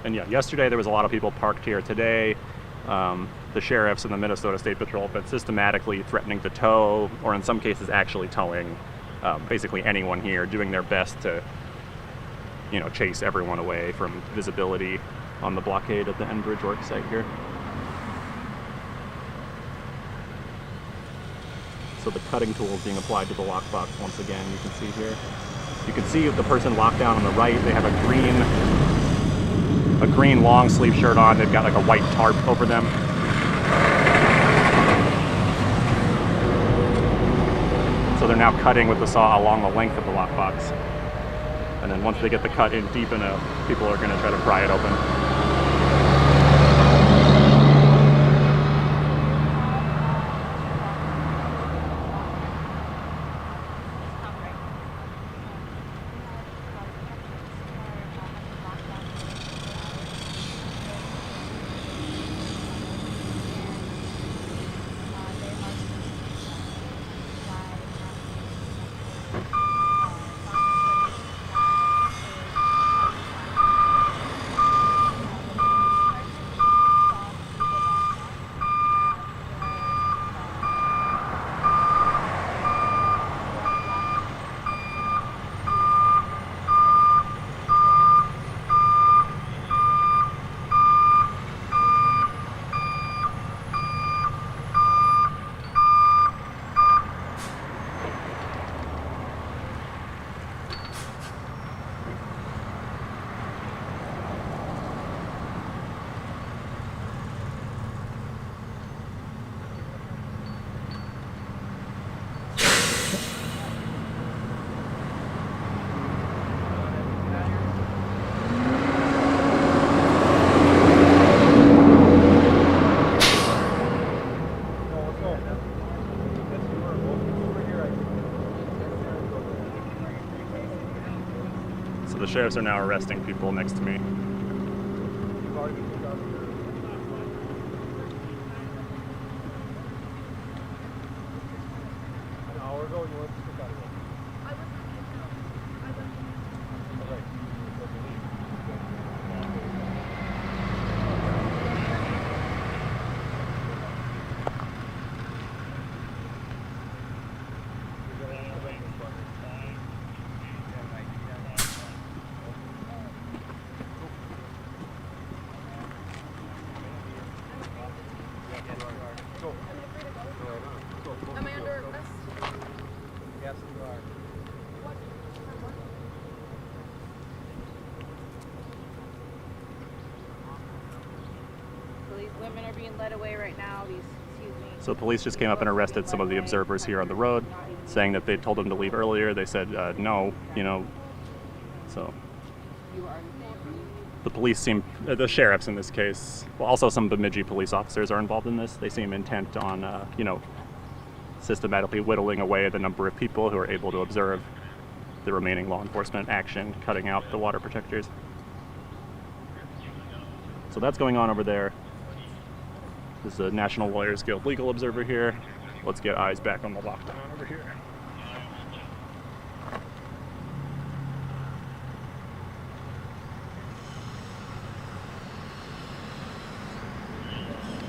Speaker 2: And yeah, yesterday there was a lot of people parked here. Today, the sheriffs and the Minnesota State Patrol have been systematically threatening to tow, or in some cases actually towing, basically anyone here, doing their best to, chase everyone away from visibility on the blockade at the Enbridge work site here. So the cutting tool is being applied to the lockbox once again, you can see here. You can see the person locked down on the right, they have a green long sleeve shirt on. They've got like a white tarp over them. So they're now cutting with the saw along the length of the lockbox. And then once they get the cut in deep enough, people are going to try to pry it open.
Speaker 8: sheriffs are now arresting people next to me.
Speaker 3: You've already been kicked out of your... An hour ago, you weren't kicked out of it.
Speaker 10: I was not kicked out. I was
Speaker 3: Okay. So believe.
Speaker 10: Am I under arrest?
Speaker 3: Yes, you are.
Speaker 11: So these women are being led away right now. Excuse me.
Speaker 8: So police just came up and arrested some of the observers here on the road, saying that they told them to leave earlier. They said no, so the police seem, the sheriffs in this case, well, also some Bemidji police officers are involved in this. They seem intent on, systematically whittling away the number of people who are able to observe the remaining law enforcement action, cutting out the water protectors. So that's going on over there. This is a National Lawyers Guild legal observer here. Let's get eyes back on the lockdown over here.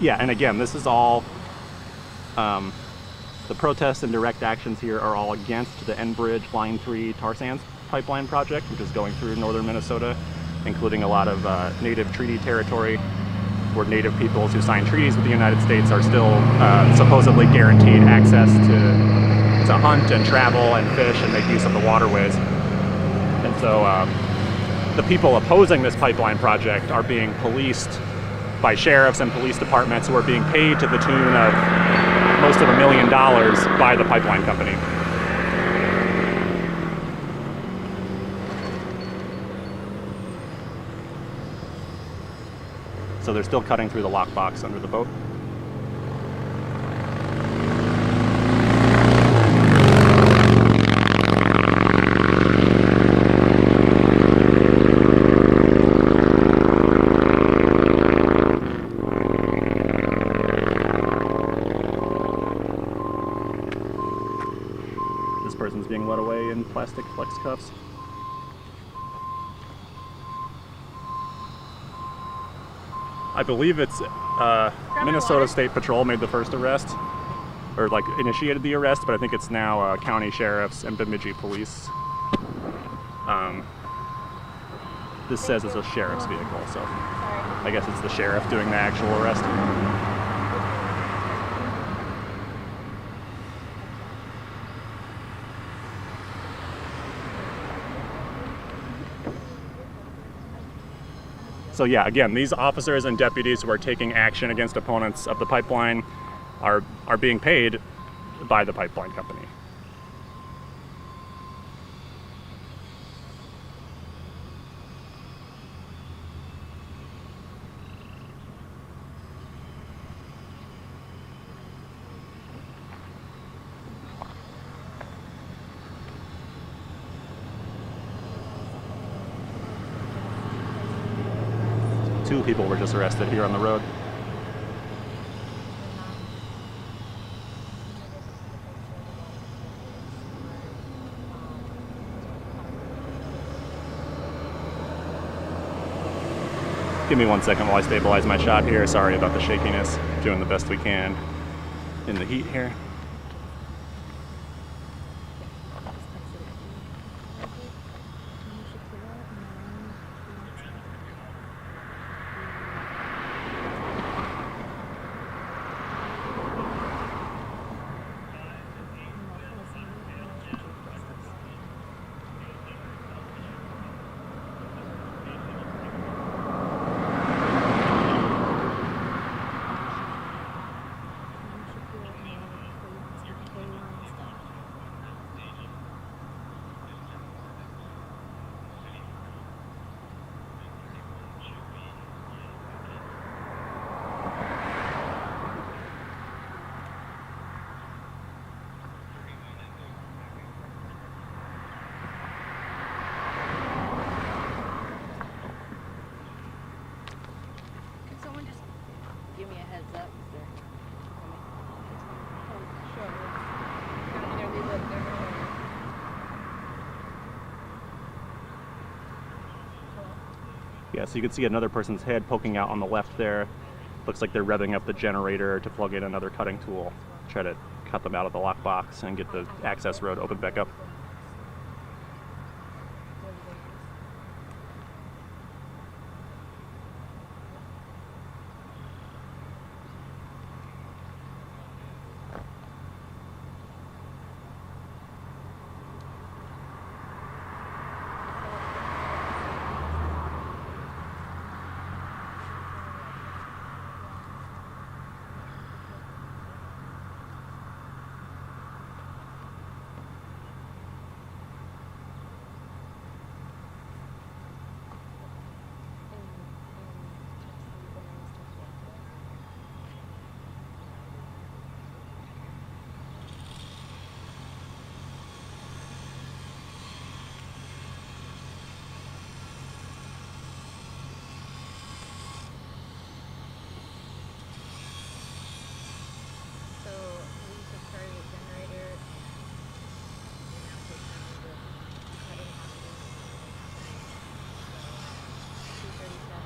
Speaker 8: Yeah, and again, this is all, the protests and direct actions here are all against the Enbridge Line 3 tar sands pipeline project, which is going through northern Minnesota, including a lot of native treaty territory, where native peoples who sign treaties with the United States are still supposedly guaranteed access to hunt and travel and fish and make use of the waterways. And so the people opposing this pipeline project are being policed by sheriffs and police departments who are being paid to the tune of most of $1 million by the pipeline company. So they're still cutting through the lockbox under the boat. This person's being led away in plastic flex cuffs. I believe it's Minnesota State Patrol made the first arrest, or like initiated the arrest, but I think it's now county sheriffs and Bemidji police. This says it's a sheriff's vehicle, so I guess it's the sheriff doing the actual arrest. So yeah, again, these officers and deputies who are taking action against opponents of the pipeline are being paid by the pipeline company. Two people were just arrested here on the road. Give me 1 second while I stabilize my shot here. Sorry about the shakiness. Doing the best we can in the heat here.
Speaker 4: Yeah, so you can see another person's head poking out on the left there. Looks like they're revving up the generator to plug in another cutting tool. Try to cut them out of the lockbox and get the access road opened back up.
Speaker 11: So we just started a generator. We're now taking the cutting happening. 337.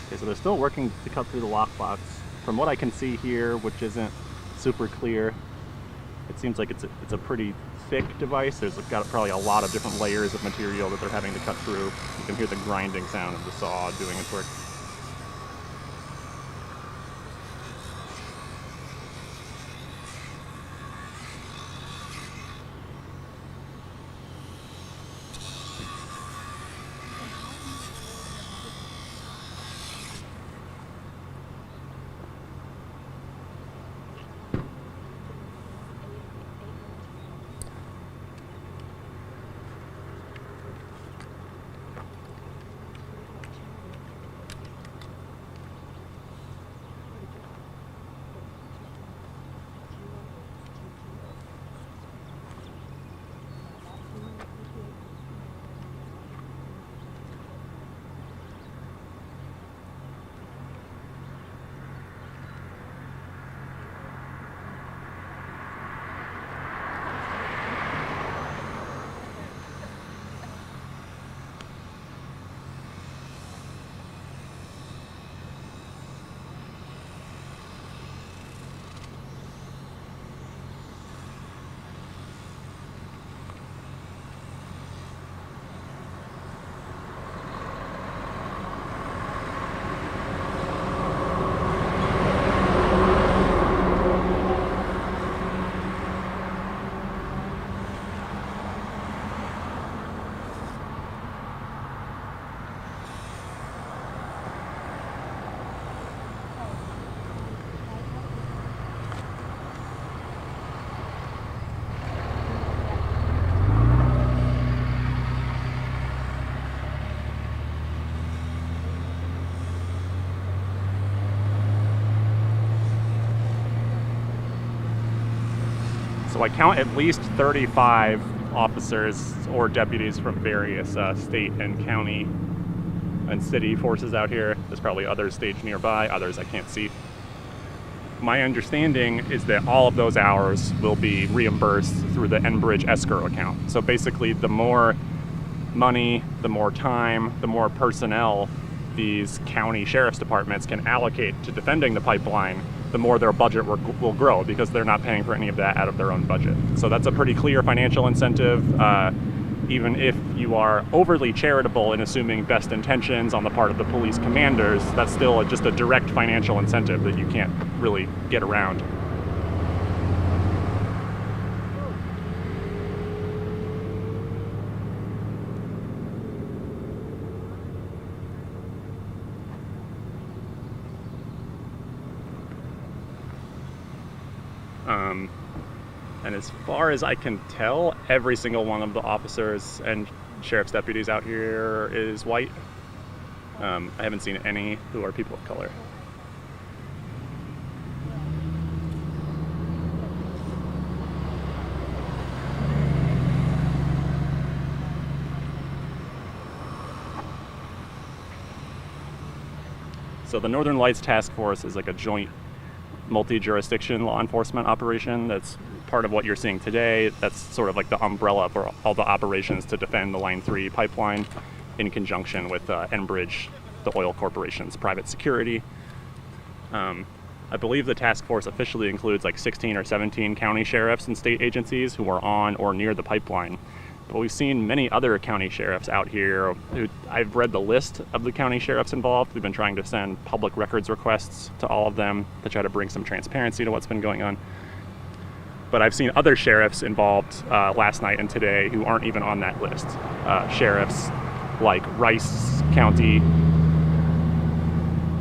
Speaker 4: Okay, so they're still working to cut through the lockbox. From what I can see here, which isn't super clear, it seems like it's a pretty thick device. There's got probably a lot of different layers of material that they're having to cut through. You can hear the grinding sound of the saw doing its work. So I count at least 35 officers or deputies from various state and county and city forces out here. There's probably others staged nearby, others I can't see. My understanding is that all of those hours will be reimbursed through the Enbridge escrow account. So basically, the more money, the more time, the more personnel these county sheriff's departments can allocate to defending the pipeline, the more their budget will grow, because they're not paying for any of that out of their own budget. So that's a pretty clear financial incentive. Even if you are overly charitable in assuming best intentions on the part of the police commanders, that's still just a direct financial incentive that you can't really get around.
Speaker 8: And as far as I can tell, every single one of the officers and sheriff's deputies out here is white. I haven't seen any who are people of color. So the Northern Lights Task Force is like a joint multi-jurisdiction law enforcement operation. That's part of what you're seeing today. That's sort of like the umbrella for all the operations to defend the Line 3 pipeline in conjunction with Enbridge, the oil corporation's private security. I believe the task force officially includes like 16 or 17 county sheriffs and state agencies who are on or near the pipeline. But we've seen many other county sheriffs out here. I've read the list of the county sheriffs involved. We've been trying to send public records requests to all of them to try to bring some transparency to what's been going on. But I've seen other sheriffs involved last night and today who aren't even on that list. Sheriffs like Rice County,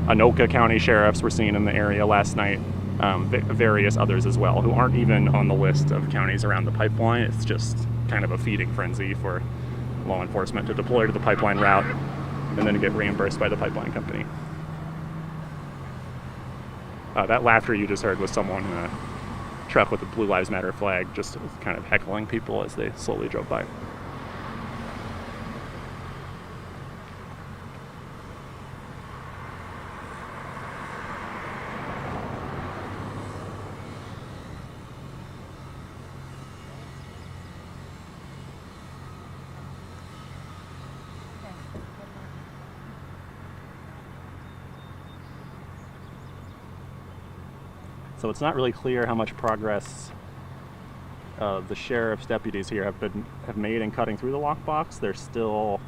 Speaker 8: Anoka County sheriffs were seen in the area last night. Various others as well who aren't even on the list of counties around the pipeline. It's just kind of a feeding frenzy for law enforcement to deploy to the pipeline route and then get reimbursed by the pipeline company. That laughter you just heard was someone in a truck with a Blue Lives Matter flag just kind of heckling people as they slowly drove by. So it's not really clear how much progress the sheriff's deputies here have made in cutting through the lockbox. They're still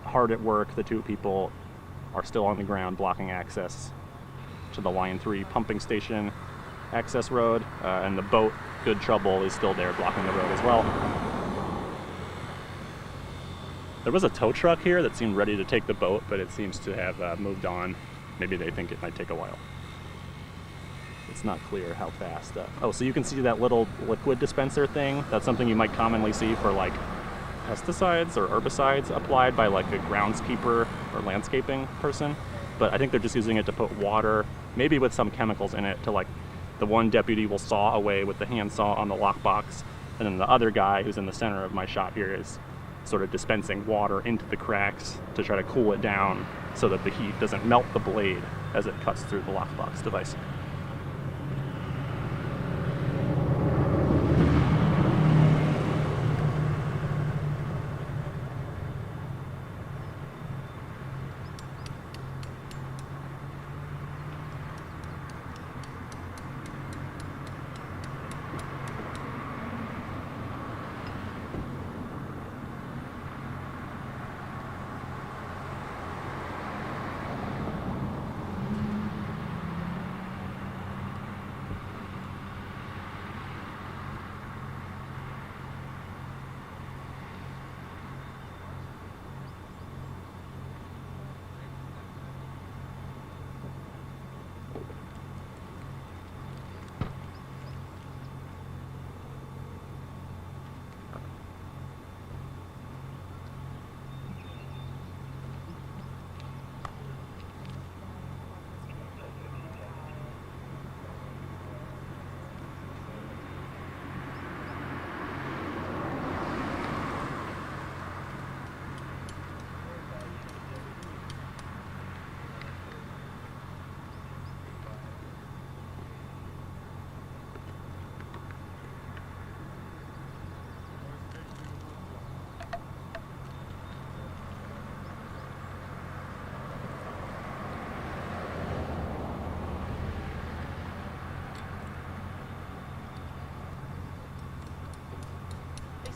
Speaker 8: hard at work. The two people are still on the ground blocking access to the Line 3 pumping station access road, and the boat, Good Trouble, is still there blocking the road as well. There was a tow truck here that seemed ready to take the boat, but it seems to have moved on. Maybe they think it might take a while. It's not clear how fast. So you can see that little liquid dispenser thing. That's something you might commonly see for like pesticides or herbicides applied by like a groundskeeper or landscaping person. But I think they're just using it to put water, maybe with some chemicals in it, to like the one deputy will saw away with the handsaw on the lockbox, and then the other guy who's in the center of my shot here is sort of dispensing water into the cracks to try to cool it down so that the heat doesn't melt the blade as it cuts through the lockbox device.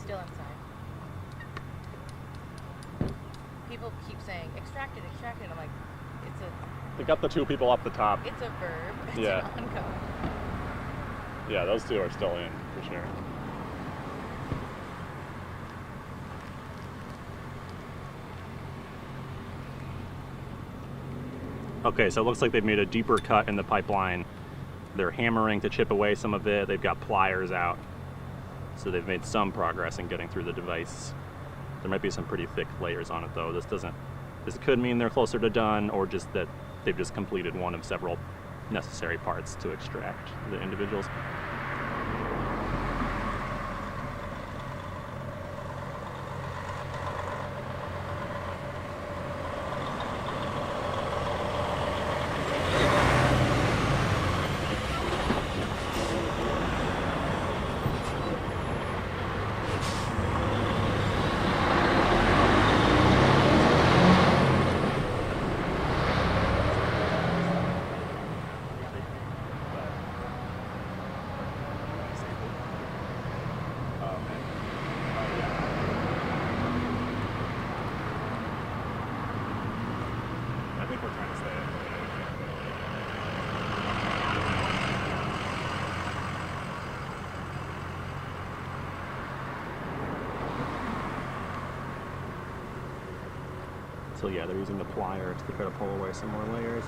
Speaker 12: Still inside. People keep saying extracted. I'm like, it's a.
Speaker 8: They got the two people up the top.
Speaker 12: It's a verb. It's
Speaker 8: Yeah.
Speaker 12: an ongoing.
Speaker 8: Yeah, those two are still in for sure. Okay, so it looks like they've made a deeper cut in the pipeline. They're hammering to chip away some of it. They've got pliers out. So they've made some progress in getting through the device. There might be some pretty thick layers on it though. This could mean they're closer to done, or just that they've just completed one of several necessary parts to extract the individuals.
Speaker 2: I think we're trying to stay in.
Speaker 8: So yeah, they're using the pliers to try to pull away some more layers.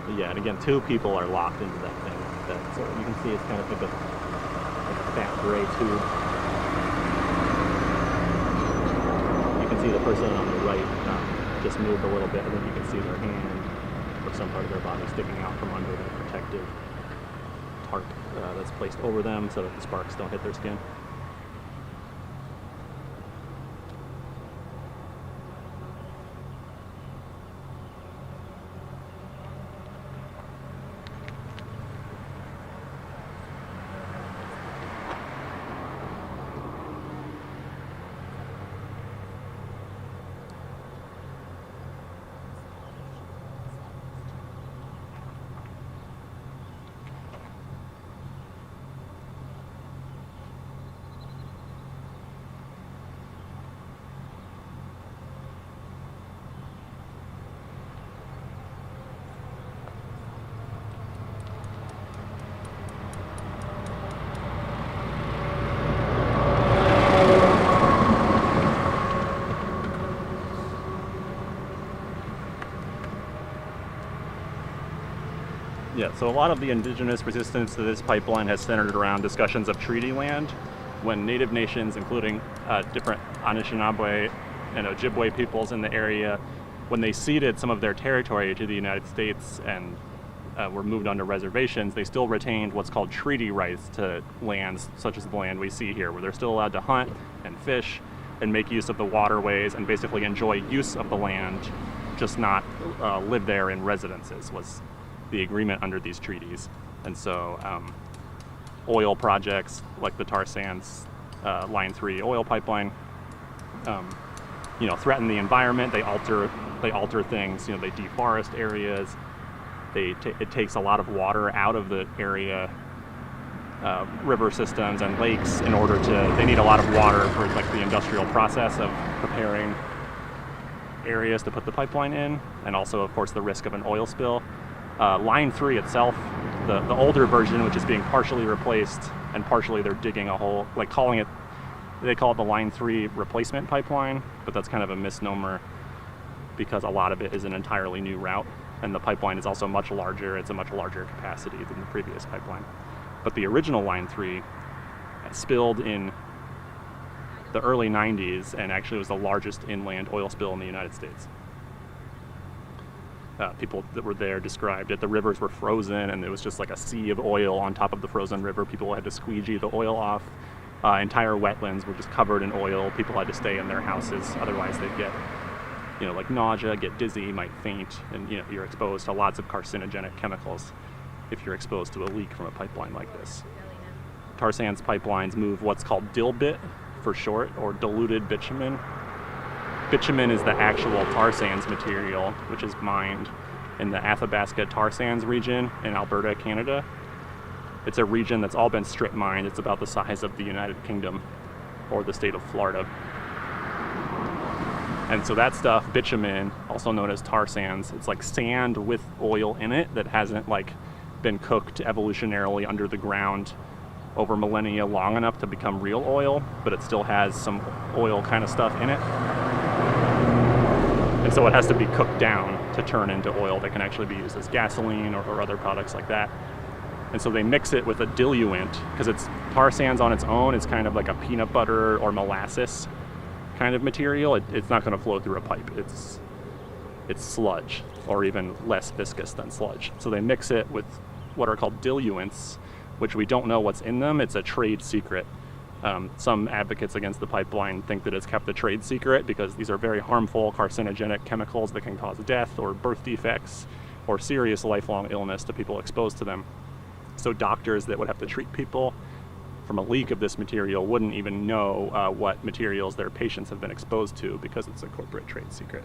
Speaker 8: But yeah, and again, 2 people are locked into that thing. So you can see it's kind of like a fat gray tube. You can see the person on the right just moved a little bit. I think you can see their hand or some part of their body sticking out from under the protective tarp that's placed over them so that the sparks don't hit their skin. Yeah, so a lot of the indigenous resistance to this pipeline has centered around discussions of treaty land, when Native nations, including different Anishinaabe and Ojibwe peoples in the area, when they ceded some of their territory to the United States and were moved onto reservations, they still retained what's called treaty rights to lands such as the land we see here, where they're still allowed to hunt and fish and make use of the waterways and basically enjoy use of the land, just not live there in residences, was the agreement under these treaties. And so oil projects like the tar sands Line 3 oil pipeline threaten the environment. They alter things. They deforest areas. It takes a lot of water out of the area, river systems and lakes, in order to. They need a lot of water for like the industrial process of preparing areas to put the pipeline in, and also of course the risk of an oil spill. Line 3 itself, the older version, which is being partially replaced and partially they're digging a hole, they call it the Line 3 replacement pipeline, but that's kind of a misnomer because a lot of it is an entirely new route, and the pipeline is also much larger. It's a much larger capacity than the previous pipeline. But the original Line 3 spilled in the early 90s and actually was the largest inland oil spill in the United States. People that were there described it. The rivers were frozen and it was just like a sea of oil on top of the frozen river. People had to squeegee the oil off. Entire wetlands were just covered in oil. People had to stay in their houses, otherwise they'd get like nausea, get dizzy, might faint, and you're exposed to lots of carcinogenic chemicals if you're exposed to a leak from a pipeline like this. Tar sands pipelines move what's called dilbit for short, or diluted bitumen. Bitumen is the actual tar sands material, which is mined in the Athabasca tar sands region in Alberta, Canada. It's a region that's all been strip mined. It's about the size of the United Kingdom or the state of Florida. And so that stuff, bitumen, also known as tar sands, it's like sand with oil in it that hasn't been cooked evolutionarily under the ground over millennia long enough to become real oil, but it still has some oil kind of stuff in it. And so it has to be cooked down to turn into oil that can actually be used as gasoline or other products like that. And so they mix it with a diluent, because it's tar sands on its own is kind of like a peanut butter or molasses kind of material. It's not going to flow through a pipe. It's sludge, or even less viscous than sludge. So they mix it with what are called diluents, which we don't know what's in them. It's a trade secret. Some advocates against the pipeline think that it's kept a trade secret because these are very harmful carcinogenic chemicals that can cause death or birth defects or serious lifelong illness to people exposed to them. So doctors that would have to treat people from a leak of this material wouldn't even know what materials their patients have been exposed to because it's a corporate trade secret.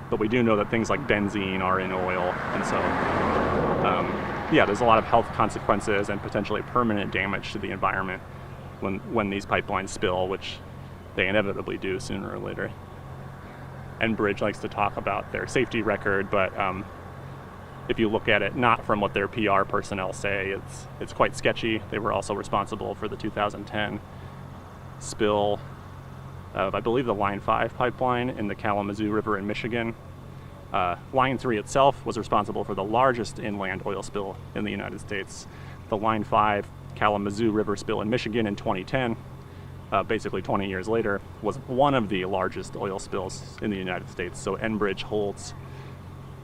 Speaker 8: But we do know that things like benzene are in oil, and so yeah, there's a lot of health consequences and potentially permanent damage to the environment when these pipelines spill, which they inevitably do sooner or later. Enbridge likes to talk about their safety record, but if you look at it not from what their PR personnel say, it's quite sketchy. They were also responsible for the 2010 spill of, I believe, the Line 5 pipeline in the Kalamazoo River in Michigan. Line 3 itself was responsible for the largest inland oil spill in the United States. The Line 5 Kalamazoo River spill in Michigan in 2010, basically 20 years later, was one of the largest oil spills in the United States. So Enbridge holds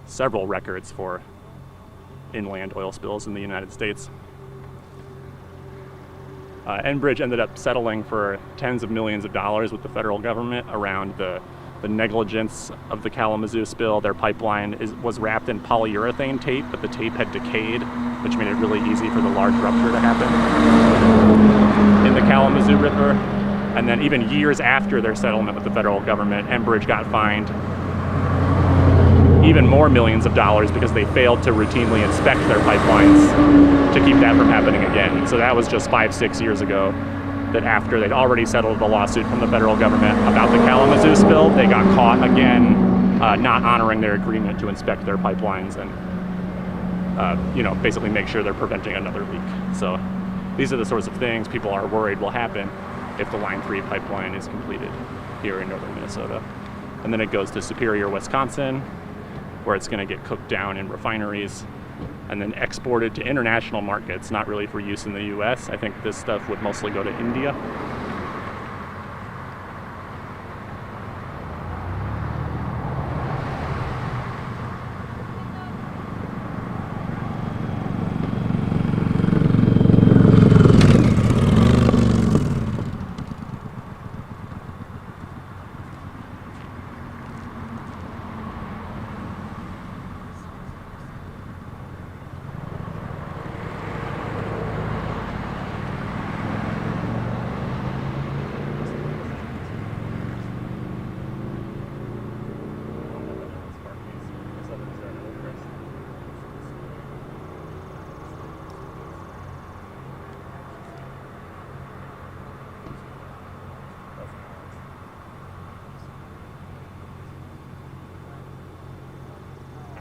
Speaker 8: several records for inland oil spills in the United States. Enbridge ended up settling for tens of millions of dollars with the federal government around the negligence of the Kalamazoo spill. Their pipeline was wrapped in polyurethane tape, but the tape had decayed, which made it really easy for the large rupture to happen in the Kalamazoo River. And then even years after their settlement with the federal government, Enbridge got fined even more millions of dollars because they failed to routinely inspect their pipelines to keep that from happening again. So that was just 5-6 years ago, that after they'd already settled the lawsuit from the federal government about the Kalamazoo spill, they got caught again not honoring their agreement to inspect their pipelines and basically make sure they're preventing another leak. So these are the sorts of things people are worried will happen if the Line 3 pipeline is completed here in northern Minnesota. And then it goes to Superior, Wisconsin, where it's going to get cooked down in refineries and then exported to international markets, not really for use in the US. I think this stuff would mostly go to India.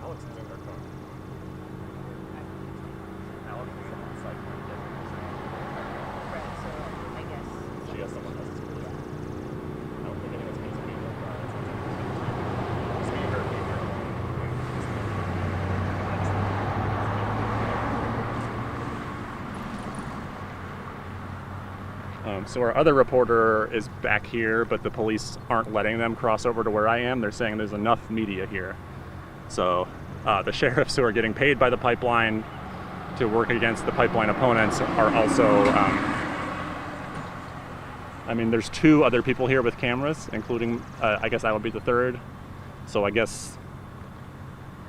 Speaker 8: Alex is in their car. Alex is on site.
Speaker 12: Right, so I guess.
Speaker 8: She has someone else's car. I don't think anyone's going to be in their car. It's me, her, me, her. So our other reporter is back here, but the police aren't letting them cross over to where I am. They're saying there's enough media here. So the sheriffs who are getting paid by the pipeline to work against the pipeline opponents are also, there's 2 other people here with cameras, including, I guess I would be the third. So I guess,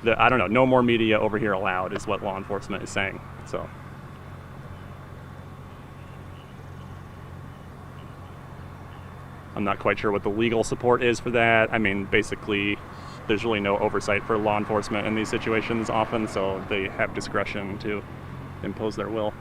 Speaker 8: I don't know, no more media over here allowed is what law enforcement is saying. So. I'm not quite sure what the legal support is for that. Basically, there's really no oversight for law enforcement in these situations often, so they have discretion to impose their will.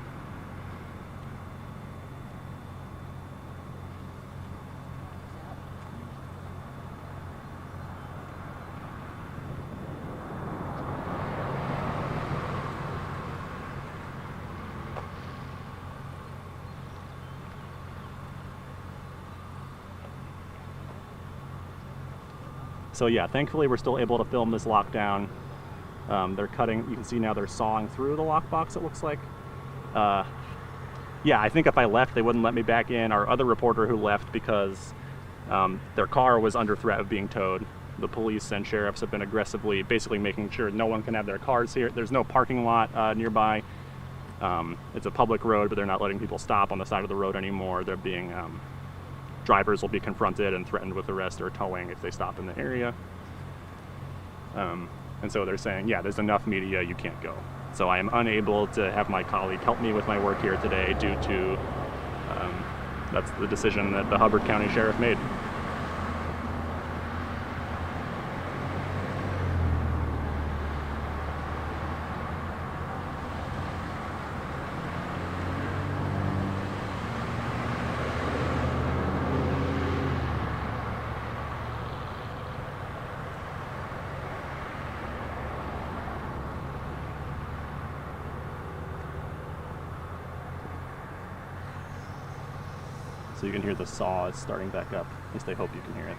Speaker 8: So yeah, thankfully we're still able to film this lockdown.
Speaker 2: They're cutting, you can see now they're sawing through the lockbox, it looks like. Yeah, I think if I left, they wouldn't let me back in. Our other reporter who left because their car was under threat of being towed. The police and sheriffs have been aggressively basically making sure no one can have their cars here. There's no parking lot nearby. It's a public road, but they're not letting people stop on the side of the road anymore. They're being, drivers will be confronted and threatened with arrest or towing if they stop in the area. And so they're saying, yeah, there's enough media, you can't go. So I am unable to have my colleague help me with my work here today due to, that's the decision that the Hubbard County Sheriff made. So you can hear the saw is starting back up. At least I hope you can hear it.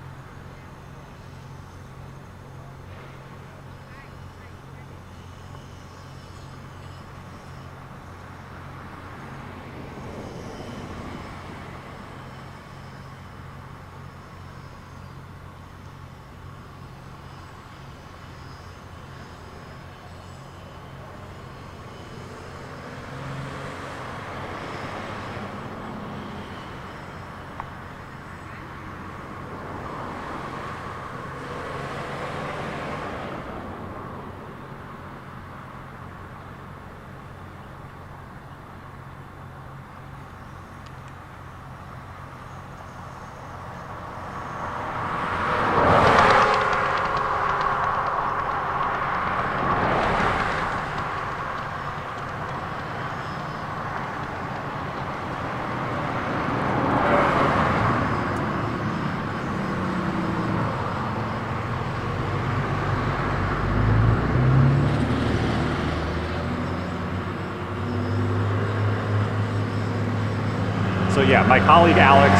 Speaker 2: So yeah, my colleague Alex,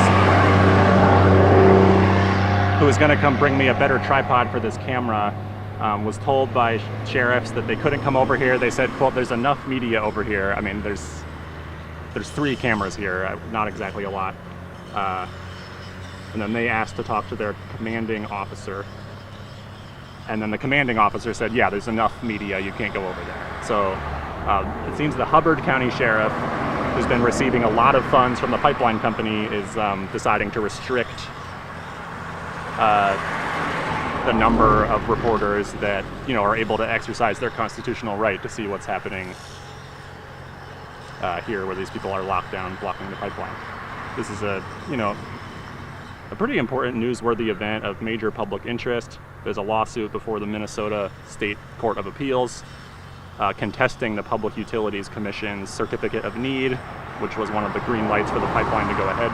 Speaker 2: who was going to come bring me a better tripod for this camera, was told by sheriffs that they couldn't come over here. They said, quote, there's enough media over here. I mean, there's 3 cameras here, not exactly a lot. And then they asked to talk to their commanding officer. And then the commanding officer said, yeah, there's enough media, you can't go over there. So it seems the Hubbard County Sheriff, who's been receiving a lot of funds from the pipeline company, is deciding to restrict the number of reporters that, you know, are able to exercise their constitutional right to see what's happening here, where these people are locked down, blocking the pipeline. This is a pretty important, newsworthy event of major public interest. There's a lawsuit before the Minnesota State Court of Appeals contesting the Public Utilities Commission's certificate of need, which was one of the green lights for the pipeline to go ahead.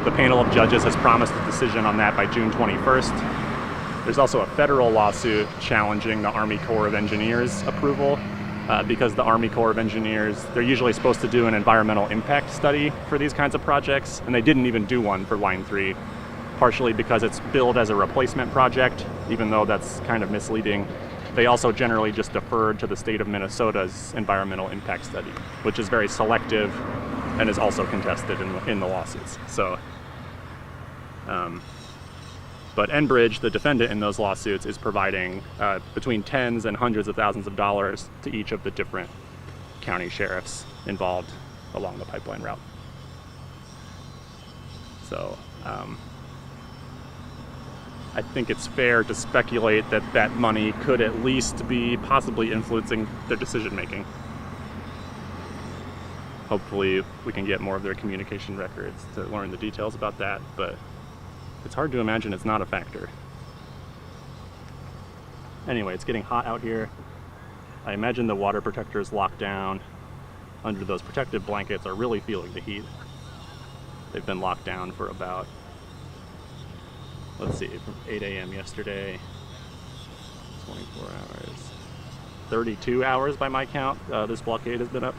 Speaker 2: The panel of judges has promised a decision on that by June 21st. There's also a federal lawsuit challenging the Army Corps of Engineers approval because the Army Corps of Engineers, they're usually supposed to do an environmental impact study for these kinds of projects, and they didn't even do one for Line 3, partially because it's billed as a replacement project, even though that's kind of misleading. They also generally just deferred to the state of Minnesota's environmental impact study, which is very selective and is also contested in the lawsuits. So, but Enbridge, the defendant in those lawsuits, is providing between tens and hundreds of thousands of dollars to each of the different county sheriffs involved along the pipeline route. So, I think it's fair to speculate that that money could at least be possibly influencing their decision making. Hopefully we can get more of their communication records to learn the details about that, but it's hard to imagine it's not a factor. Anyway, it's getting hot out here. I imagine the water protectors locked down under those protective blankets are really feeling the heat. They've been locked down for about, let's see, from 8 a.m. yesterday, 24 hours, 32 hours by my count, this blockade has been up.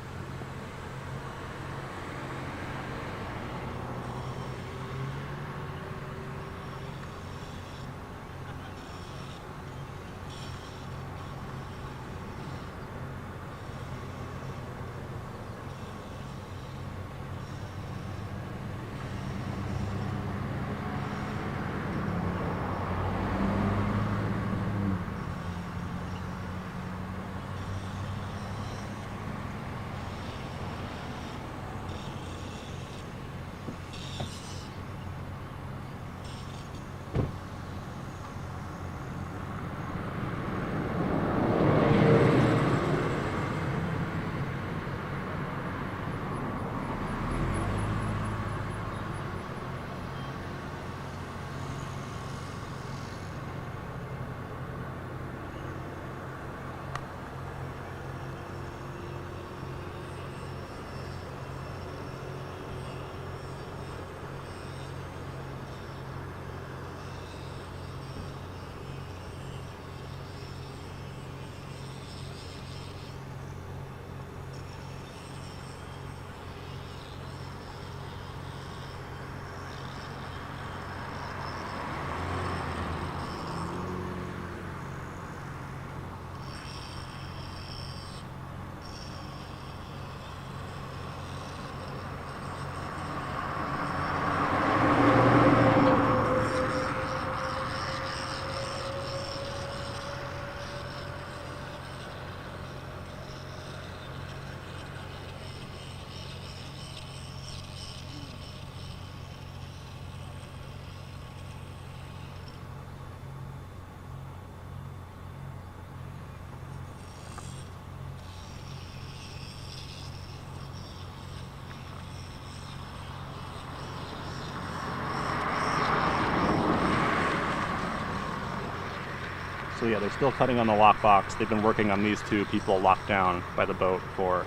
Speaker 8: So yeah, they're still cutting on the lockbox. They've been working on these two people locked down by the boat for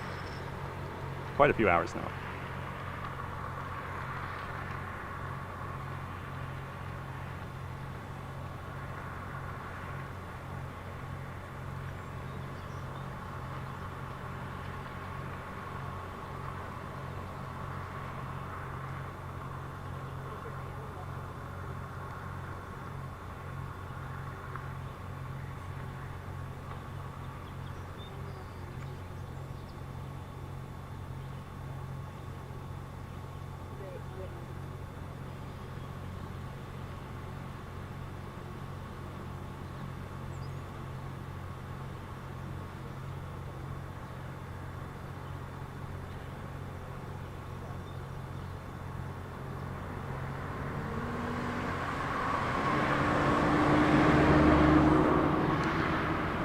Speaker 8: quite a few hours now.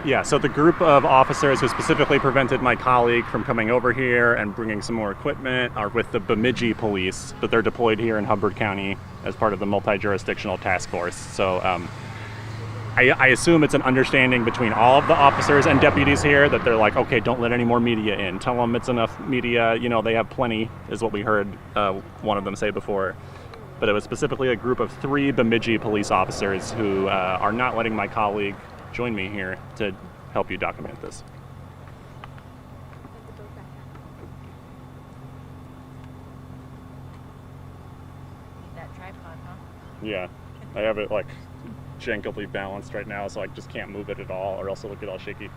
Speaker 8: Yeah, so the group of officers who specifically prevented my colleague from coming over here and bringing some more equipment are with the Bemidji police, but they're deployed here in Hubbard County as part of the multi-jurisdictional task force. So I assume it's an understanding between all of the officers and deputies here that they're like, okay, don't let any more media in. Tell them it's enough media, you know, they have plenty, is what we heard one of them say before. But it was specifically a group of 3 Bemidji police officers who are not letting my colleague join me here to help you document this.
Speaker 12: That tripod, huh?
Speaker 8: Yeah, I have it like jankily balanced right now, so I just can't move it at all, or else it'll get all shaky.